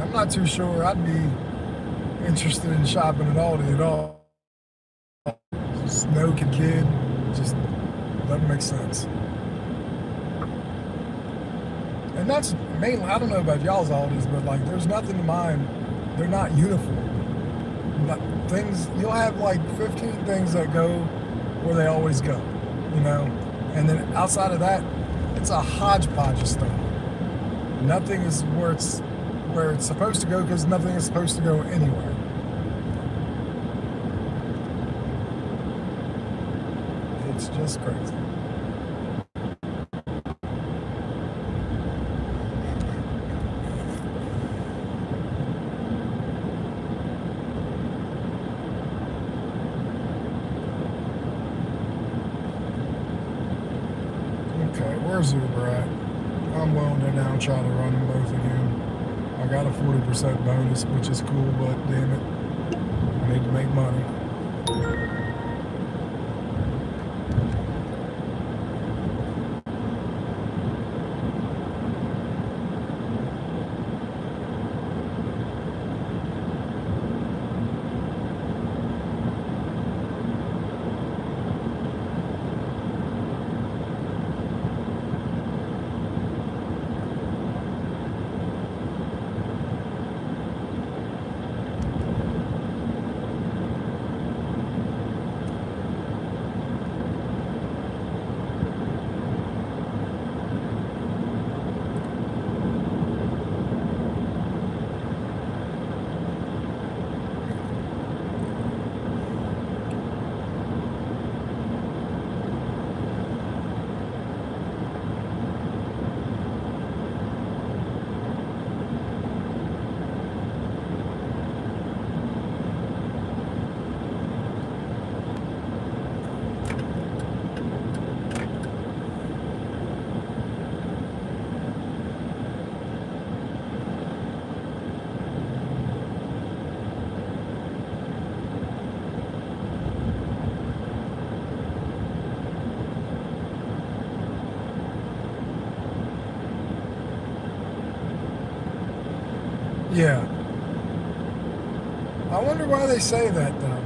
I'm not too sure I'd be interested in shopping at Aldi at all. Just no kid, just doesn't make sense. And that's mainly, I don't know about y'all's Aldis, but like there's nothing to mine. They're not uniform. But things, you'll have like 15 things that go where they always go, you know? And then outside of that, it's a hodgepodge of stuff. Nothing is where it's supposed to go because nothing is supposed to go anywhere. It's just crazy. Okay, where's Uber at? I'm willing to now try to run them both again. I got a 40% bonus, which is cool, but damn it, I need to make money. Yeah. I wonder why they say that though.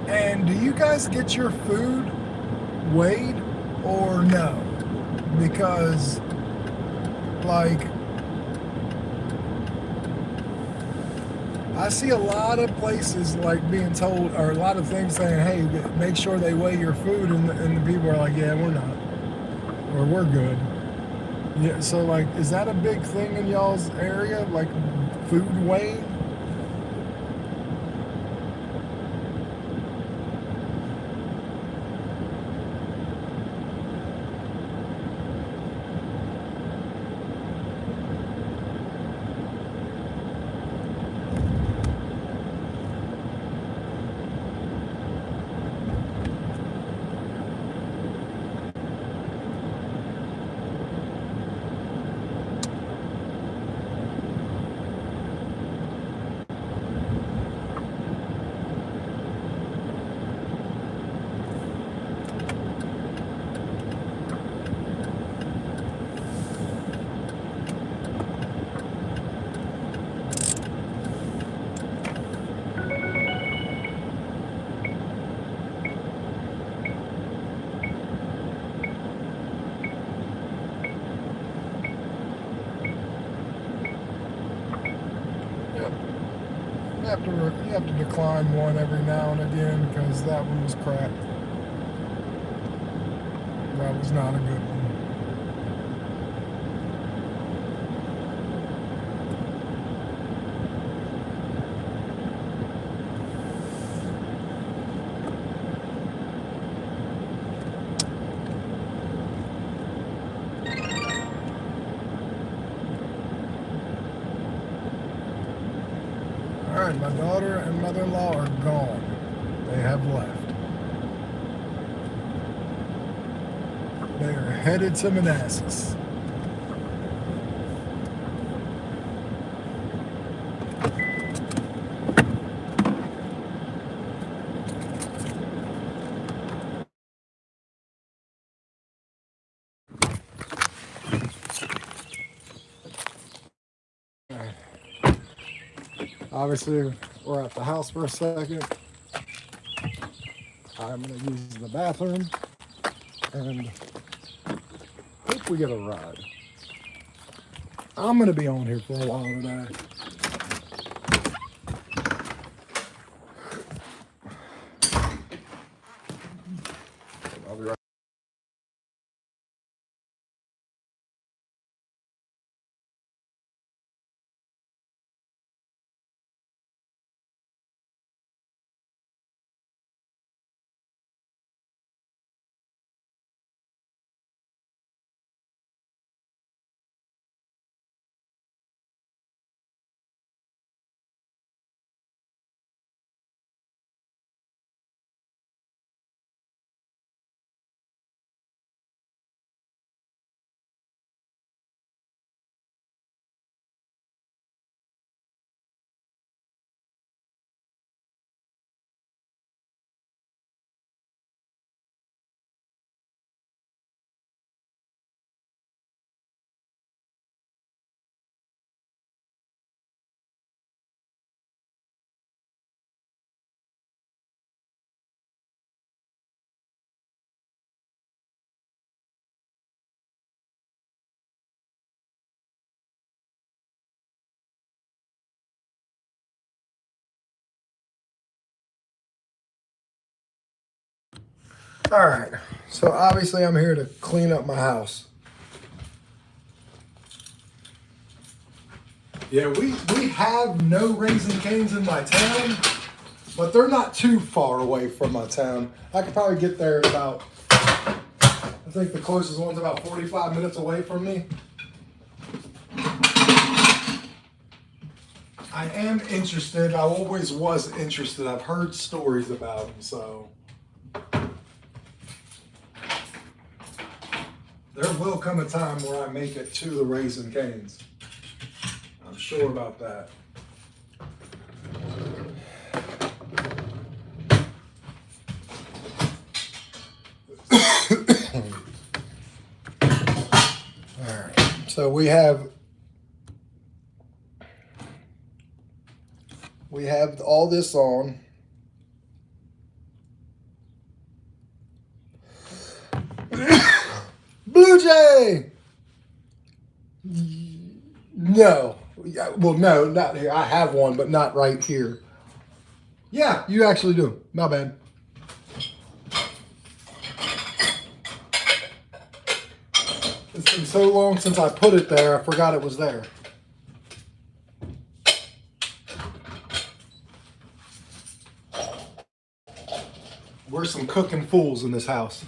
And do you guys get your food weighed or no? Because like I see a lot of places like being told, or a lot of things saying, hey, make sure they weigh your food, and the people are like, yeah, we're not, or we're good. Yeah, so like, is that a big thing in y'all's area, like food weighing? you have to decline one every now and again because that one was crap. That was not a good one. All right, my daughter and mother-in-law are gone. They have left. They are headed to Manassas. Obviously, we're at the house for a second. I'm going to use the bathroom and hope we get a ride. I'm going to be on here for a while today. I'll be right. All right, so obviously I'm here to clean up my house. Yeah, we have no Raising Cane's in my town, but they're not too far away from my town. I could probably get there in about, I think the closest one's about 45 minutes away from me. I am interested. I always was interested. I've heard stories about them, so there will come a time where I make it to the Raising Cane's. I'm sure about that. All right, so we have all this on. Blue Jay! No. Well, no, not here. I have one, but not right here. Yeah, you actually do. My bad. It's been so long since I put it there, I forgot it was there. We're some cooking fools in this house.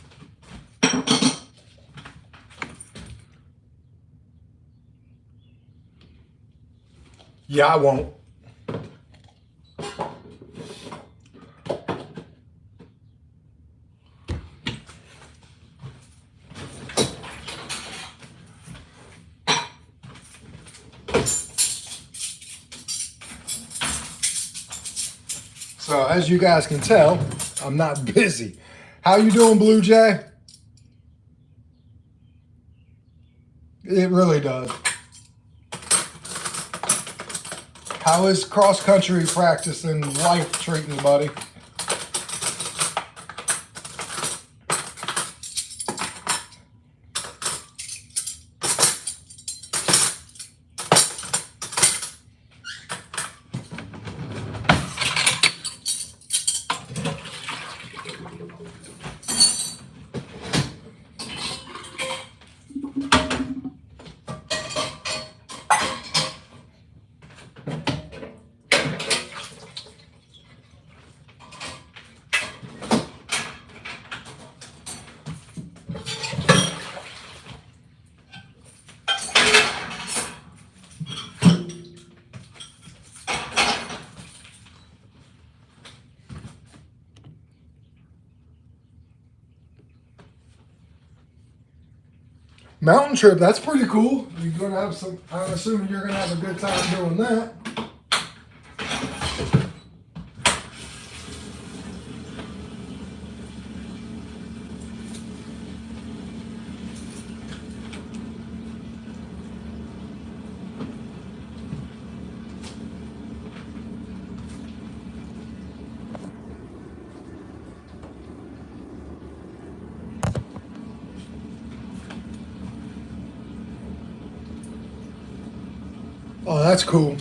Yeah, I won't. So as you guys can tell, I'm not busy. How you doing, Blue Jay? It really does. How is cross-country practice and life treating you, buddy? Mountain trip, that's pretty cool. You're gonna have some, I'm assuming you're gonna have a good time doing that. Oh, that's cool.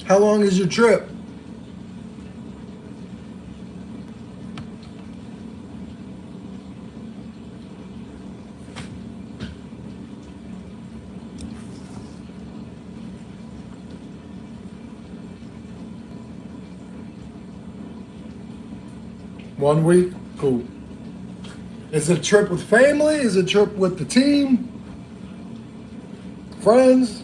How long is your trip? One week? Cool. Is it a trip with family? Is it a trip with the team? Friends?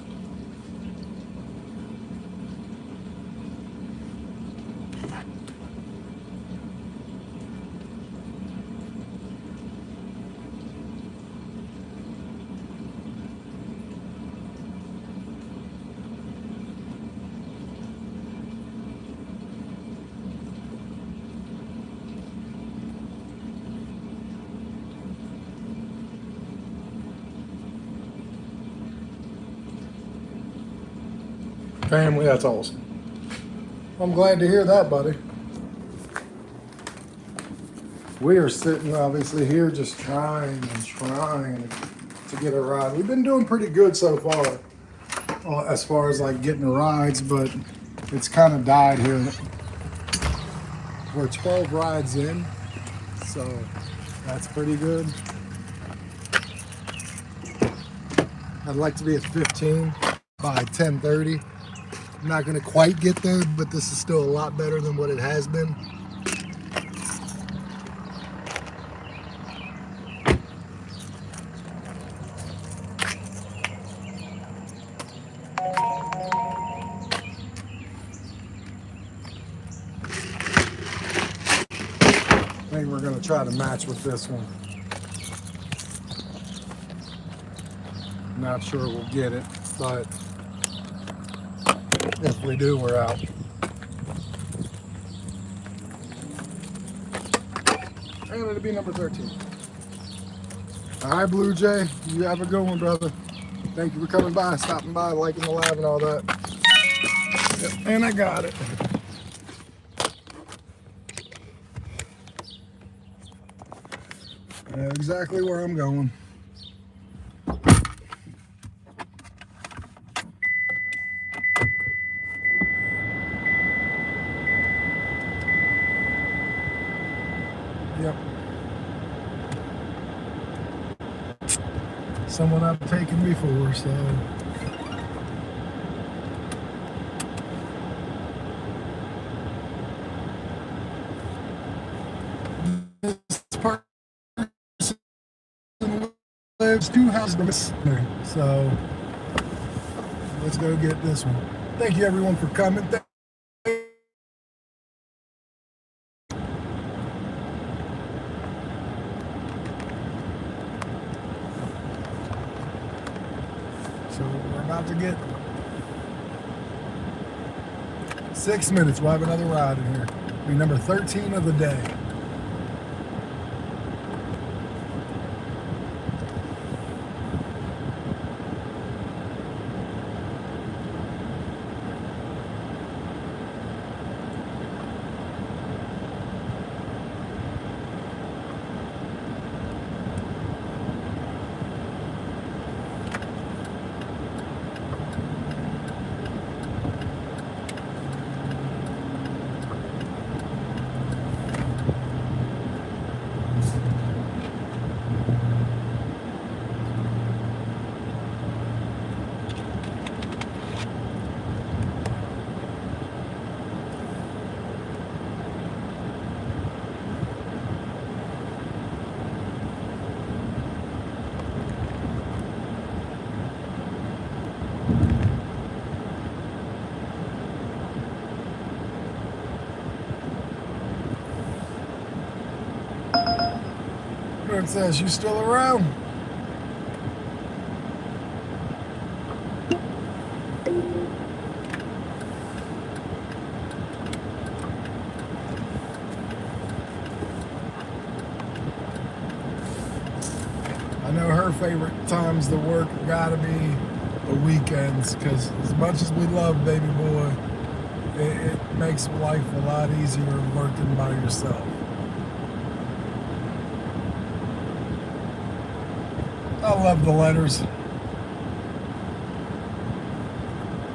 Family, that's awesome. I'm glad to hear that, buddy. We are sitting obviously here just trying to get a ride. We've been doing pretty good so far as far as like getting the rides, but it's kind of died here. We're 12 rides in, so that's pretty good. I'd like to be at 15 by 10:30. I'm not going to quite get there, but this is still a lot better than what it has been. I think we're going to try to match with this one. Not sure we'll get it, but if we do, we're out. And it'll be number 13. All right, Blue Jay, you have a good one, brother. Thank you for coming by, stopping by, liking the live and all that. Yep, and I got it. I know exactly where I'm going. Yep. Someone I've taken before, so. This person lives 2 houses, so let's go get this one. Thank you everyone for coming. So we're about to get 6 minutes. We'll have another ride in here. It'll be number 13 of the day. Princess, you still around? I know her favorite times to work gotta be the weekends, because as much as we love baby boy, it makes life a lot easier working by yourself. I love the letters.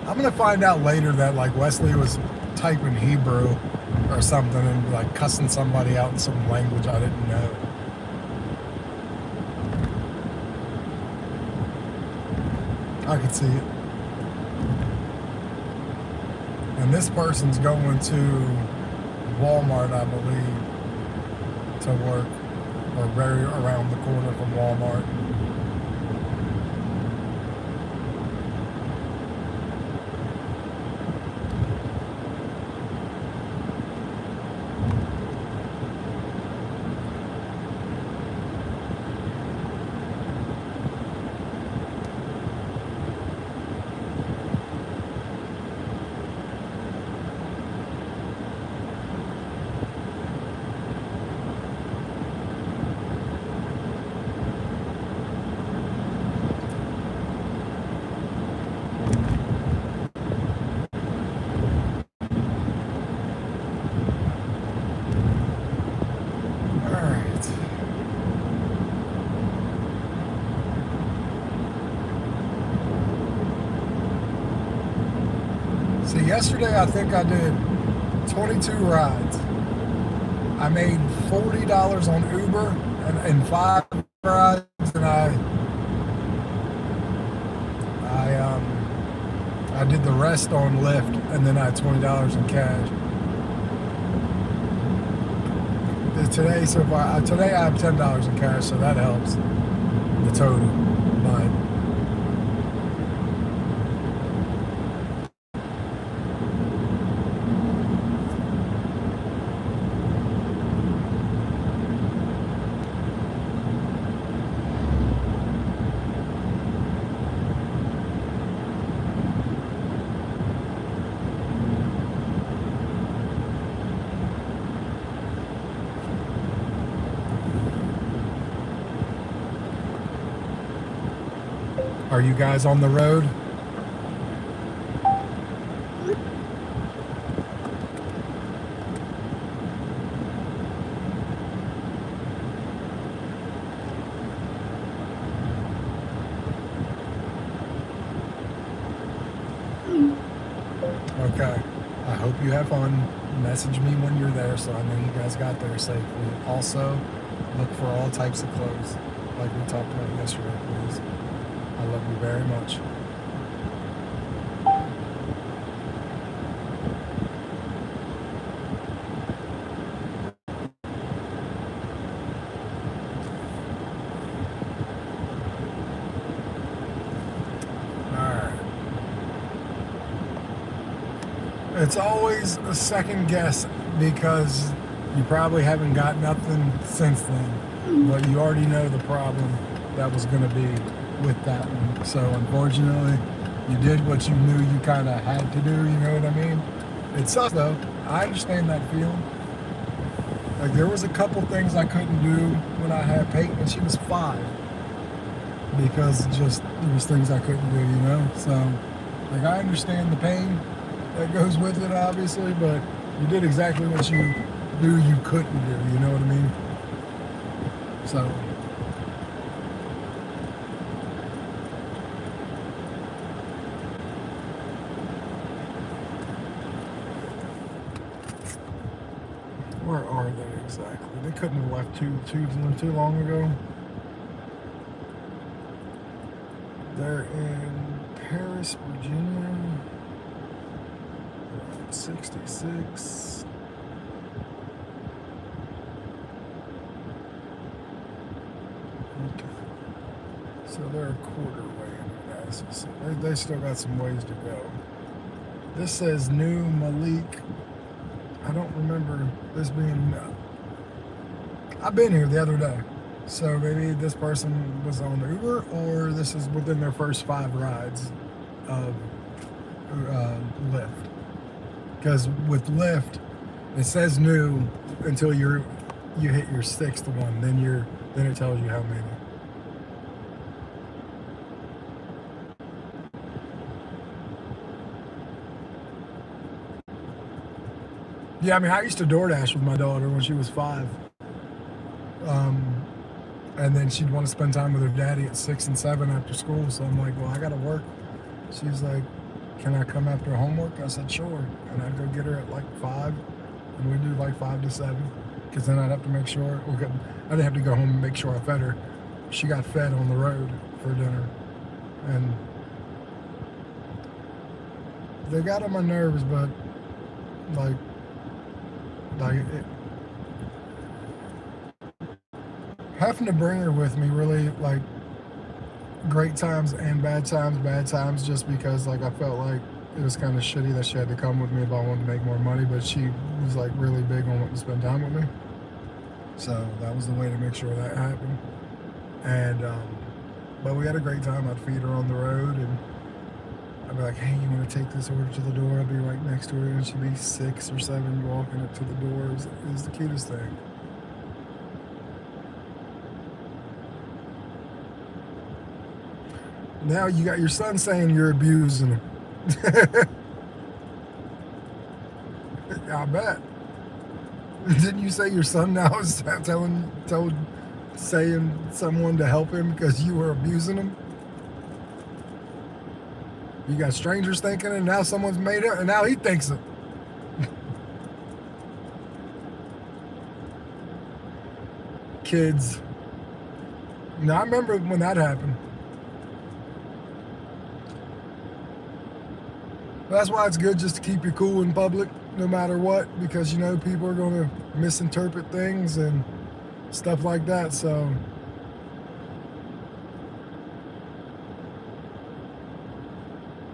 I'm gonna find out later that like Wesley was typing Hebrew or something and like cussing somebody out in some language I didn't know. I could see it. And this person's going to Walmart, I believe, to work, or very around the corner from Walmart. So yesterday I think I did 22 rides. I made $40 on Uber and 5 rides, and I did the rest on Lyft, and then I had $20 in cash. Today so far, today I have $10 in cash, so that helps the total. But are you guys on the road? Okay. I hope you have fun. Message me when you're there so I know you guys got there safely. Also, look for all types of clothes like we talked about yesterday, please. I love you very much. Alright. It's always a second guess because you probably haven't got nothing since then, but you already know the problem that was going to be with that one. So unfortunately, you did what you knew you kind of had to do, you know what I mean? It sucks though. I understand that feeling. Like there was a couple things I couldn't do when I had Peyton and she was 5 because just there was things I couldn't do, you know? So like I understand the pain that goes with it obviously, but you did exactly what you knew you couldn't do, you know what I mean? So where are they exactly? They couldn't have left too long ago. They're in Paris, Virginia. 66. Okay. So they're a quarter way into that. So they still got some ways to go. This says New Malik. I don't remember this being. I've been here the other day. So maybe this person was on Uber, or this is within their first 5 rides of Lyft. Because with Lyft, it says new until you hit your 6th one. Then it tells you how many. Yeah, I mean, I used to DoorDash with my daughter when she was 5. And then she'd want to spend time with her daddy at 6 and 7 after school. So I'm like, well, I got to work. She's like, can I come after homework? I said, sure. And I'd go get her at like 5. And we'd do like 5 to 7. Because then I'd have to make sure, I didn't have to go home and make sure I fed her. She got fed on the road for dinner. And they got on my nerves, but like it, having to bring her with me really, like, great times and bad times just because, like, I felt like it was kind of shitty that she had to come with me if I wanted to make more money, but she was like really big on wanting to spend time with me, so that was the way to make sure that happened. And but we had a great time. I'd feed her on the road, and I'd be like, hey, you want to take this order to the door? I'd be right next to her, and she'd be 6 or 7 walking up to the door. It was the cutest thing. Now you got your son saying you're abusing him. I bet. Didn't you say your son now is saying someone to help him because you were abusing him? You got strangers thinking it, and now someone's made it, and now he thinks it. Kids. Now I remember when that happened. That's why it's good just to keep you cool in public, no matter what, because you know people are going to misinterpret things and stuff like that. So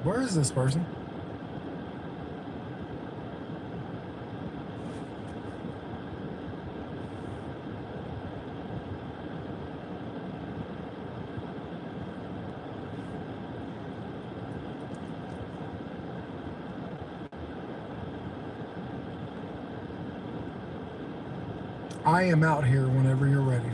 where is this person? I am out here whenever you're ready.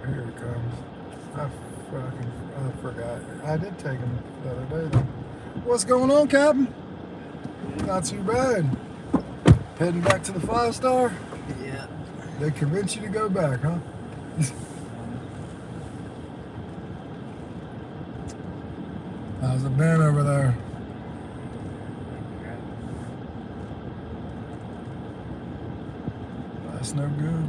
Here it comes. I forgot. I did take him the other day though. What's going on, Captain? Not too bad. Heading back to the 5-star? Yeah. They convinced you to go back, huh? How's it been over there? That's no good.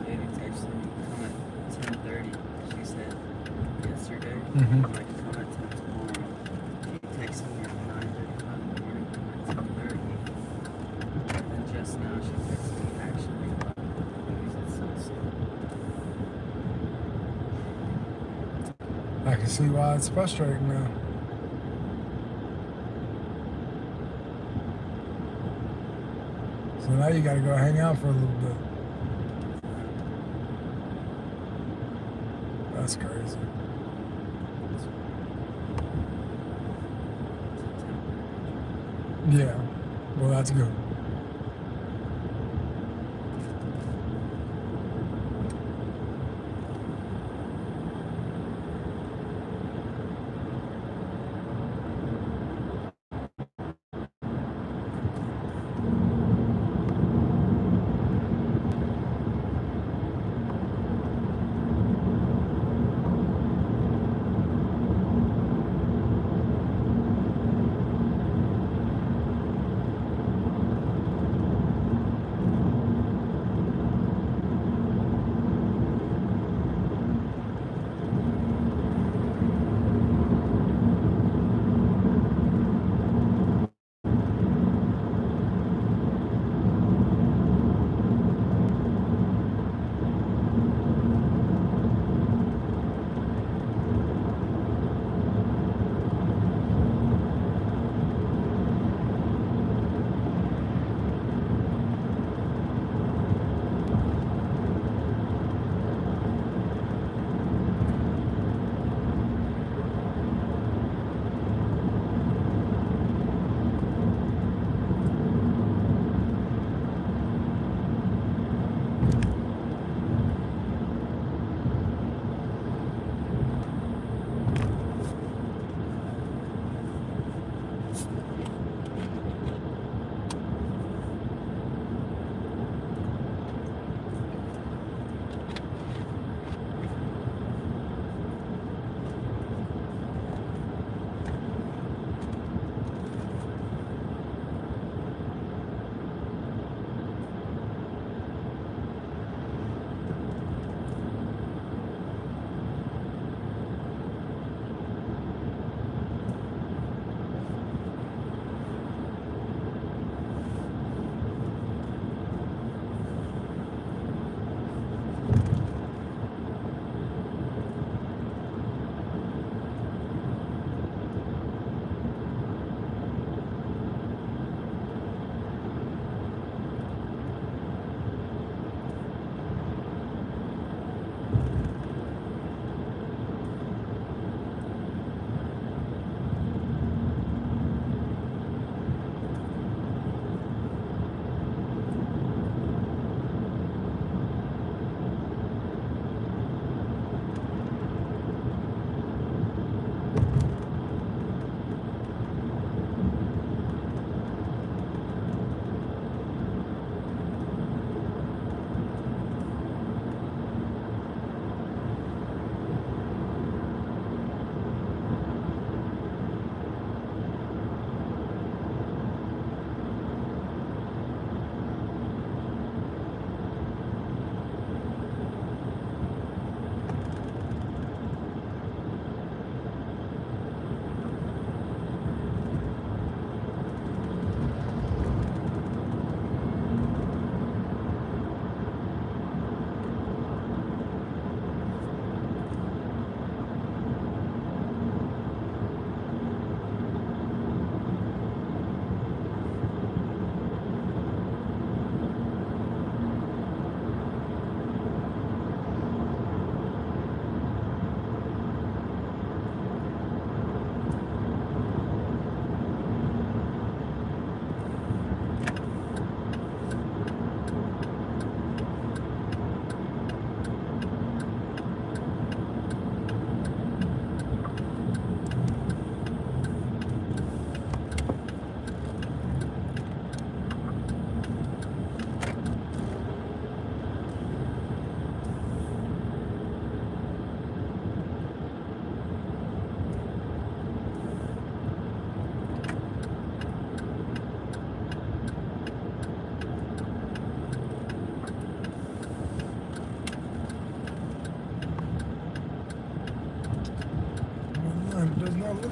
Katie texted me, come at 10:30. She said yesterday. Mhm. I'm like, come at 10 tomorrow. She texted me at 9:35 in the morning, come at 10:30. And then just now she texted me actually 11. It's so I can see why it's frustrating now. So now you gotta go hang out for a little bit. That's crazy. Yeah. Well, that's good.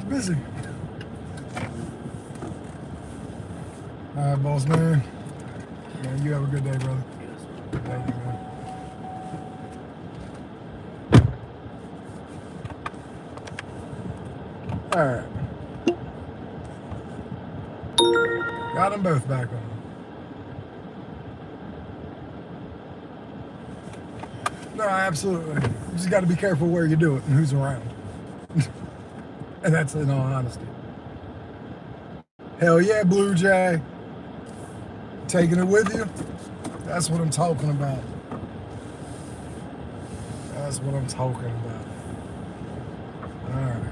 busy. All right, boss man. Man, you have a good day, brother. Thank you, man. All right. Got them both back on. No, absolutely. You just got to be careful where you do it and who's around. And that's in all honesty. Hell yeah, Blue Jay. Taking it with you. That's what I'm talking about. That's what I'm talking about. All right.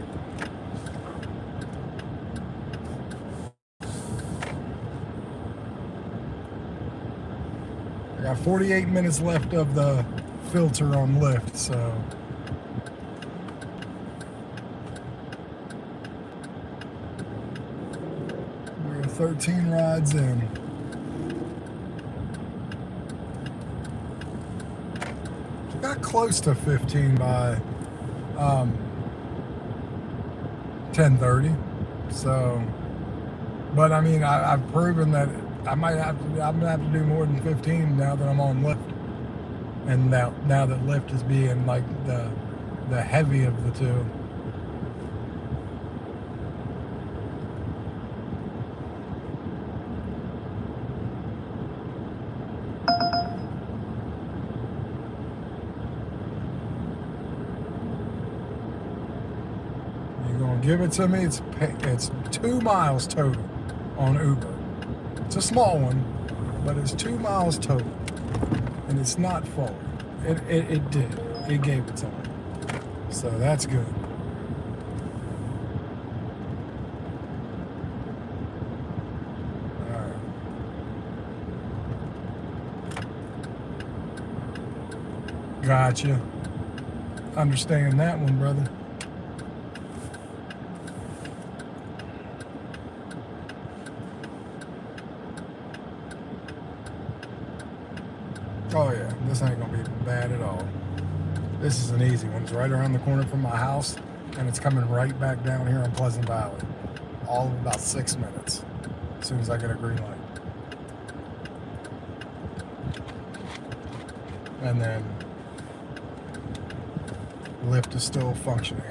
I got 48 minutes left of the filter on Lyft, so we're 13 rides in. Got close to 15 by 10:30. So, but I mean, I've proven that I'm gonna have to do more than 15 now that I'm on Lyft, and now that Lyft is being like the heavy of the two. Give it to me. It's 2 miles total on Uber. It's a small one, but it's 2 miles total, and it's not full. It did. It gave it to me, so that's good. All right. Gotcha. Understand that one, brother. Oh yeah, this ain't gonna be bad at all. This is an easy one. It's right around the corner from my house, and it's coming right back down here on Pleasant Valley. All of about 6 minutes, as soon as I get a green light. And then Lyft is still functioning.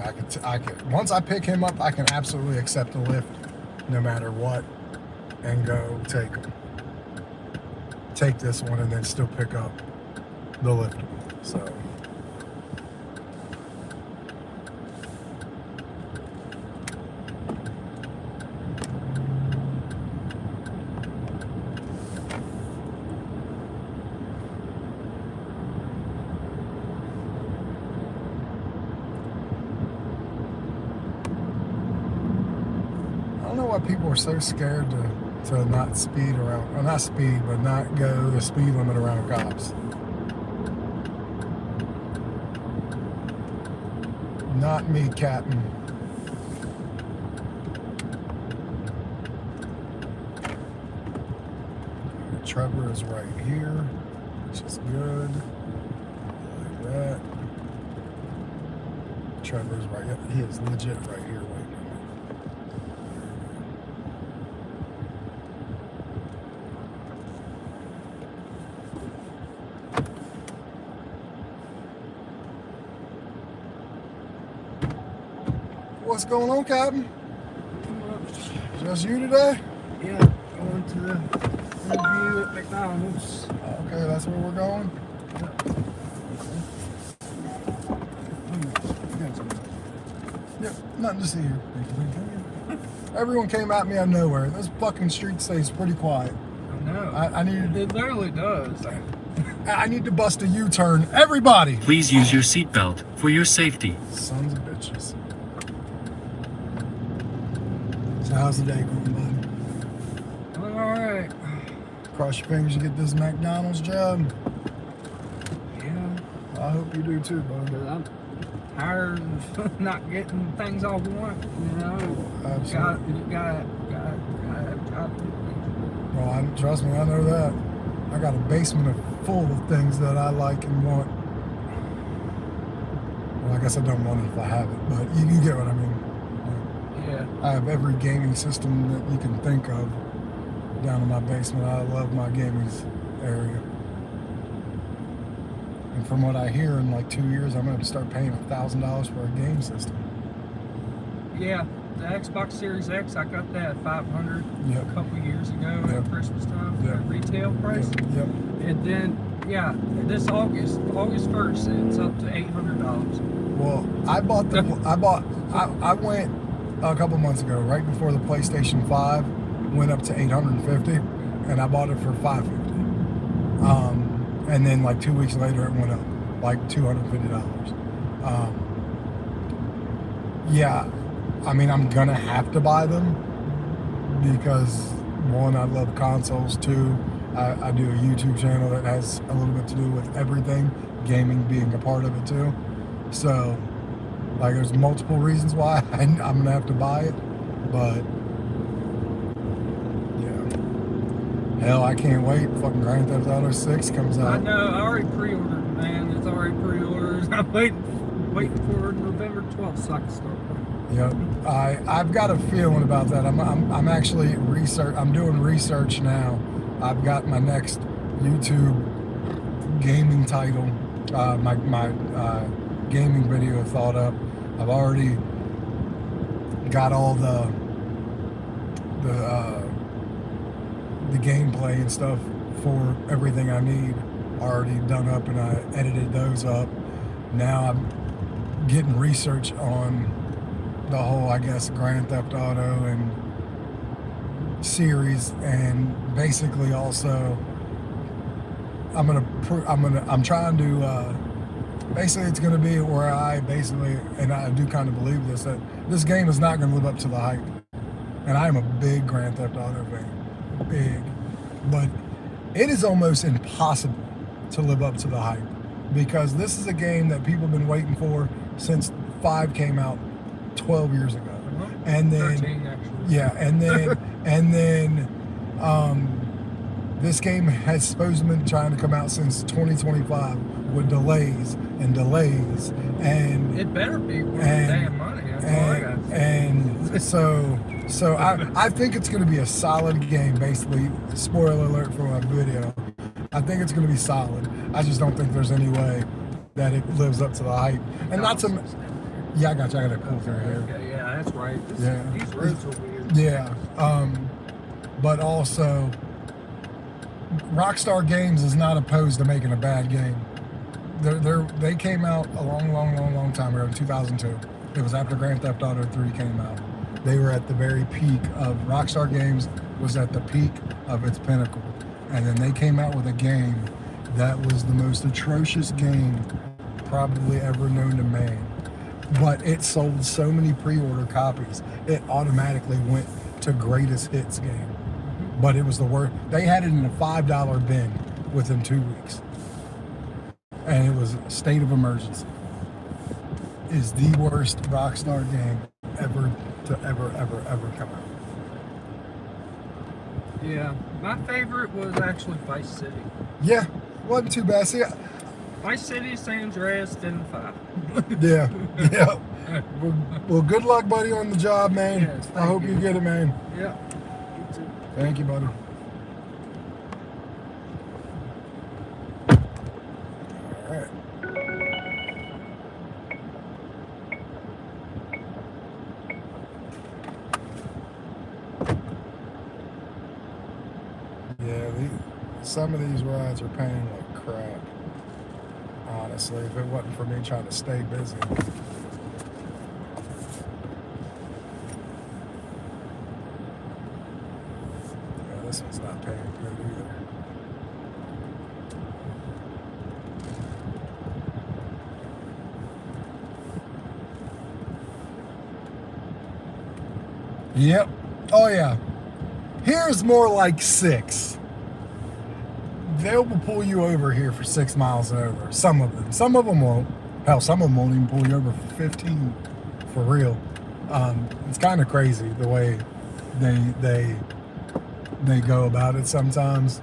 I can once I pick him up, I can absolutely accept a Lyft, no matter what, and go take him. Take this one and then still pick up the Lyft. So I don't know why people are so scared to not speed around, or not speed, but not go the speed limit around cops. Not me, Captain. Trevor is right here, which is good. Like that. Trevor's right. Yep, he is legit right here. What's going on, Captain? Just you today? Yeah, going to the interview at McDonald's. Okay, that's where we're going. Yep, nothing to see here. Everyone came at me out of nowhere. This fucking street stays pretty quiet. I know. I need. It literally does. I need to bust a U-turn. Everybody! Please use your seatbelt for your safety. Sons of bitches. So how's the day going, bud? Alright. Cross your fingers to get this McDonald's job. Yeah. I hope you do too, bud. Because I'm tired of not getting things all we want, you know. Absolutely. You got. Well, trust me, I know that. I got a basement full of things that I like and want. Well, I guess I don't want it if I have it, but you get what I mean. Yeah. Yeah. I have every gaming system that you can think of down in my basement. I love my gaming area. And from what I hear, in like 2 years, I'm going to have to start paying $1,000 for a game system. Yeah, the Xbox Series X, I got that at $500 Yep. a couple years ago Yep. at Christmas time, Yep. at retail price. Yep. And then, yeah, this August 1st, it's up to $800. Well, I went a couple months ago, right before the PlayStation 5 went up to $850, and I bought it for $550. And then like 2 weeks later, it went up like $250. Yeah, I mean, I'm gonna have to buy them because one, I love consoles. Two, I do a YouTube channel that has a little bit to do with everything, gaming being a part of it too. So, like, there's multiple reasons why I'm gonna have to buy it, but yeah, hell, I can't wait. Fucking Grand Theft Auto 6 comes out. I know, I already pre-ordered, man. It's already pre-ordered. I'm waiting for November 12th so I can start. Yep, I've got a feeling about that. I'm actually I'm doing research now. I've got my next YouTube gaming title, my gaming video thought up. I've already got all the gameplay and stuff for everything I need already done up, and I edited those up. Now I'm getting research on the whole, I guess, Grand Theft Auto and series, and basically also I'm trying to basically, it's going to be where I basically, and I do kind of believe this, that this game is not going to live up to the hype. And I am a big Grand Theft Auto fan, big, but it is almost impossible to live up to the hype, because this is a game that people have been waiting for since 5 came out 12 years ago. And then 13, actually. yeah, and then this game has supposedly been trying to come out since 2025 with delays and delays, and It better be worth the damn money. That's all I got. and so I think it's going to be a solid game. Basically, spoiler alert for my video, I think it's going to be solid. I just don't think there's any way that it lives up to the hype. And not to, yeah, I got you. I got to pull through here. Okay, yeah, that's right. Yeah. These roads are weird. Yeah, but also, Rockstar Games is not opposed to making a bad game. They came out a long time ago, in 2002. It was after Grand Theft Auto 3 came out. They were at the very peak of, Rockstar Games was at the peak of its pinnacle. And then they came out with a game that was the most atrocious game probably ever known to man. But it sold so many pre-order copies, it automatically went to greatest hits game. But it was the worst. They had it in a $5 bin within 2 weeks. And it was a state of emergency. Is the worst Rockstar game ever to ever come out. Yeah, my favorite was actually Vice City. Yeah, wasn't too bad. See, Vice City, San Andreas, 10 and 5. yeah. Well, good luck, buddy, on the job, man. Yes, I hope you get it, man. Yeah. Thank you, buddy. All right. Yeah, some of these rides are paying like crap. Honestly, if it wasn't for me trying to stay busy. Yeah, this one's not paying good either. Yep. Oh yeah. Here's more like 6. They will pull you over here for 6 miles and over. Some of them. Some of them won't. Hell, some of them won't even pull you over for 15. For real. It's kind of crazy the way they go about it sometimes.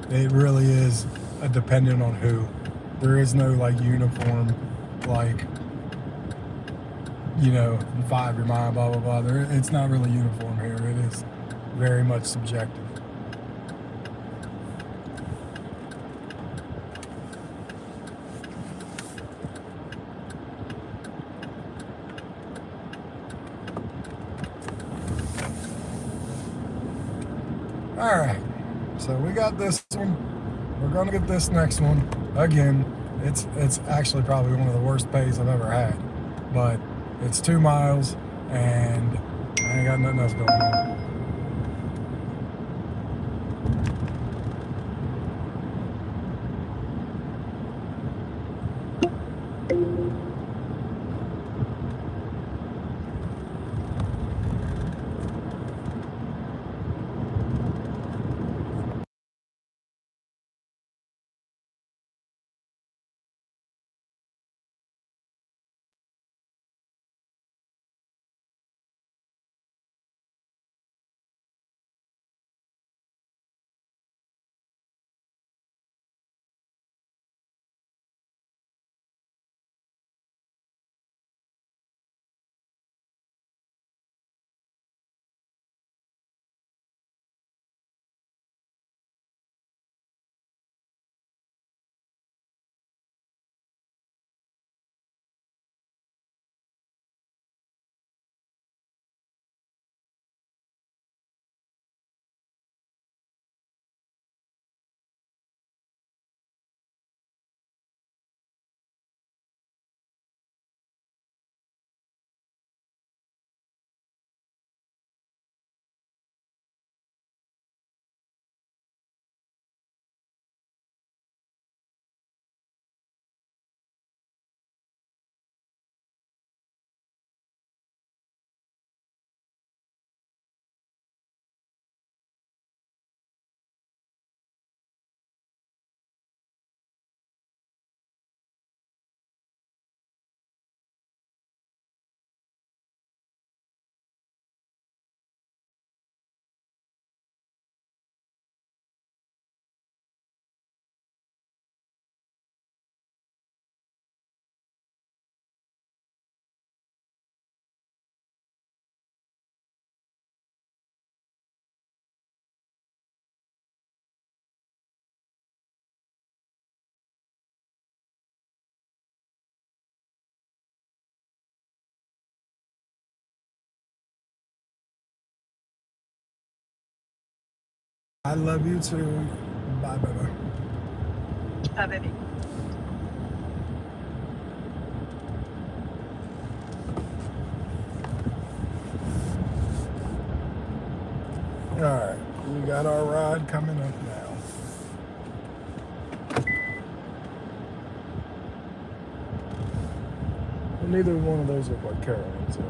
It really is dependent on who. There is no like uniform, like, you know, 5 your mile, blah, blah, blah. It's not really uniform here. It is very much subjective. All right, so we got this one. We're gonna get this next one. Again, it's actually probably one of the worst pays I've ever had, but it's 2 miles and I ain't got nothing else going on. I love you too. Bye, baby. Bye, baby. All right, we got our ride coming up now. Well, neither one of those look like Carolyn, so.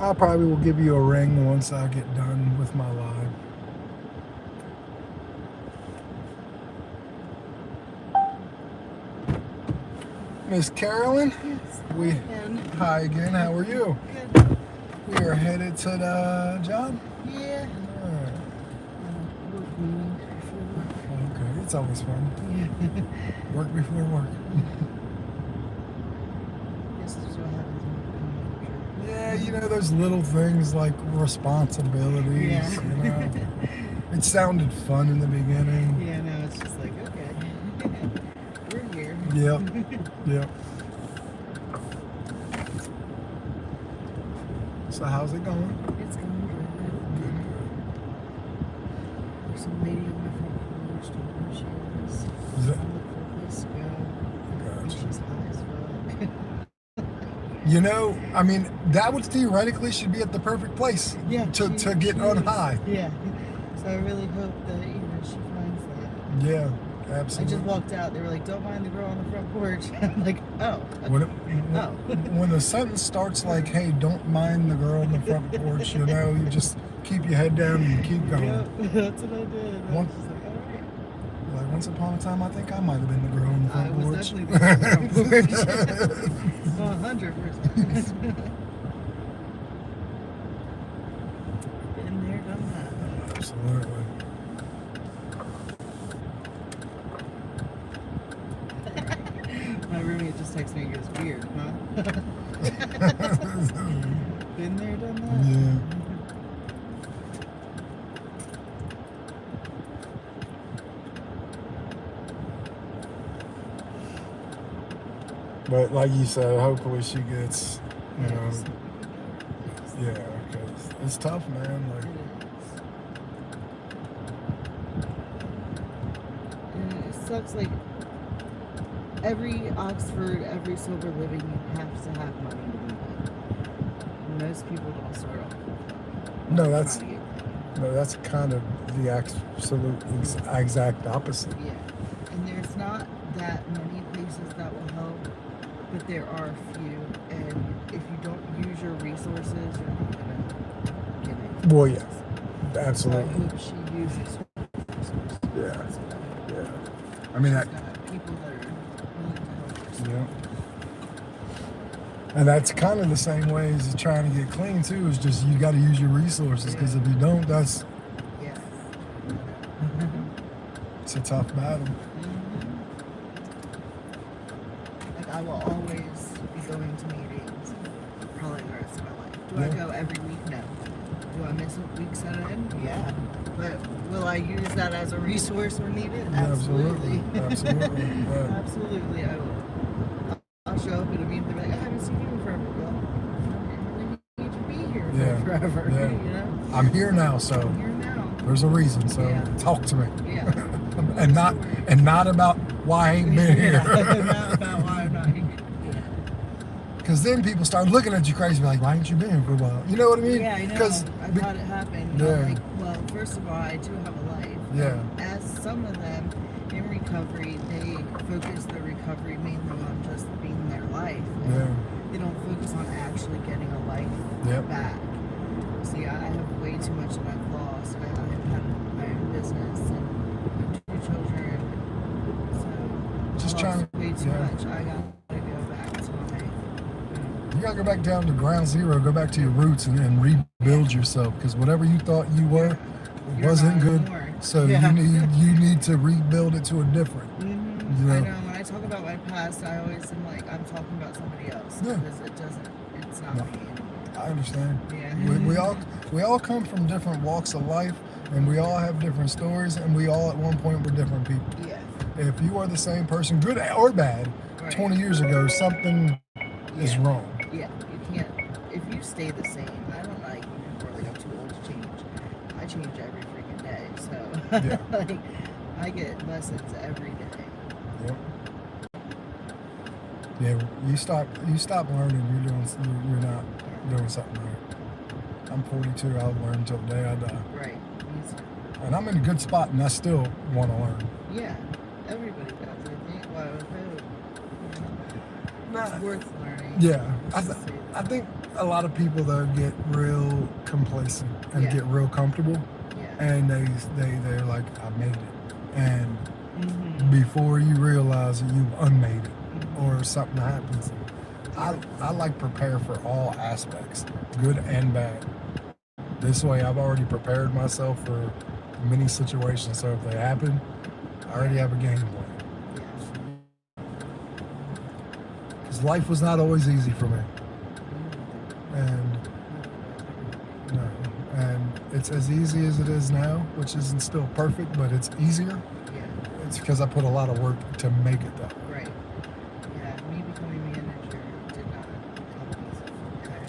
I probably will give you a ring once I get done with my live. Miss Carolyn, hi again. How are you? Good. We are headed to the job. Yeah. Work meeting before work. Okay, it's always fun. Yeah. Work before work. This is what happens when Yeah, you know those little things like responsibilities. Yeah. You know, it sounded fun in the beginning. Yeah, no, it's just like, okay. We're here. Yep. Yep. So how's it going? It's going good. There's some lady on my front porch told her she was Is it- on the place to go. And Gotcha. she's high as fuck. You know, I mean, that would theoretically should be at the perfect place Yeah. to she get is. on high. Yeah. So I really hope that, you know, Yeah, I absolutely. just walked out. They were like, "Don't mind the girl on the front porch." I'm like, "Oh, When, it, oh." when the sentence starts like, "Hey, don't mind the girl on the front porch," you know, you just keep your head down and you keep going. Yep, that's what I did. I One- was just like, "All right." Like once upon a time, I think I might have been the girl on the I front was porch. definitely the girl on the front porch. 100%. Been there, done that. Absolutely. My roommate just texted me and goes, "Weird, huh?" Been there, done that. Yeah. But like you said, hopefully she gets, you know, yeah, because it's tough, man. Like, And it sucks, like, every Oxford, every sober living, you have to have money to live in. Most people don't start off with that. no, that's Trying to get no, that's kind of the absolute exact opposite. Yeah, and there's not that many places that will help, but there are a few, and if you don't use your resources, you're not gonna get it. Well, yeah, So I absolutely. hope she uses her resources. Yeah, yeah. I mean, She's got people that are willing to help her. yeah. And that's kind of the same way as trying to get clean too. Is just you got to use your resources because if you don't, that's Yeah. it's a tough battle. Like, I will always be going to meetings probably the rest of my life. Do I Yeah. go every week? No. Do I miss a week's at a end? Yeah. But will I use that as a resource when needed? Yeah, absolutely. Absolutely. Yeah. Absolutely, I will. I'll show up at a meeting and be like, I haven't seen you in forever. Well, I need to be here Yeah. forever. Yeah. You know? I'm here now, so I'm here now. there's a reason. So Yeah. talk to me, Yeah. and not about why I ain't been here. Not about why I'm not here. Because then people start looking at you crazy, like, why ain't you been here for a while? You know what I mean? Yeah, I know. Because I've had it happen. Yeah. I'm like, well, first of all, I do have a life. Yeah. As some of them in recovery, they focus their recovery mainly on just being their life. yeah, They don't focus on actually getting a life Yep. back. See, I have way too much that I've lost. I've had my own business and 2 children. So Just I trying lost to- way too yeah. much. I got to go back to my you gotta go back down to ground zero, go back to your roots, and rebuild yourself. Because whatever you thought you were You're wasn't not good. anymore. So Yeah. you need to rebuild it to a different. Mhm. You know. I know. When I talk about my past, I always am like, I'm talking about somebody else Yeah. because it's not No. me anymore. I understand. Yeah. We all come from different walks of life, and we all have different stories, and we all at one point were different people. Yeah. If you are the same person, good or bad, Right. 20 years ago, something is Yeah. wrong. Yeah. You can't. If you stay the same, I don't like people are like, I'm too old to change. I change every freaking day. So Yeah. like, I get lessons every day. Yep. Yeah, you stop learning. You're not doing something right. I'm 42. I'll learn until the day I die, Right. Me too. and I'm in a good spot, and I still want to learn. Yeah. Everybody does. I think. Well, it's worth learning. Yeah, Let's just say I that. think a lot of people though get real complacent and Yeah. get real comfortable, Yeah. and they're like, I made it, and Mm-hmm. before you realize that you've unmade it or something happens. I like prepare for all aspects, good and bad. This way I've already prepared myself for many situations, so if they happen, I already have a game plan. Because life was not always easy for me, and no, and it's as easy as it is now, which isn't still perfect, but it's easier. Yeah. It's because I put a lot of work to make it that way. Right. Yeah, me becoming manager did not come easy.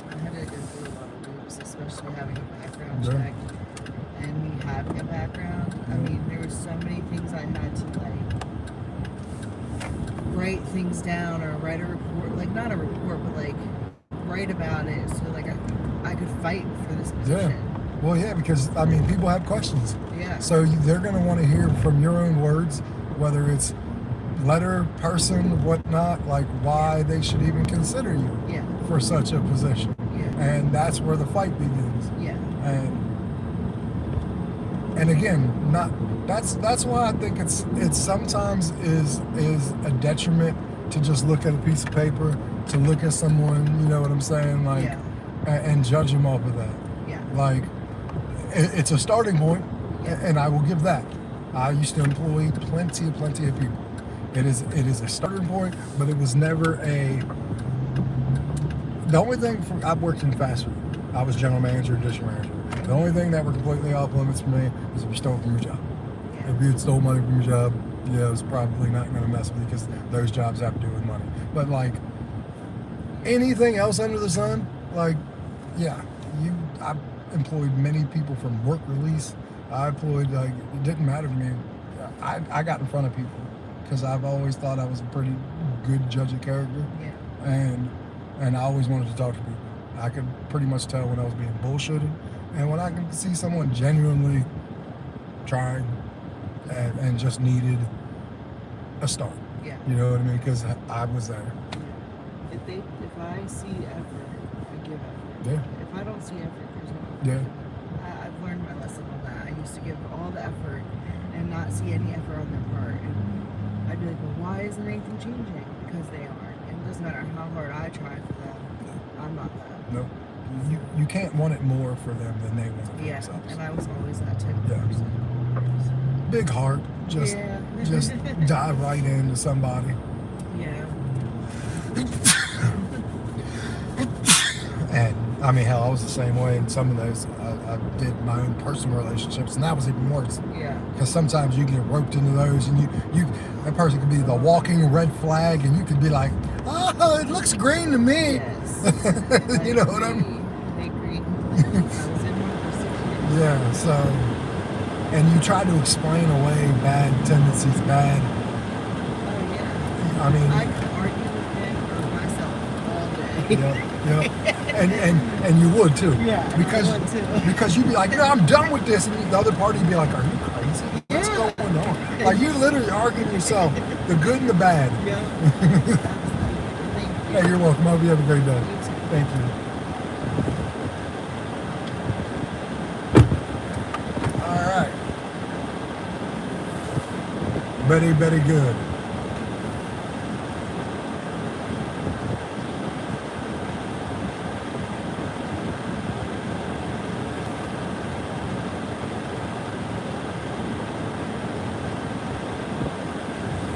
I had to go through a lot of loops, especially having a background Yeah. check and me having a background. I mean, there were so many things I had to like write things down or write a report, like not a report, but like write about it so like I could fight for this position. Well, yeah, because I mean, people have questions, Yeah. so they're going to want to hear from your own words, whether it's letter, person, whatnot, like why they should even consider you Yeah. for such a position, Yeah. and that's where the fight begins. Yeah. And again, not that's why I think it's sometimes is a detriment to just look at a piece of paper, to look at someone, you know what I'm saying, like, Yeah. and judge them off of that. Yeah. Like, it's a starting point, Yeah. and I will give that. I used to employ plenty of people. It is a starting point, but it was never a. The only thing I've worked in fast food. I was general manager, district manager. The only thing that were completely off limits for me is if you stole from your job. Yeah. If you had stole money from your job, yeah, it's probably not going to mess with you because those jobs have to do with money. But like anything else under the sun, like, yeah, I employed many people from work release. I employed, like, it didn't matter to me. I got in front of people because I've always thought I was a pretty good judge of character, Yeah. and I always wanted to talk to people. I could pretty much tell when I was being bullshitted, and when I can see someone genuinely trying and just needed a start. Yeah. You know what I mean? Because I was there. If I see effort, I give effort. Yeah. If I don't see effort, there's no effort. Yeah. I've learned my lesson on that. I used to give all the effort and not see any effort on their part. And I'd be like, well, why isn't anything changing? Because they aren't. And it doesn't matter how hard I try for them. I'm not that. No. You can't want it more for them than they want it for Yeah. themselves. And I was always that type of Yeah. person. Big heart. Just Yeah. just dive right into somebody. Yeah. And I mean, hell, I was the same way in some of those. I did my own personal relationships, and that was even worse. Yeah. Because sometimes you get roped into those, and you that person could be the walking red flag, and you could be like, oh, it looks green to me. Yes. You know what I mean? I agree. I was in one for 6 years. Yeah. So, and you try to explain away bad tendencies, bad. Oh, yeah. I mean, I could argue with him or myself all day. yeah. And you would too. Yeah, Because I would too. because you'd be like, no, I'm done with this, and the other party would be like, are you crazy? What's Yeah. going on? Like, you literally arguing yourself, the good and the bad. Yeah. Absolutely. Thank you. Hey, you're welcome. I hope you have a great day. You too. Thank you. All right. Very good.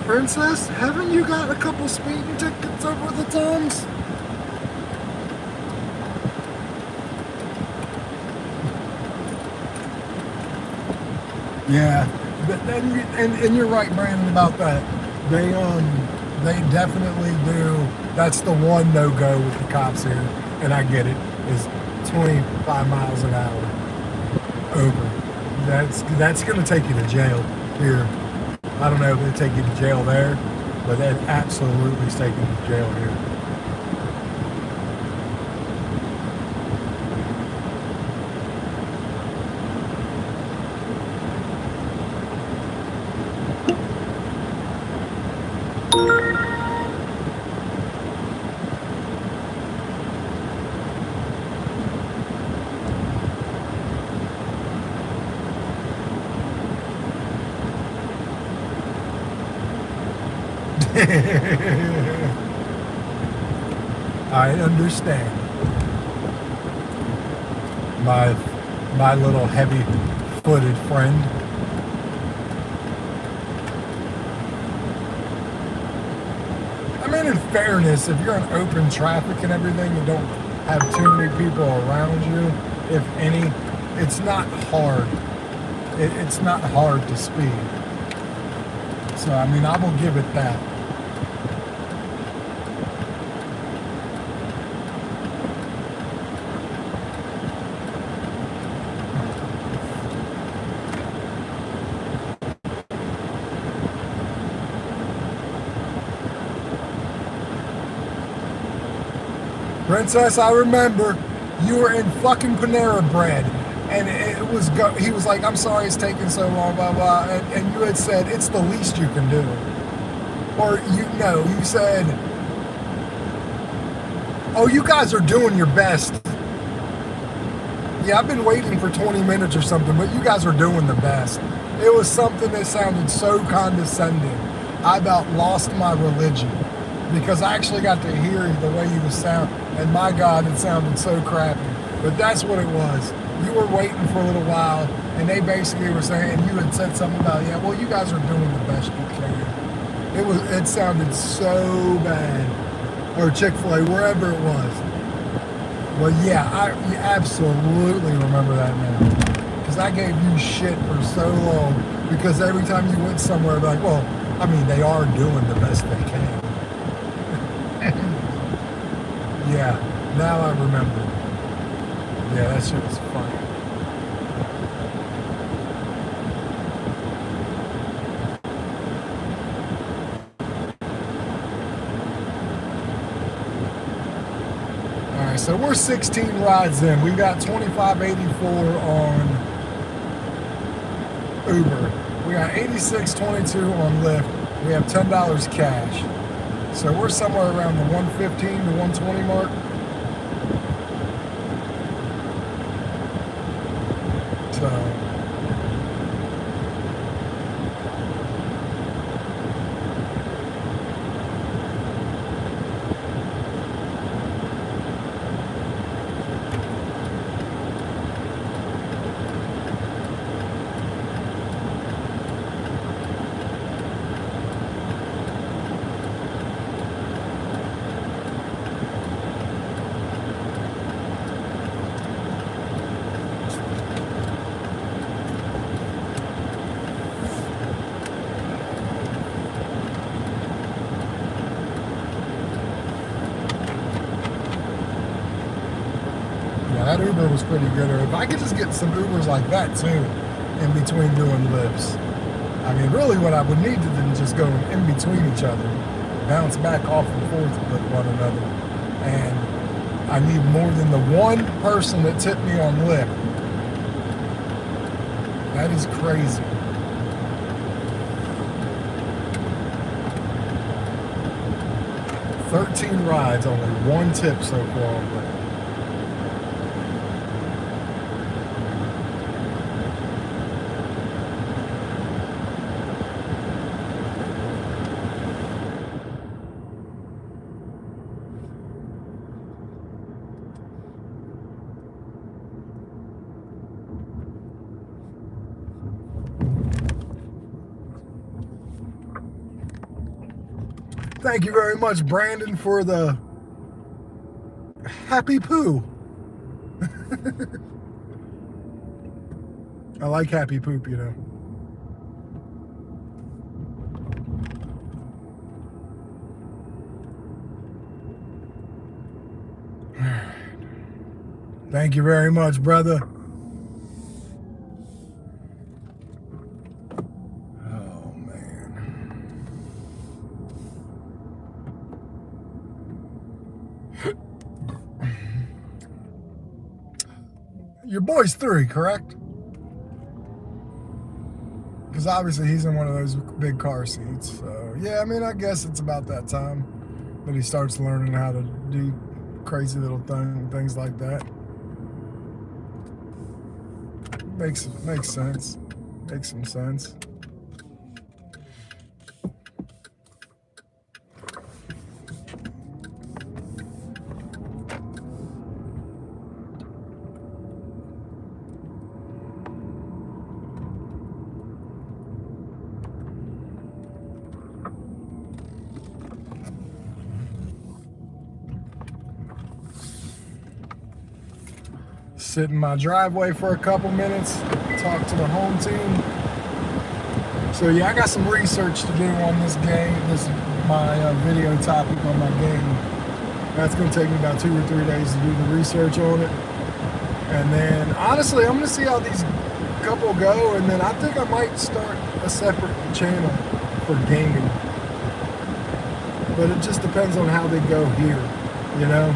Princess, haven't you got a couple speeding tickets over the times? Yeah, but then and you're right, Brandon, about that. They definitely do. That's the one no-go with the cops here, and I get it. Is 25 miles an hour over. That's going to take you to jail here. I don't know if they take you to jail there, but that absolutely is taking you to jail here. I understand. My little heavy-footed friend. I mean, in fairness, if you're in open traffic and everything, you don't have too many people around you, if any, it's not hard. It's not hard to speed. So, I mean, I will give it that. Princess, I remember you were in fucking Panera Bread And it was he was like, I'm sorry it's taking so long, blah blah, and you had said it's the least you can do, or you said, oh, you guys are doing your best. Yeah, I've been waiting for 20 minutes or something, but you guys are doing the best. It was something that sounded so condescending. I about lost my religion because I actually got to hear the way he was sound, and my God, it sounded so crappy. But that's what it was. You were waiting for a little while, and they basically were saying, you had said something about, yeah, well, you guys are doing the best you can. It sounded so bad. Or Chick-fil-A, wherever it was. Well, yeah, I absolutely remember that now. Because I gave you shit for so long. Because every time you went somewhere, I'd be like, well, I mean, they are doing the best they can. Yeah, now I remember. Yeah, that shit was funny. Alright, so we're 16 rides in. We got $25.84 on Uber. We got $86.22 on Lyft. We have $10 cash. So we're somewhere around the 115 to 120 mark. So that Uber was pretty good. Or if I could just get some Ubers like that too, in between doing lifts. I mean, really what I would need to do is just go in between each other, bounce back off and forth with one another. And I need more than the one person that tipped me on Lyft. That is crazy. $13 rides, only one tip so far on Lyft. Thank you very much, Brandon, for the happy poo. I like happy poop, you know. Thank you very much, brother. Oh, man. Your boy's 3, correct? Because obviously he's in one of those big car seats. So, yeah, I mean, I guess it's about that time that he starts learning how to do crazy little things like that. Makes sense. Makes some sense. Sit in my driveway for a couple minutes, talk to the home team. So yeah, I got some research to do on this game. This is my video topic on my game. That's going to take me about 2 or 3 days to do the research on it. And then honestly, I'm going to see how these couple go, and then I think I might start a separate channel for gaming. But it just depends on how they go here, you know?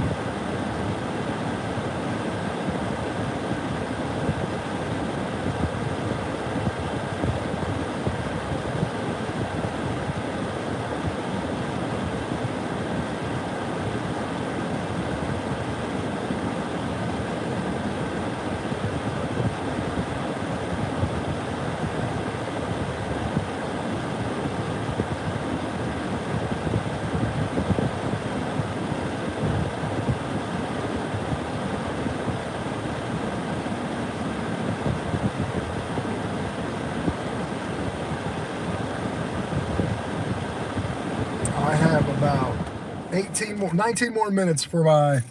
19 more minutes for my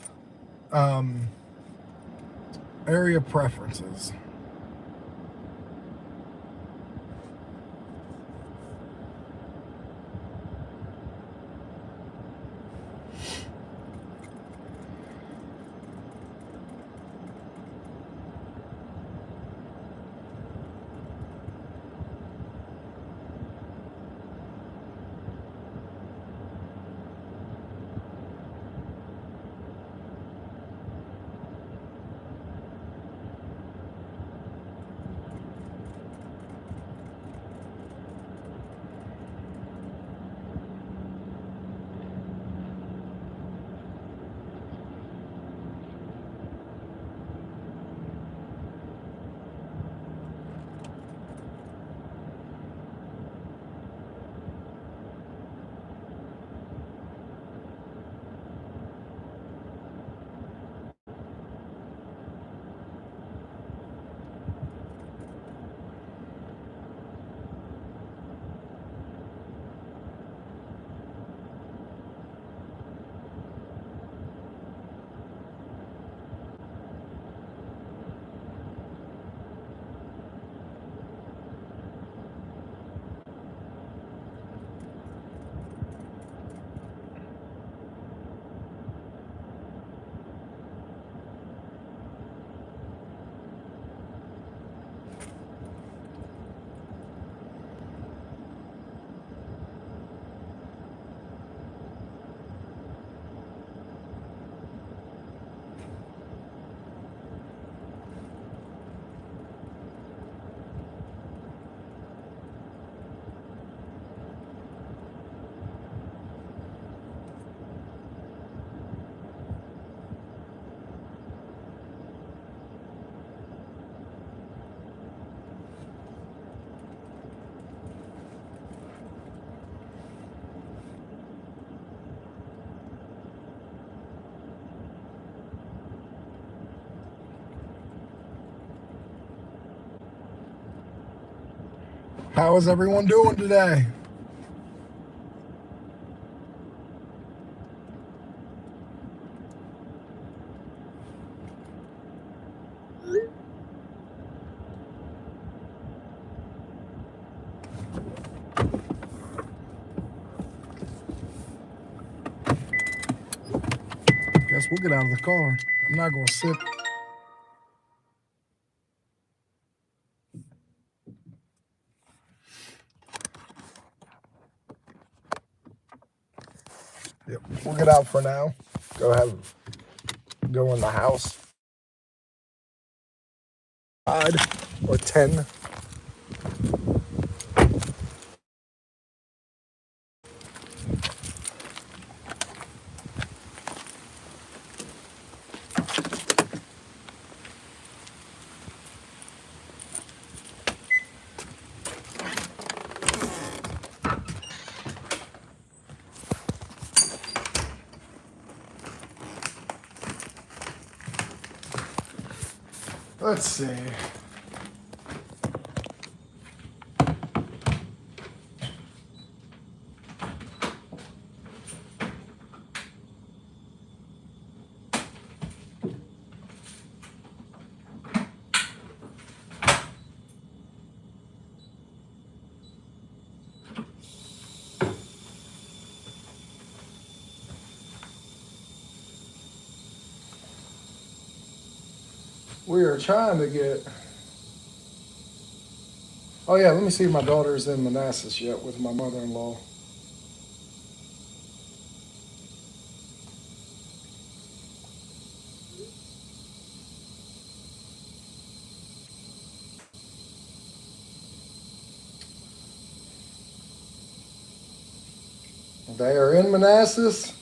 area preferences. How is everyone doing today? Guess we'll get out of the car. I'm not going to sit. Yep, we'll get out for now. Go in the house. 5 or 10. Let's see. We are trying to get. Oh yeah, let me see if my daughter's in Manassas yet with my mother-in-law. They are in Manassas,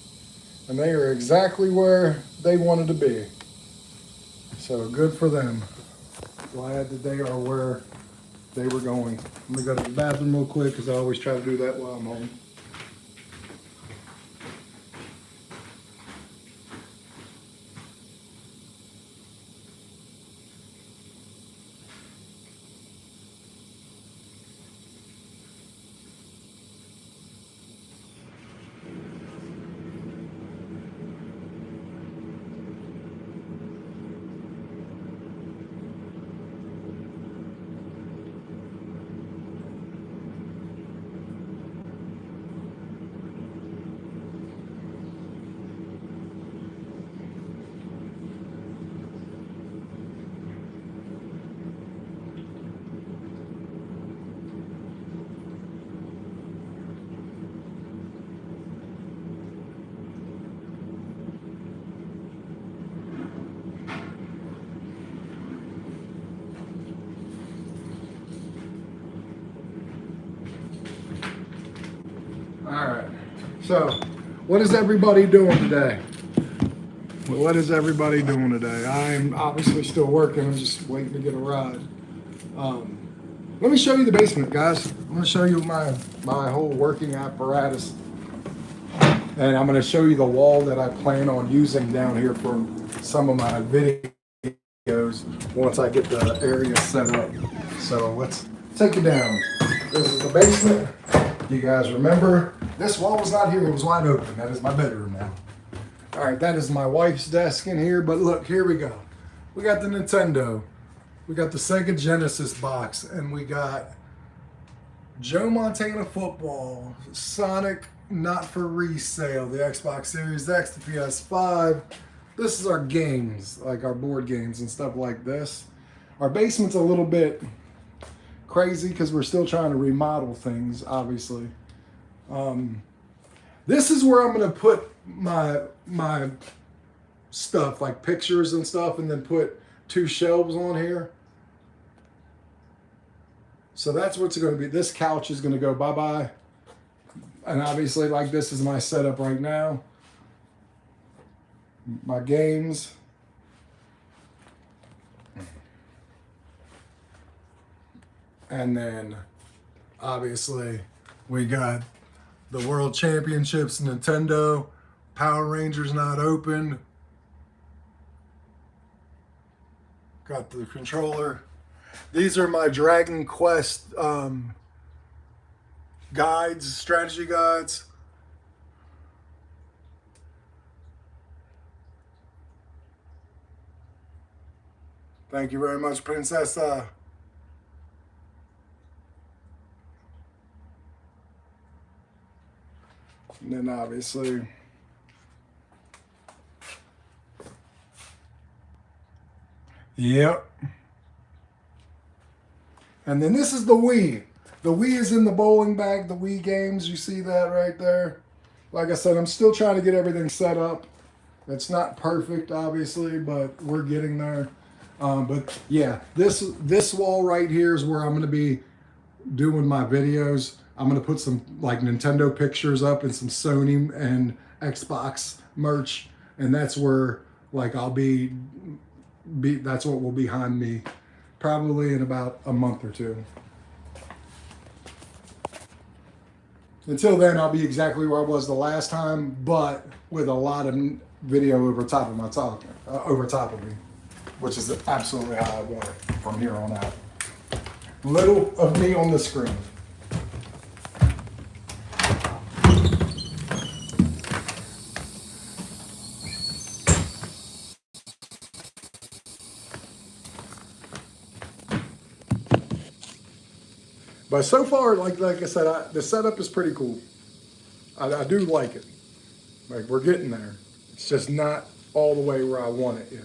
and they are exactly where they wanted to be. So good for them. Glad that they are where they were going. I'm gonna go to the bathroom real quick because I always try to do that while I'm home. So, what is everybody doing today? What is everybody doing today? I'm obviously still working. I'm just waiting to get a ride. Let me show you the basement, guys. I'm going to show you my whole working apparatus. And I'm going to show you the wall that I plan on using down here for some of my videos once I get the area set up. So let's take it down. This is the basement. You guys remember, this wall was not here. It was wide open. That is my bedroom now. All right, that is my wife's desk in here. But look, here we go. We got the Nintendo. We got the Sega Genesis box. And we got Joe Montana football, Sonic not for resale, the Xbox Series X, the PS5. This is our games, like our board games and stuff like this. Our basement's a little bit crazy because we're still trying to remodel things, obviously. This is where I'm going to put my stuff, like pictures and stuff, and then put 2 shelves on here. So that's what's going to be. This couch is going to go bye-bye. And obviously, like, this is my setup right now. My games. And then, obviously, we got the World Championships, Nintendo, Power Rangers not open. Got the controller. These are my Dragon Quest guides, strategy guides. Thank you very much, Princessa. And then obviously, yep. And then this is the Wii. The Wii is in the bowling bag, the Wii games. You see that right there? Like I said, I'm still trying to get everything set up. It's not perfect, obviously, but we're getting there. But yeah, this wall right here is where I'm going to be doing my videos. I'm going to put some like Nintendo pictures up and some Sony and Xbox merch. And that's where like I'll be that's what will be behind me probably in about a month or 2. Until then, I'll be exactly where I was the last time, but with a lot of video over top of me, which is absolutely how I want it from here on out. Little of me on the screen. But so far, like I said, the setup is pretty cool. I do like it. Like, we're getting there. It's just not all the way where I want it yet.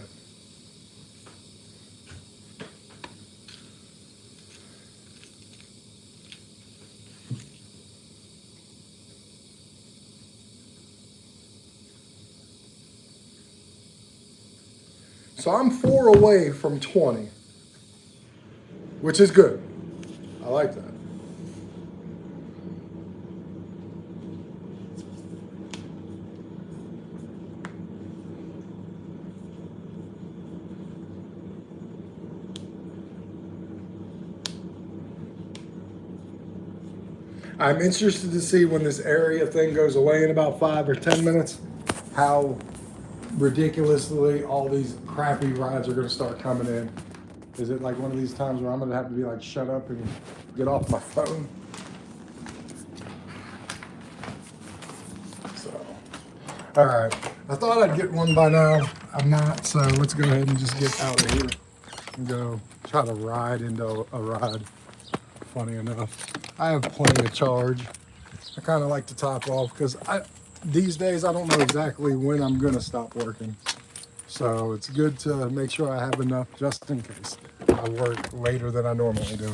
So I'm 4 away from 20, which is good. I like that. I'm interested to see when this area thing goes away in about 5 or 10 minutes, how ridiculously all these crappy rides are going to start coming in. Is it like one of these times where I'm going to have to be like, shut up and get off my phone? So, all right. I thought I'd get one by now. I'm not, so let's go ahead and just get out of here and go try to ride into a ride. Funny enough, I have plenty of charge. I kind of like to top off because these days I don't know exactly when I'm going to stop working. So it's good to make sure I have enough just in case I work later than I normally do.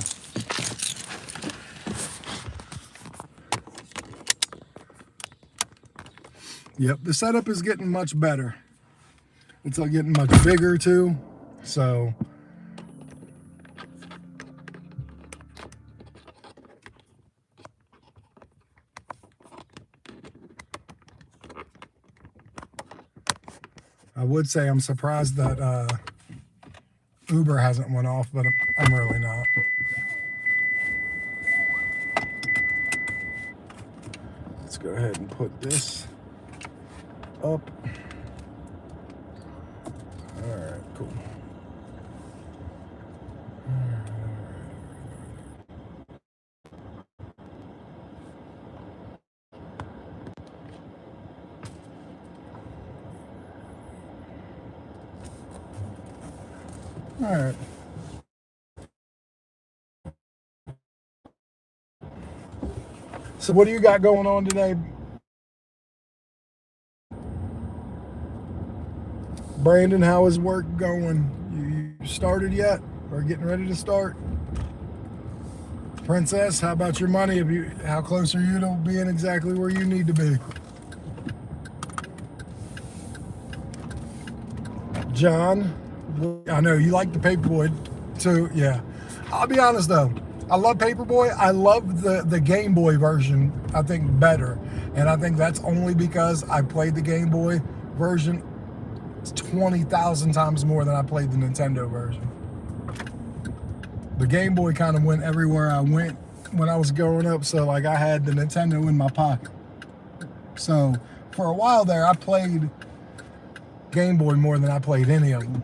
Yep, the setup is getting much better. It's getting much bigger too. So I would say I'm surprised that Uber hasn't went off, but I'm really not. Let's go ahead and put this up. All right, cool. All right. So what do you got going on today, Brandon? How is work going? You started yet, or getting ready to start? Princess, how about your money? How close are you to being exactly where you need to be? John, I know you like the Paperboy too. Yeah, I'll be honest though, I love Paperboy. I love the Game Boy version, I think, better, and I think that's only because I played the Game Boy version 20,000 times more than I played the Nintendo version. The Game Boy kind of went everywhere I went when I was growing up, so like I had the Nintendo in my pocket. So for a while there, I played Game Boy more than I played any of them.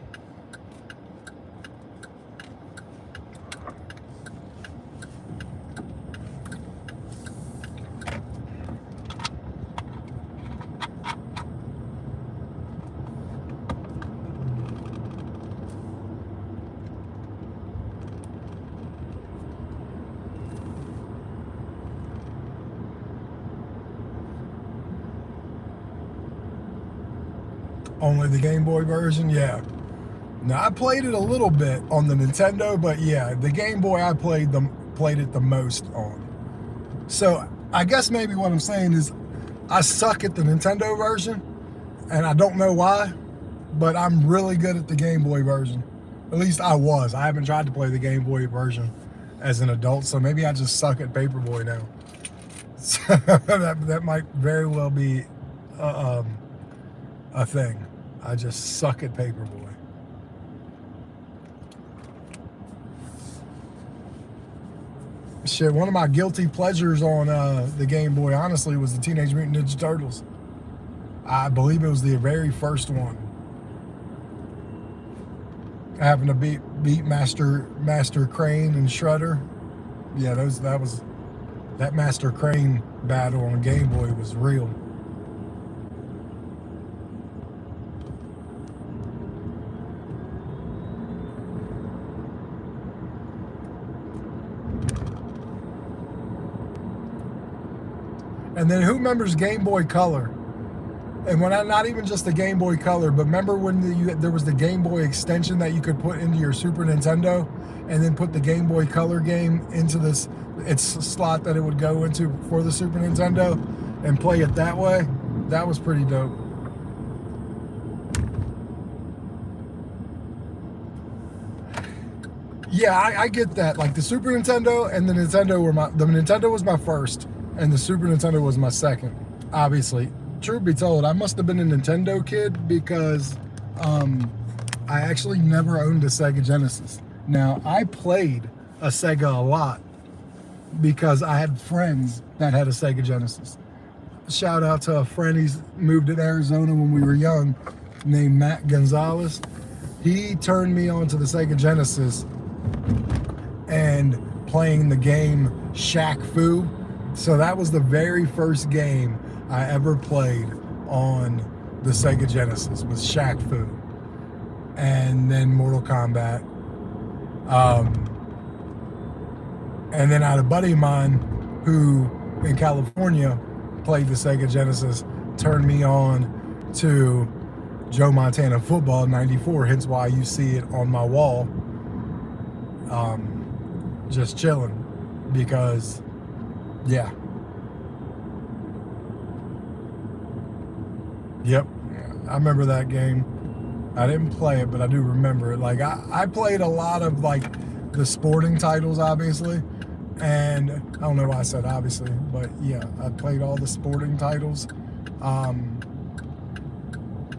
Only the Game Boy version, yeah. Now I played it a little bit on the Nintendo, but yeah, the Game Boy I played it the most on. So I guess maybe what I'm saying is I suck at the Nintendo version, and I don't know why, but I'm really good at the Game Boy version. At least I was. I haven't tried to play the Game Boy version as an adult, so maybe I just suck at Paperboy now. So that might very well be a thing. I just suck at Paperboy. Shit, one of my guilty pleasures on the Game Boy, honestly, was the Teenage Mutant Ninja Turtles. I believe it was the very first one. I happened to beat Master Crane and Shredder. Yeah, that Master Crane battle on Game Boy was real. And then who remembers Game Boy Color? And when not even just the Game Boy Color, but remember when there was the Game Boy extension that you could put into your Super Nintendo, and then put the Game Boy Color game into its slot that it would go into for the Super Nintendo, and play it that way? That was pretty dope. Yeah, I get that. Like the Super Nintendo and the Nintendo the Nintendo was my first, and the Super Nintendo was my second. Obviously, truth be told, I must have been a Nintendo kid because I actually never owned a Sega Genesis. Now, I played a Sega a lot because I had friends that had a Sega Genesis. Shout out to a friend, he's moved to Arizona when we were young, named Matt Gonzalez. He turned me on to the Sega Genesis and playing the game Shaq Fu. So that was the very first game I ever played on the Sega Genesis, was Shaq Fu. And then Mortal Kombat. And then I had a buddy of mine who in California played the Sega Genesis, turned me on to Joe Montana Football '94, hence why you see it on my wall, just chilling, because yeah. Yep, I remember that game. I didn't play it, but I do remember it. Like I played a lot of like the sporting titles, obviously, and I don't know why I said obviously, but yeah, I played all the sporting titles.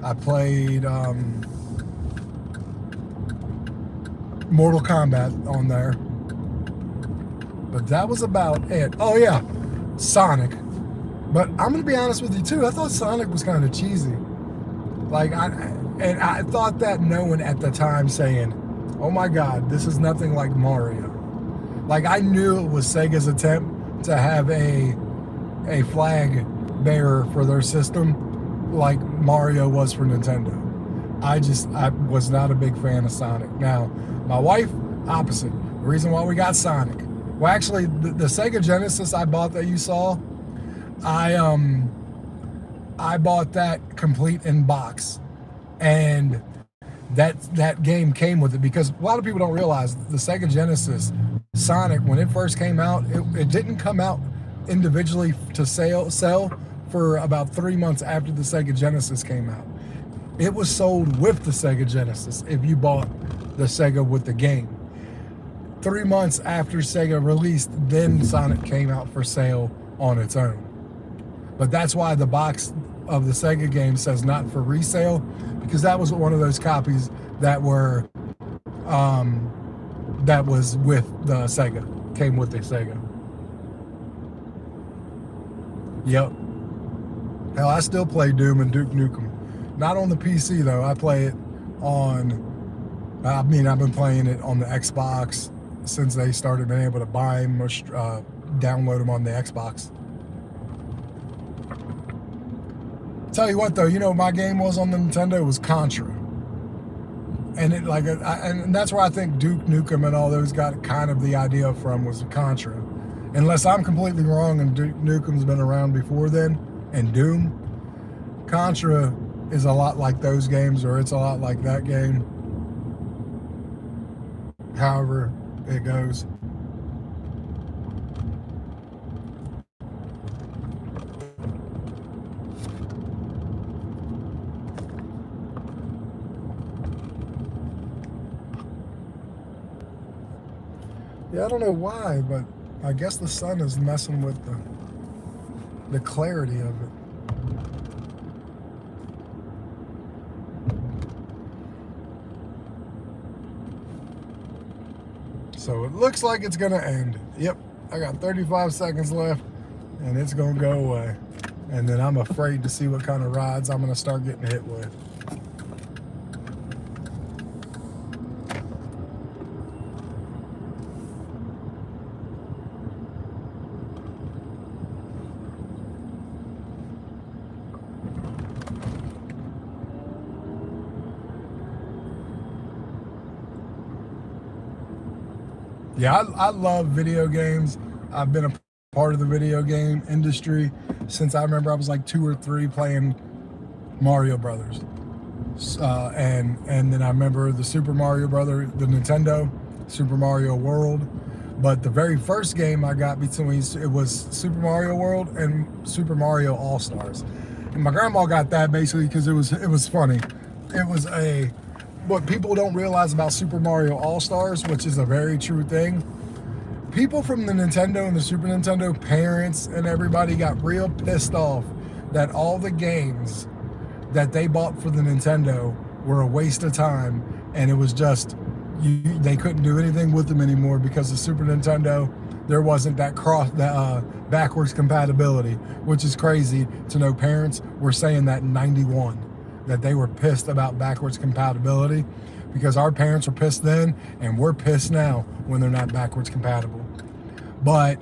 I played Mortal Kombat on there. But that was about it. Oh yeah, Sonic. But I'm gonna be honest with you too, I thought Sonic was kind of cheesy. Like, I thought that no one at the time saying, oh my God, this is nothing like Mario. Like, I knew it was Sega's attempt to have a flag bearer for their system like Mario was for Nintendo. I was not a big fan of Sonic. Now, my wife, opposite. The reason why we got Sonic. Well, actually, the Sega Genesis I bought that you saw, I bought that complete in box, and that game came with it, because a lot of people don't realize the Sega Genesis Sonic, when it first came out, it didn't come out individually to sell for about 3 months after the Sega Genesis came out. It was sold with the Sega Genesis if you bought the Sega with the game. 3 months after Sega released, then Sonic came out for sale on its own. But that's why the box of the Sega game says not for resale, because that was one of those copies that were that was with the Sega, came with the Sega. Yep. Hell, I still play Doom and Duke Nukem. Not on the PC though. I play it on, I've been playing it on the Xbox since they started being able to buy them or download them on the Xbox. Tell you what though, you know my game was on the Nintendo was Contra. And it and that's where I think Duke Nukem and all those got kind of the idea from, was Contra. Unless I'm completely wrong and Duke Nukem's been around before then, and Doom. Contra is a lot like those games, or it's a lot like that game. However it goes. Yeah, I don't know why, but I guess the sun is messing with the clarity of it. So it looks like it's gonna end. Yep, I got 35 seconds left and it's gonna go away. And then I'm afraid to see what kind of rides I'm gonna start getting hit with. Yeah, I love video games. I've been a part of the video game industry since I remember I was like 2 or 3 playing Mario Brothers. And then I remember the Super Mario Brothers, the Nintendo, Super Mario World. But the very first game I got between, it was Super Mario World and Super Mario All-Stars. And my grandma got that basically because it was funny. It was what people don't realize about Super Mario All-Stars, which is a very true thing. People from the Nintendo and the Super Nintendo, parents and everybody, got real pissed off that all the games that they bought for the Nintendo were a waste of time, and it was just, they couldn't do anything with them anymore because the Super Nintendo, there wasn't that backwards compatibility, which is crazy to know parents were saying that in '91. That they were pissed about backwards compatibility, because our parents were pissed then and we're pissed now when they're not backwards compatible. But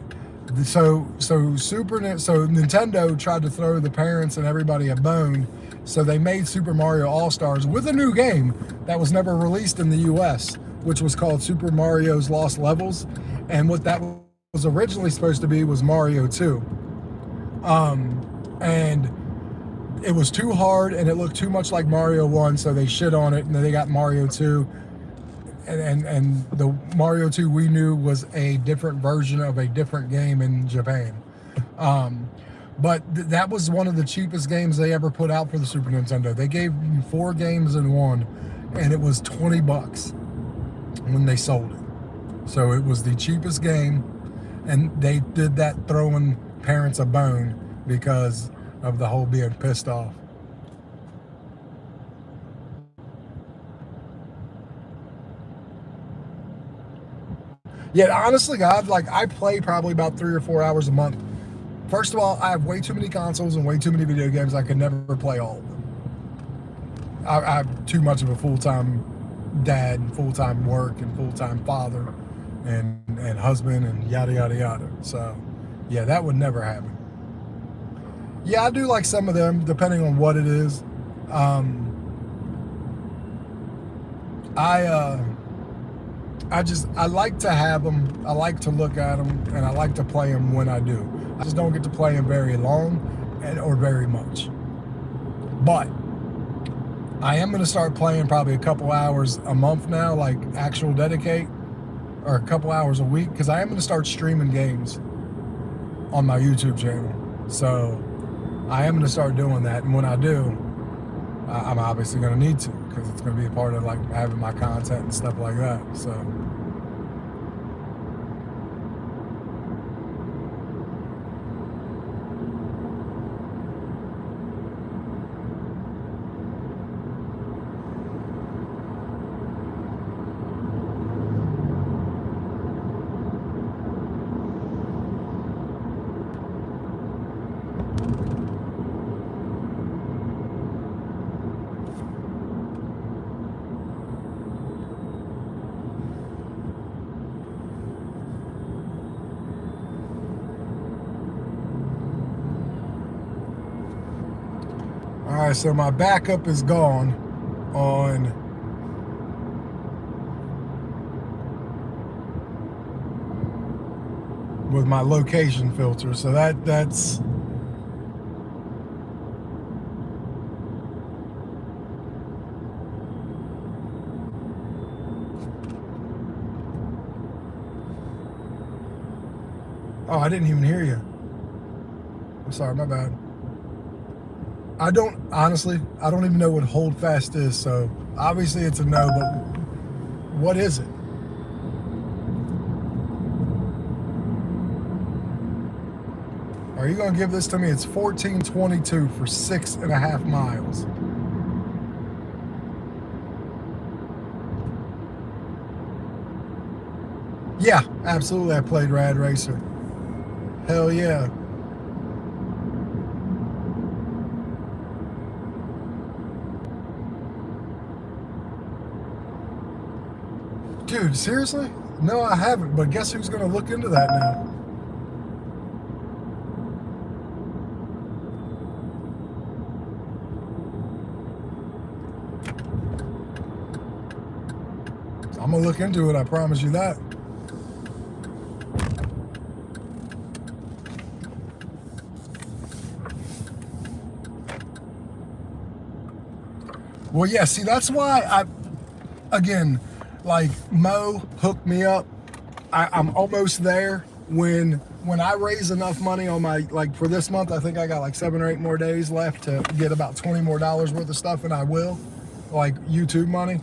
so Nintendo tried to throw the parents and everybody a bone, so they made Super Mario All-Stars with a new game that was never released in the US, which was called Super Mario's Lost Levels. And what that was originally supposed to be was Mario 2. And it was too hard and it looked too much like Mario 1, so they shit on it, and then they got Mario 2. And the Mario 2 we knew was a different version of a different game in Japan. But that was one of the cheapest games they ever put out for the Super Nintendo. They gave you 4 games in one, and it was $20 when they sold it. So it was the cheapest game, and they did that throwing parents a bone because of the whole being pissed off. Yeah, honestly, God, like I play probably about 3 or 4 hours a month. First of all, I have way too many consoles and way too many video games. I could never play all of them. I'm too much of a full-time dad and full-time work and full-time father and husband and yada yada yada. So yeah, that would never happen. Yeah, I do like some of them depending on what it is. I like to have them, I like to look at them, and I like to play them when I do. I just don't get to play them very long or very much. But I am going to start playing probably a couple hours a month now, like actual dedicate, or a couple hours a week, because I am going to start streaming games on my YouTube channel. So I am going to start doing that, and when I do, I'm obviously going to need to, because it's going to be a part of like having my content and stuff like that. So all right, so my backup is gone on with my location filter. So that's oh, I didn't even hear you. I'm sorry, my bad. I don't even know what hold fast is, so obviously it's a no, but what is it? Are you gonna give this to me? It's 14.22 for 6.5 miles. Yeah, absolutely, I played Rad Racer. Hell yeah. Dude, seriously? No, I haven't, but guess who's gonna look into that now? I'm gonna look into it, I promise you that. Well, yeah, see, that's why again, like Mo hooked me up. I'm almost there. When I raise enough money on my, like for this month, I think I got like 7 or 8 more days left to get about $20 more worth of stuff, and I will, like YouTube money.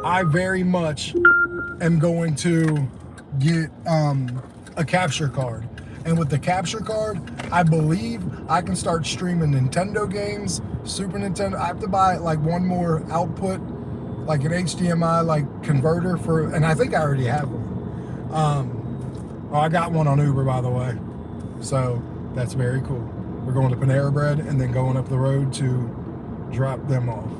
I very much am going to get a capture card. And with the capture card, I believe I can start streaming Nintendo games, Super Nintendo. I have to buy like one more output, like an HDMI like converter for, and I think I already have one. Oh, I got one on Uber, by the way. So that's very cool. We're going to Panera Bread and then going up the road to drop them off.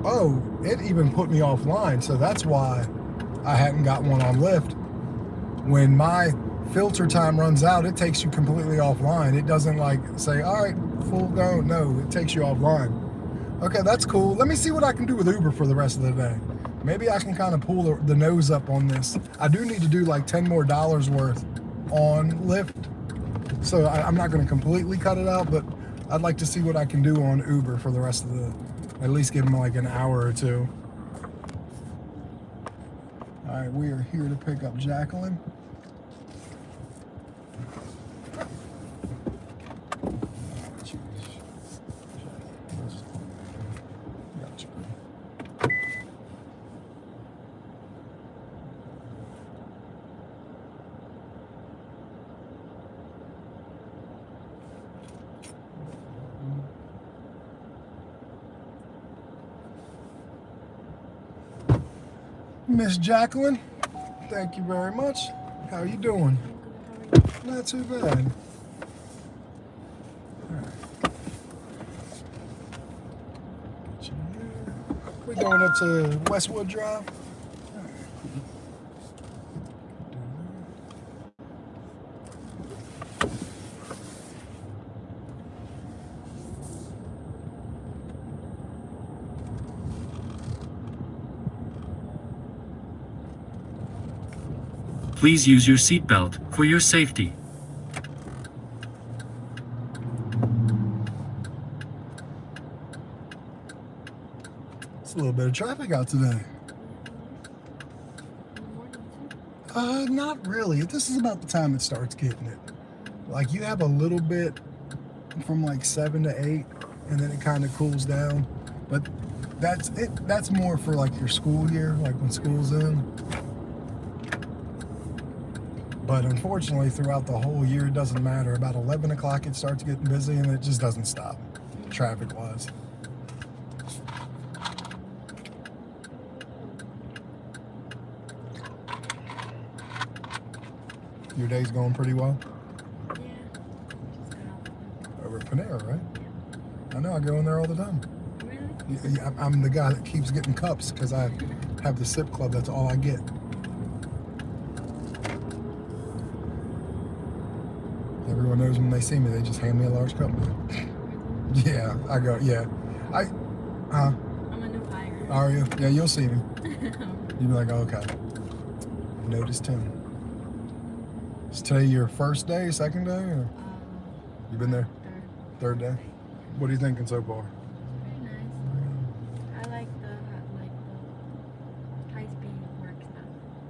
Oh, it even put me offline, so that's why I hadn't got one on Lyft. When my filter time runs out, it takes you completely offline. It doesn't like say, all right, full go. No, it takes you offline. Okay, that's cool. Let me see what I can do with Uber for the rest of the day. Maybe I can kind of pull the nose up on this. I do need to do like $10 more worth on Lyft. So I'm not going to completely cut it out, but I'd like to see what I can do on Uber for the rest of the, at least give them like an hour or two. All right, we are here to pick up Jacqueline. Miss Jacqueline, thank you very much. How you doing? Not too bad. We going up to Westwood Drive? Please use your seatbelt for your safety. It's a little bit of traffic out today. Not really. This is about the time it starts getting it. Like you have a little bit from like 7 to 8, and then it kind of cools down. But that's it. That's more for like your school year, like when school's in. But unfortunately, throughout the whole year, it doesn't matter. About 11 o'clock, it starts getting busy, and it just doesn't stop, traffic-wise. Your day's going pretty well? Yeah. Over at Panera, right? I know, I go in there all the time. Really? Yeah, I'm the guy that keeps getting cups because I have the sip club. That's all I get. Everyone knows when they see me, they just hand me a large cup. Yeah, I go, yeah. I'm a new hire. Are you? Yeah, you'll see me. You'll be like, oh, okay. Noticed him. Is today your first day, second day? Or you been there? Third day? What are you thinking so far? Very nice. I like the high speed work stuff.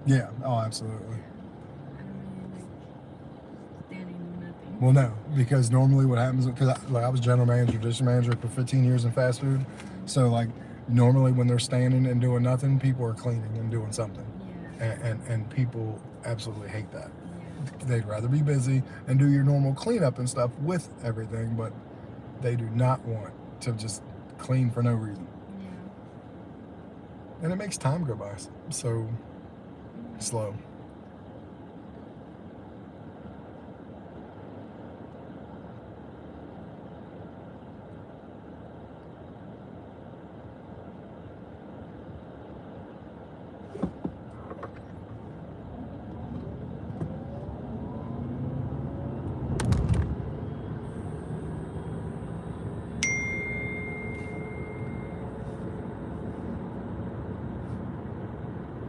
Yeah, oh, absolutely. I don't really like standing and nothing. Well, no, because normally what happens, because I was general manager, district manager for 15 years in fast food. So, like, normally when they're standing and doing nothing, people are cleaning and doing something. Yeah. And people absolutely hate that. Yeah. They'd rather be busy and do your normal cleanup and stuff with everything, but they do not want to just clean for no reason. Yeah. And it makes time go by so slow.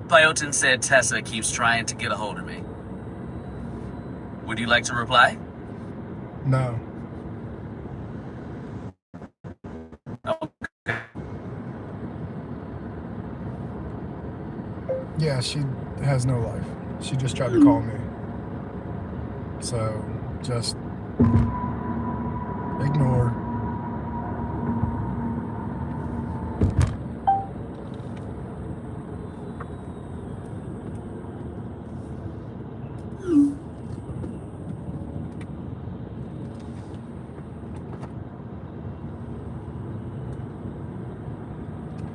Pyotin said Tessa keeps trying to get a hold of me. Would you like to reply? No. Okay. Yeah, she has no life. She just tried to call me. So, just ignore.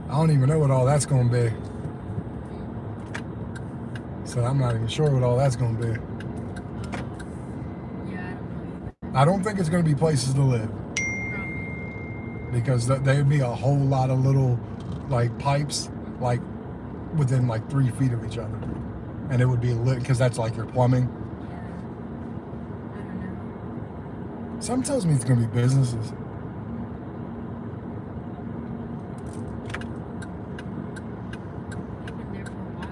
I don't even know what all that's going to be. So I'm not even sure what all that's going to be. Yeah, I don't know either. I don't think it's going to be places to live. Probably. Because there'd be a whole lot of little, like, pipes, like, within, like, 3 feet of each other. And it would be lit, because that's, like, your plumbing. Yeah. I don't know. Something tells me it's going to be businesses. They've been there for a while.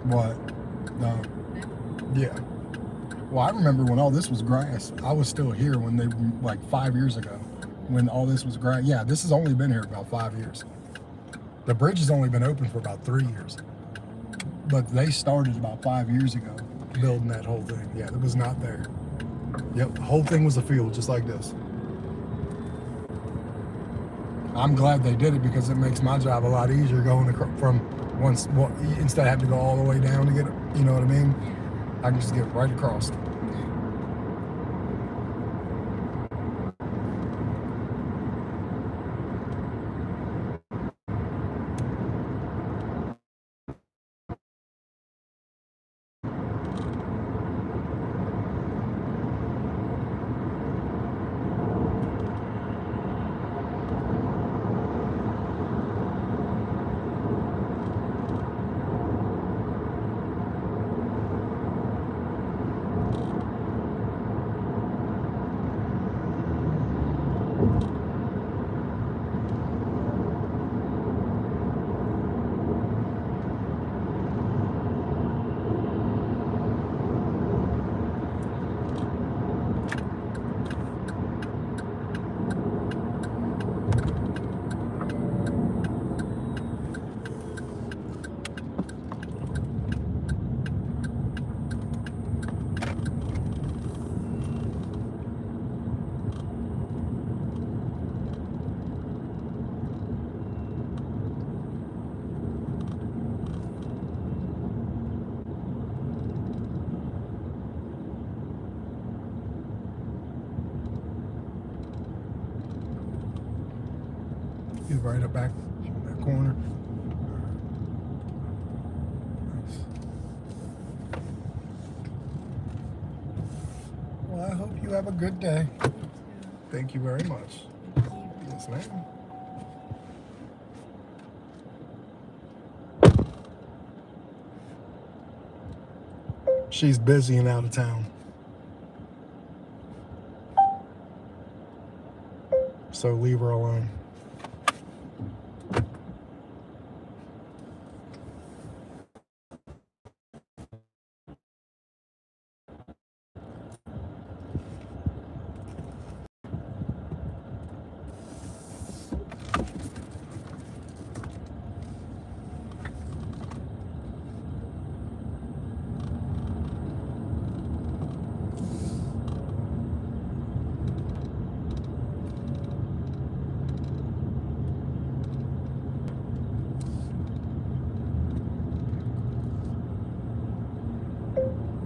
What? No. Yeah. Well, I remember when all this was grass. I was still here when they, like, 5 years ago, when all this was grass. Yeah, this has only been here about 5 years. The bridge has only been open for about 3 years. But they started about 5 years ago building that whole thing. Yeah, it was not there. Yep, the whole thing was a field just like this. I'm glad they did it because it makes my job a lot easier going from instead of having to go all the way down to get it, you know what I mean? I can just get right across. He's right up back in that corner. Nice. Well, I hope you have a good day. Thank you very much. Yes, ma'am. She's busy and out of town. So leave her alone.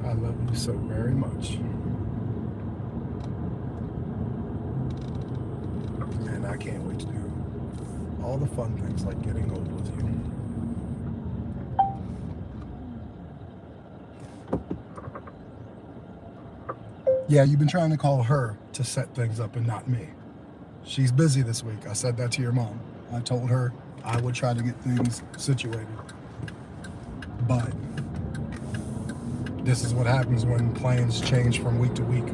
I love you so very much. And I can't wait to do all the fun things like getting old with you. Yeah, you've been trying to call her to set things up and not me. She's busy this week. I said that to your mom. I told her I would try to get things situated. But this is what happens when plans change from week to week.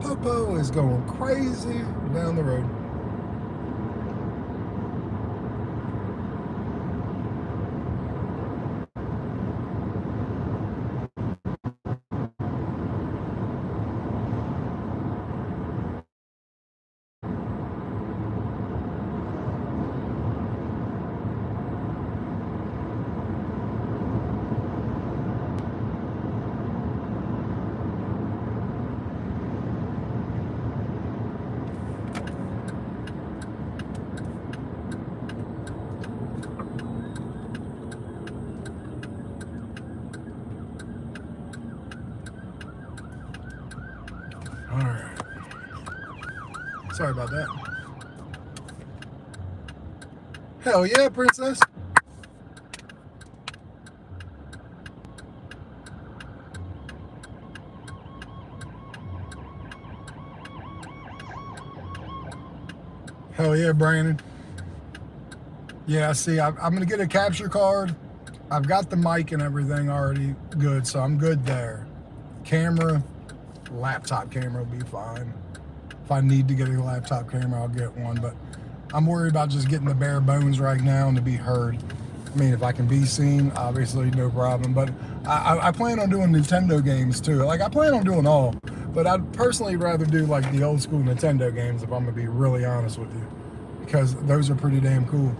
Popo is going crazy down the road. All right. Sorry about that. Hell yeah, princess. Hell yeah, Brandon. Yeah, see, I'm going to get a capture card. I've got the mic and everything already good, so I'm good there. Camera, laptop camera will be fine. If I need to get a laptop camera, I'll get one, but I'm worried about just getting the bare bones right now and to be heard. I mean, if I can be seen, obviously no problem, but I plan on doing Nintendo games too. Like, I plan on doing all, but I'd personally rather do like the old school Nintendo games, if I'm gonna be really honest with you, because those are pretty damn cool.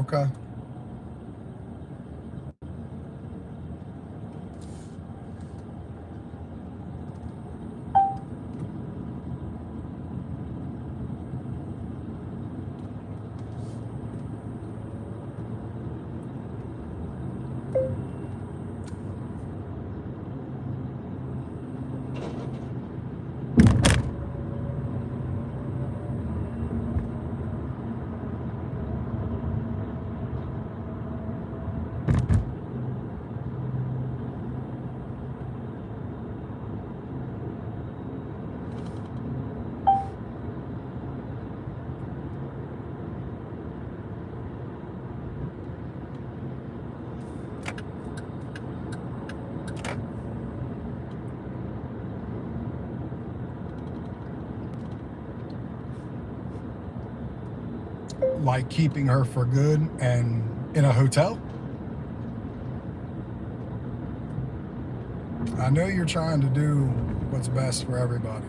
Okay. Like keeping her for good and in a hotel? I know you're trying to do what's best for everybody.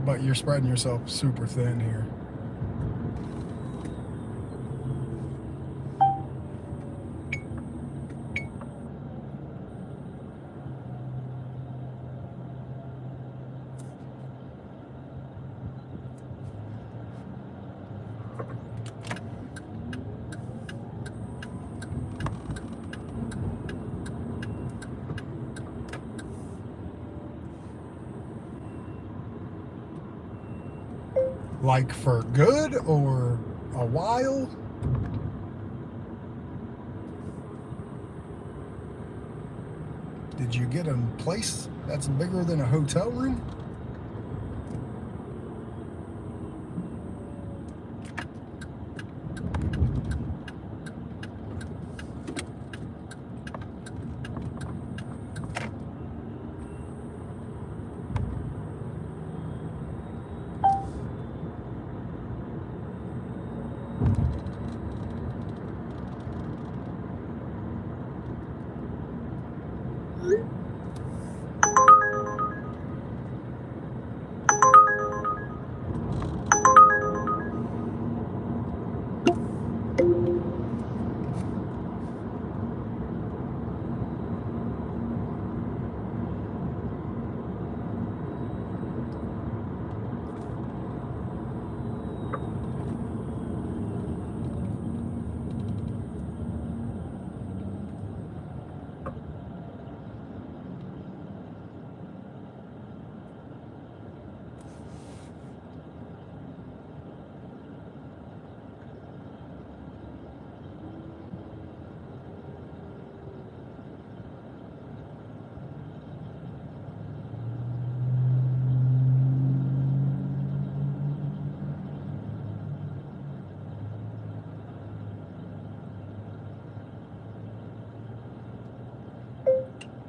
But you're spreading yourself super thin here. Like for good or a while? Did you get a place that's bigger than a hotel room?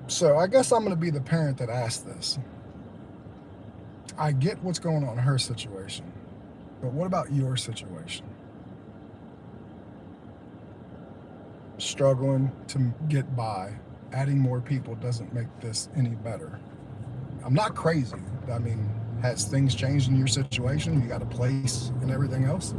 So I guess I'm going to be the parent that asked this. I get what's going on in her situation, but what about your situation? Struggling to get by, adding more people doesn't make this any better. I'm not crazy. I mean, has things changed in your situation? You got a place and everything else?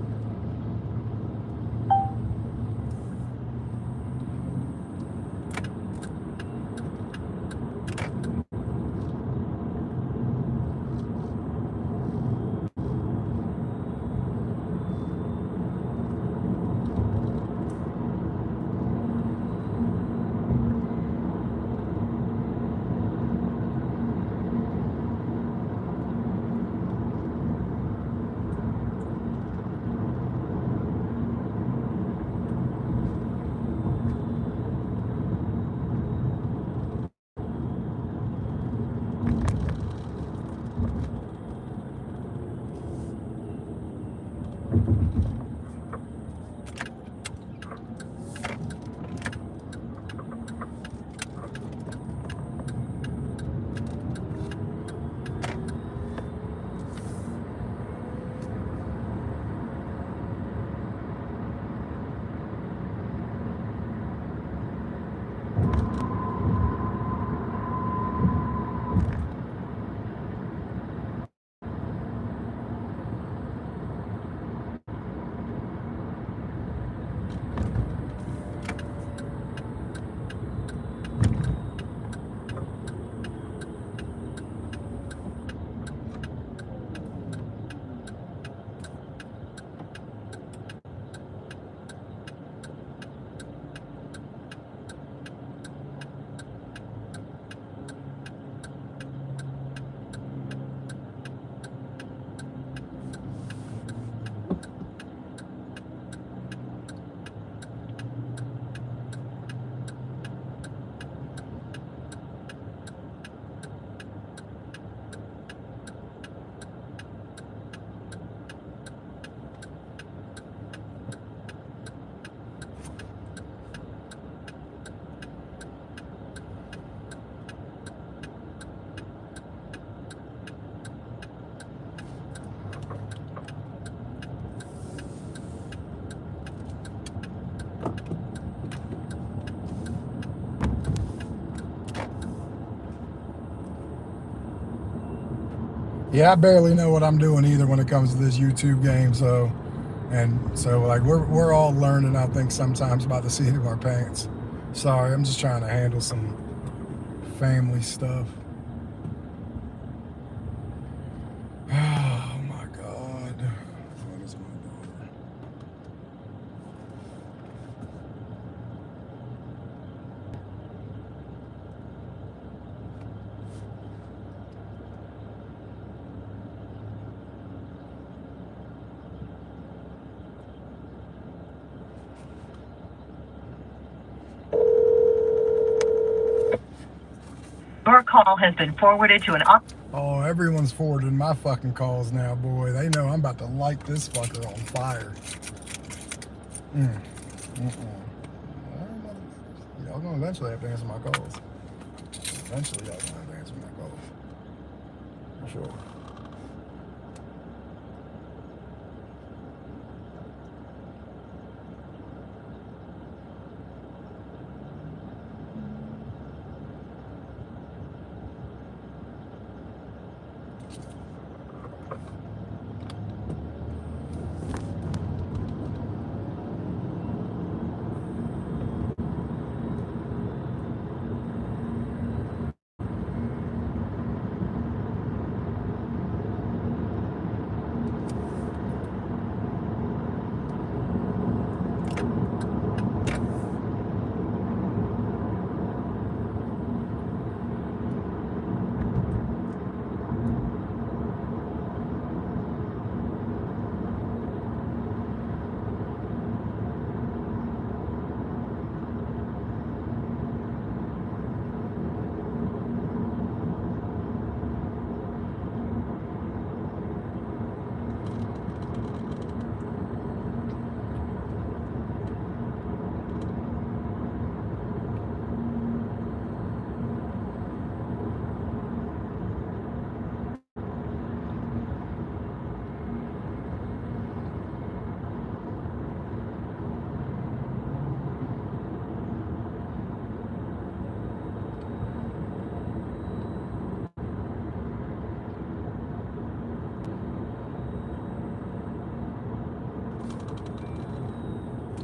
Yeah, I barely know what I'm doing either when it comes to this YouTube game. So like we're all learning, I think, sometimes by the seat of our pants. Sorry, I'm just trying to handle some family stuff. Oh my God. What is my daughter? Your call has been forwarded to an Oh, everyone's forwarding my fucking calls now, boy. They know I'm about to light this fucker on fire. Y'all gonna eventually have to answer my calls. Eventually, y'all gonna have to answer my calls. For sure.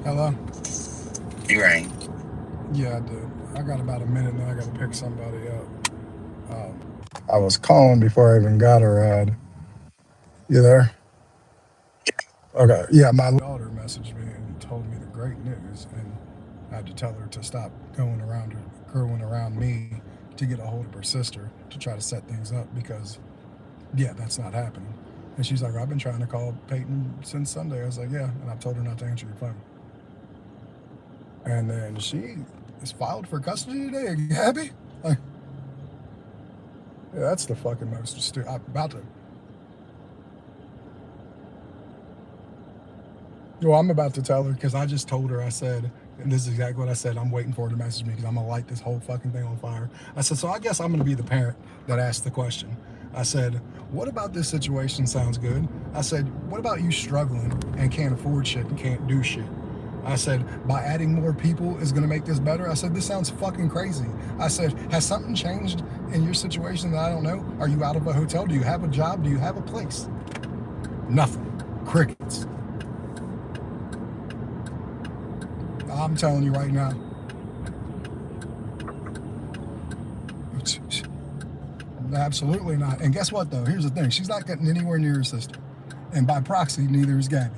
Hello? You rang. Yeah, I did. I got about a minute and then I got to pick somebody up. I was calling before I even got a ride. You there? Okay. Yeah, my daughter messaged me and told me the great news, and I had to tell her to stop going around me to get a hold of her sister to try to set things up because, yeah, that's not happening. And she's like, I've been trying to call Peyton since Sunday. I was like, yeah, and I've told her not to answer your phone. And then she is filed for custody today. Gabby? Like, yeah, that's the fucking most stupid. I'm about to. Well, I'm about to tell her because I just told her, I said, and this is exactly what I said, I'm waiting for her to message me because I'm going to light this whole fucking thing on fire. I said, so I guess I'm going to be the parent that asked the question. I said, what about this situation sounds good? I said, what about you struggling and can't afford shit and can't do shit? I said, by adding more people is going to make this better? I said, this sounds fucking crazy. I said, has something changed in your situation that I don't know? Are you out of a hotel? Do you have a job? Do you have a place? Nothing. Crickets. I'm telling you right now. Absolutely not. And guess what, though? Here's the thing. She's not getting anywhere near her sister. And by proxy, neither is Gabby.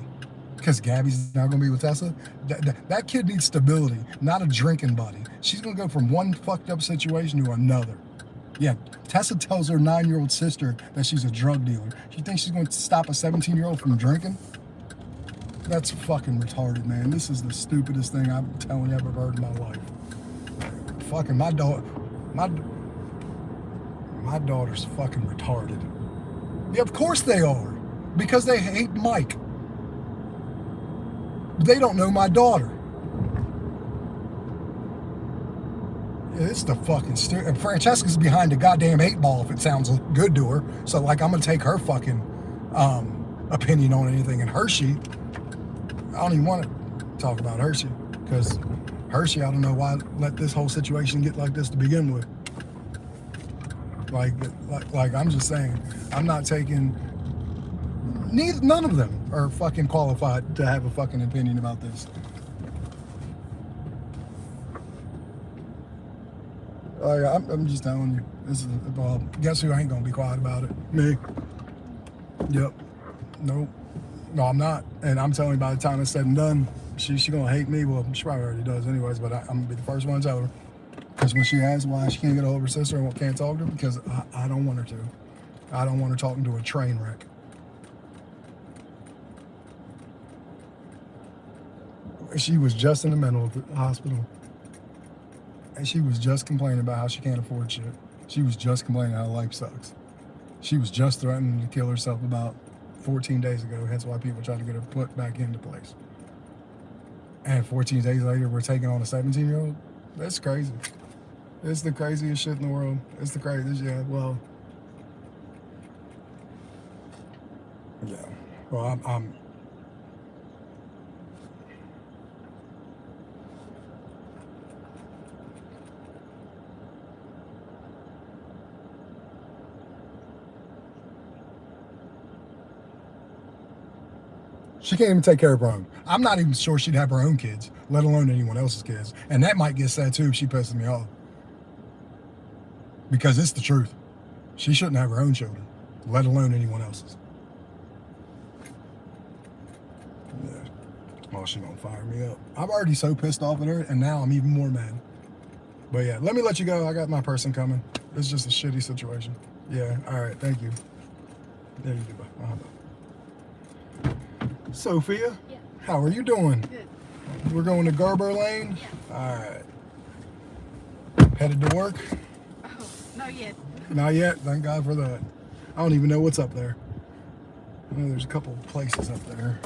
Because Gabby's not going to be with Tessa. That kid needs stability, not a drinking buddy. She's going to go from one fucked up situation to another. Yeah, Tessa tells her 9-year-old sister that she's a drug dealer. She thinks she's going to stop a 17-year-old from drinking? That's fucking retarded, man. This is the stupidest thing I'm telling you I've ever heard in my life. Fucking my daughter's fucking retarded. Yeah, of course they are. Because they hate Mike. They don't know my daughter. Yeah, it's the fucking stupid. Francesca's behind a goddamn 8-ball if it sounds good to her. So, like, I'm gonna take her fucking opinion on anything. And Hershey, I don't even want to talk about Hershey because Hershey, I don't know why let this whole situation get like this to begin with. Like I'm just saying, I'm not taking. None of them are fucking qualified to have a fucking opinion about this. I'm just telling you. This is well. Guess who ain't gonna be quiet about it? Me. Yep. Nope. No, I'm not. And I'm telling you, by the time it's said and done, she gonna hate me. Well, she probably already does, anyways. But I'm gonna be the first one to tell her. Because when she asks why she can't get a hold of her sister and can't talk to her, because I don't want her to. I don't want her talking to a train wreck. She was just in the mental hospital. And she was just complaining about how she can't afford shit. She was just complaining how life sucks. She was just threatening to kill herself about 14 days ago. Hence why people try to get her put back into place. And 14 days later, we're taking on a 17-year-old? That's crazy. It's the craziest shit in the world. It's the craziest, yeah, well. Yeah. Well, I'm she can't even take care of her own. I'm not even sure she'd have her own kids, let alone anyone else's kids. And that might get said too if she pisses me off. Because it's the truth. She shouldn't have her own children, let alone anyone else's. Yeah. Well, she gonna fire me up. I'm already so pissed off at her, and now I'm even more mad. But yeah, let me let you go. I got my person coming. It's just a shitty situation. Yeah, all right, thank you. There you go. Bye. Sophia? Yeah. How are you doing? Good. We're going to Gerber Lane? Yeah. All right. Headed to work? Oh, not yet. Not yet. Thank God for that. I don't even know what's up there. I know there's a couple places up there.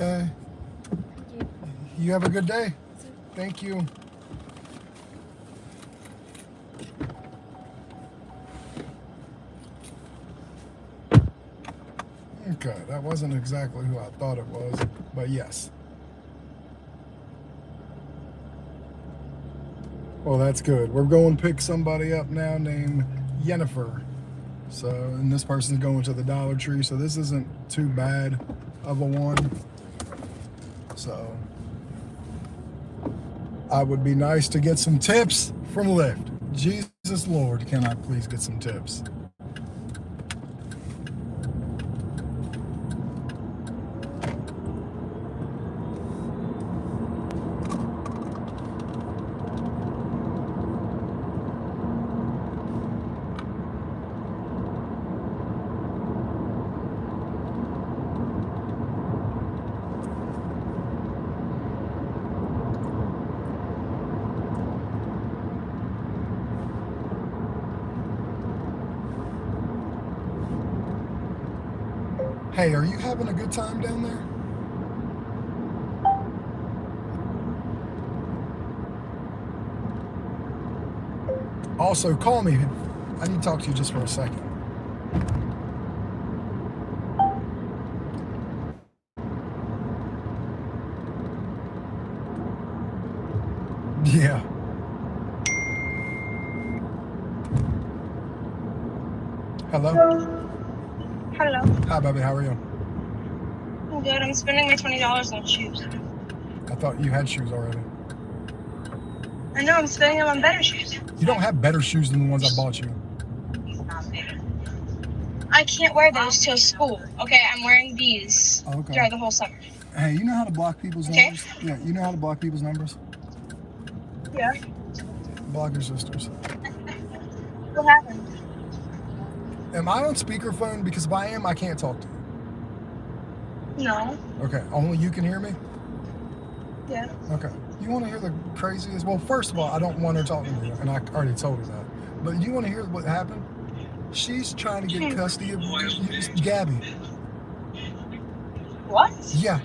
Okay. You have a good day. Thank you. Okay, that wasn't exactly who I thought it was, but yes. Well, that's good. We're going to pick somebody up now named Yennefer. So, and this person's going to the Dollar Tree, so this isn't too bad of a one. So, I would be nice to get some tips from Lyft. Jesus Lord, can I please get some tips? Hey, are you having a good time down there? Also, call me. I need to talk to you just for a second. Yeah. Hello? Hello. Hi, baby. How are you? I'm good. I'm spending my $20 on shoes. I thought you had shoes already. I know. I'm spending them on better shoes. You don't have better shoes than the ones I bought you. I can't wear those till school. Okay, I'm wearing these throughout the whole summer. Hey, you know how to block people's numbers? Yeah, you know how to block people's numbers? Yeah. Block your sisters. What happened? Am I on speakerphone? Because if I am, I can't talk to you. No. Okay, only you can hear me? Yeah. Okay. You want to hear the craziest? Well, first of all, I don't want her talking to you, and I already told her that. But you want to hear what happened? She's trying to get custody of Gabby. What? Yeah.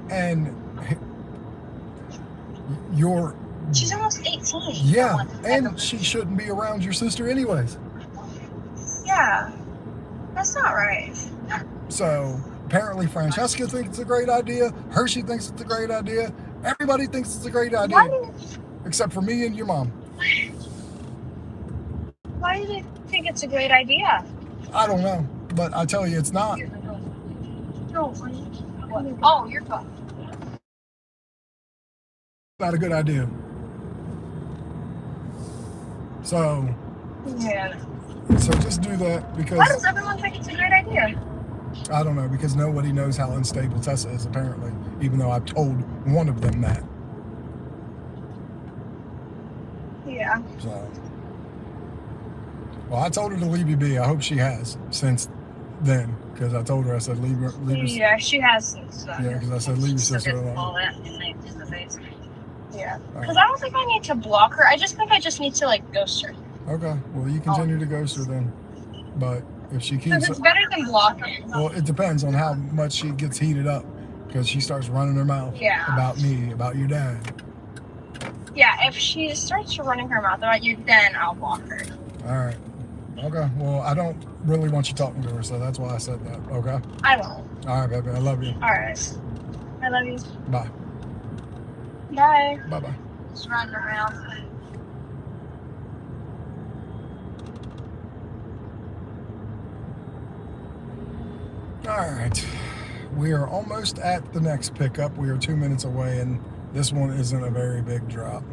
And you're... She's almost 18. Yeah, and she shouldn't be around your sister anyways. Yeah. That's not right. So, apparently Francesca thinks it's a great idea. Hershey thinks it's a great idea. Everybody thinks it's a great idea. Except for me and your mom. Why do they think it's a great idea? I don't know, but I tell you, it's not. Oh, you're fine. Not a good idea. So, Yeah. so just do that because... Why does everyone think it's a great idea? I don't know, because nobody knows how unstable Tessa is, apparently, even though I've told one of them that. Yeah. So, well, I told her to leave you be. I hope she has since then, because I told her, I said, leave her. Yeah, she has since then. Yeah, because I said, leave your sister alone. Yeah. Because I don't think I need to block her. I just think I just need to, like, ghost her. Okay, well, you continue to ghost her then. But if she Because keeps... it's better than blocking. Well, it depends on how much she gets heated up, because she starts running her mouth about me, about your dad. Yeah, if she starts running her mouth about you, then I'll block her. All right. Okay, well, I don't really want you talking to her, so that's why I said that, okay? I won't. All right, baby, I love you. All right. I love you. Bye. Bye. Bye-bye. Just running around. All right. We are almost at the next pickup. We are 2 minutes away, and this one isn't a very big drop.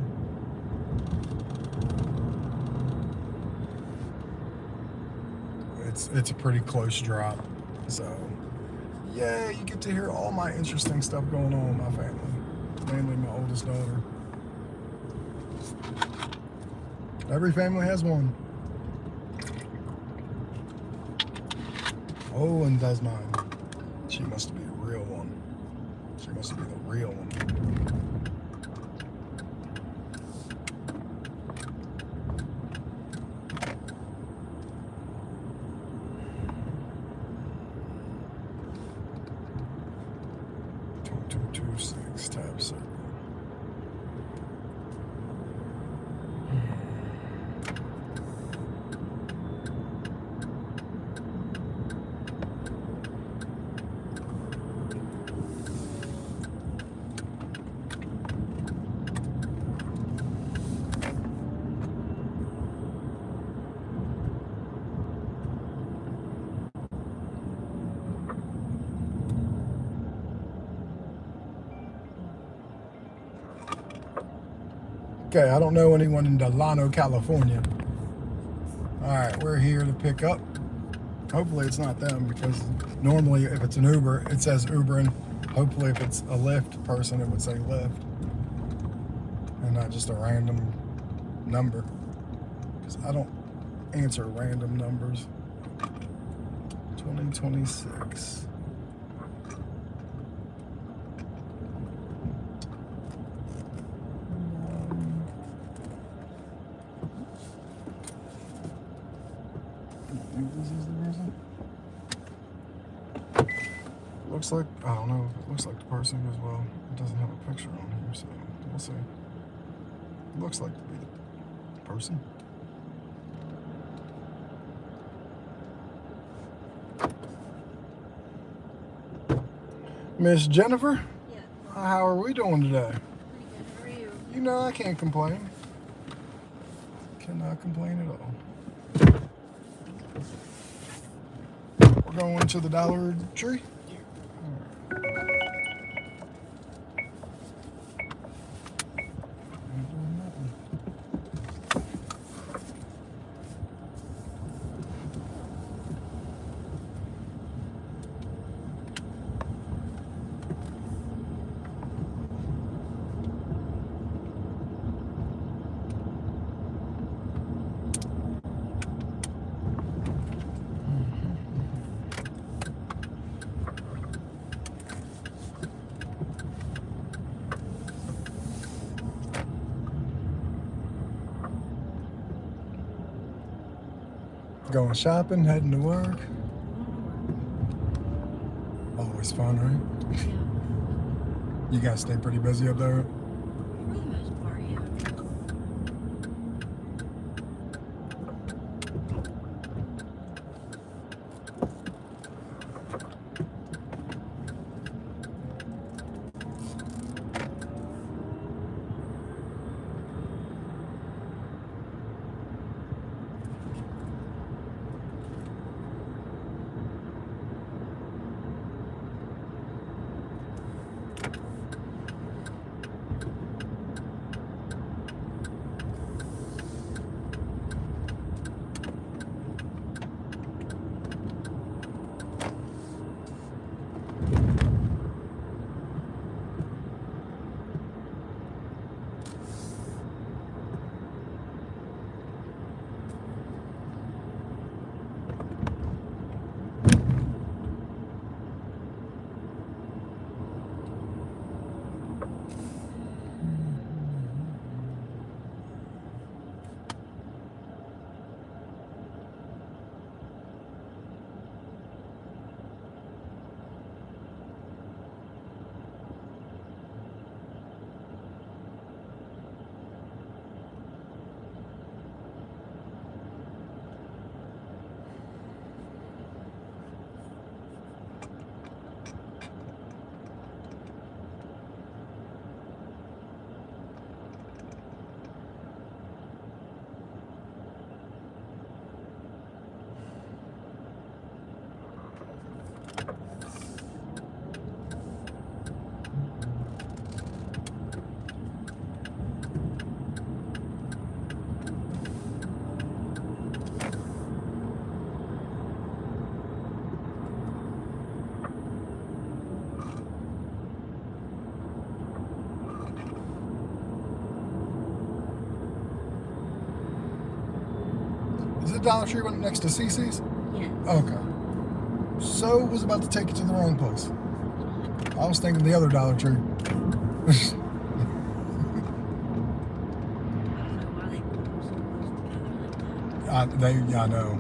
It's a pretty close drop. So, yeah, you get to hear all my interesting stuff going on with my family. Mainly my oldest daughter. Every family has one. Oh, and that's mine. She must be a real one. She must be the real one. Okay, I don't know anyone in Delano, California. Alright, we're here to pick up. Hopefully it's not them, because normally if it's an Uber, it says Ubering. Hopefully if it's a Lyft person, it would say Lyft. And not just a random number. Because I don't answer random numbers. 2026. This is the person. Looks like, I don't know, it looks like the person as well. It doesn't have a picture on here, so we'll see. It looks like to be the person. Miss Jennifer? Yeah. How are we doing today? Pretty good. How are you? You know I can't complain. Cannot complain at all. We're going to the Dollar Tree? Going shopping, heading to work. Always fun, right? Yeah. You guys stay pretty busy up there? For the most part, yeah. Is it Dollar Tree right next to CC's? Yeah. Okay. So was about to take you to the wrong place. I was thinking the other Dollar Tree. I don't know why they put them so close together like that. I know.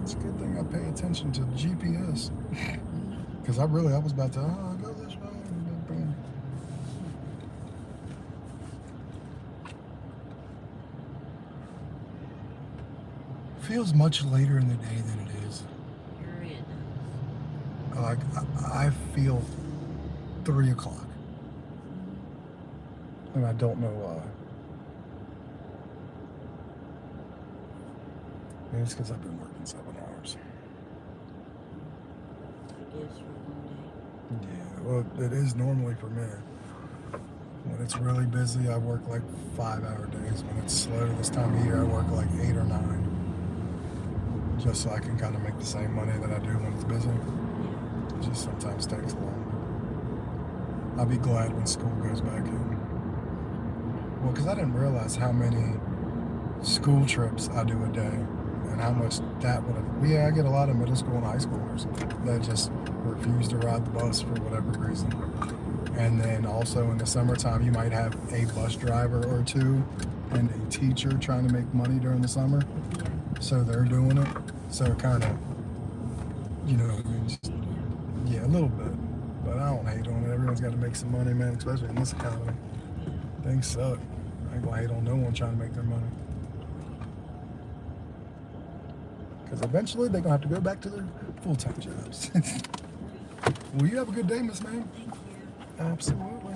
It's a good thing I pay attention to GPS. Because I was about to, go this way. Boom. Feels much later in the day than it is. Sure it does. Like, I feel 3 o'clock. And I don't know why. Maybe it's because I've been working 7 hours. I guess for one Yeah, well, it is normally for me. When it's really busy, I work like 5-hour days. When it's slow this time of year, I work like 8 or 9. Just so I can kind of make the same money that I do when it's busy. It just sometimes takes longer. I'll be glad when school goes back in. Well, because I didn't realize how many school trips I do a day and how much that would have. Yeah, I get a lot of middle school and high schoolers that just refuse to ride the bus for whatever reason. And then also in the summertime, you might have a bus driver or two and a teacher trying to make money during the summer. So they're doing it. So it kind of, you know what I mean? Just, yeah, a little bit. But I don't hate on it. Everyone's got to make some money, man, especially in this economy. Things suck. I ain't gonna hate on no one trying to make their money. Because eventually they're gonna have to go back to their full-time jobs. Well, you have a good day, Miss Ma'am. Absolutely.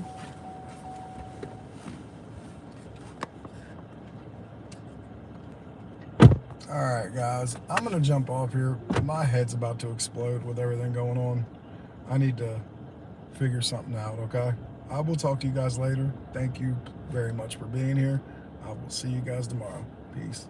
All right, guys, I'm gonna jump off here. My head's about to explode with everything going on. I need to figure something out, okay? I will talk to you guys later. Thank you very much for being here. I will see you guys tomorrow. Peace.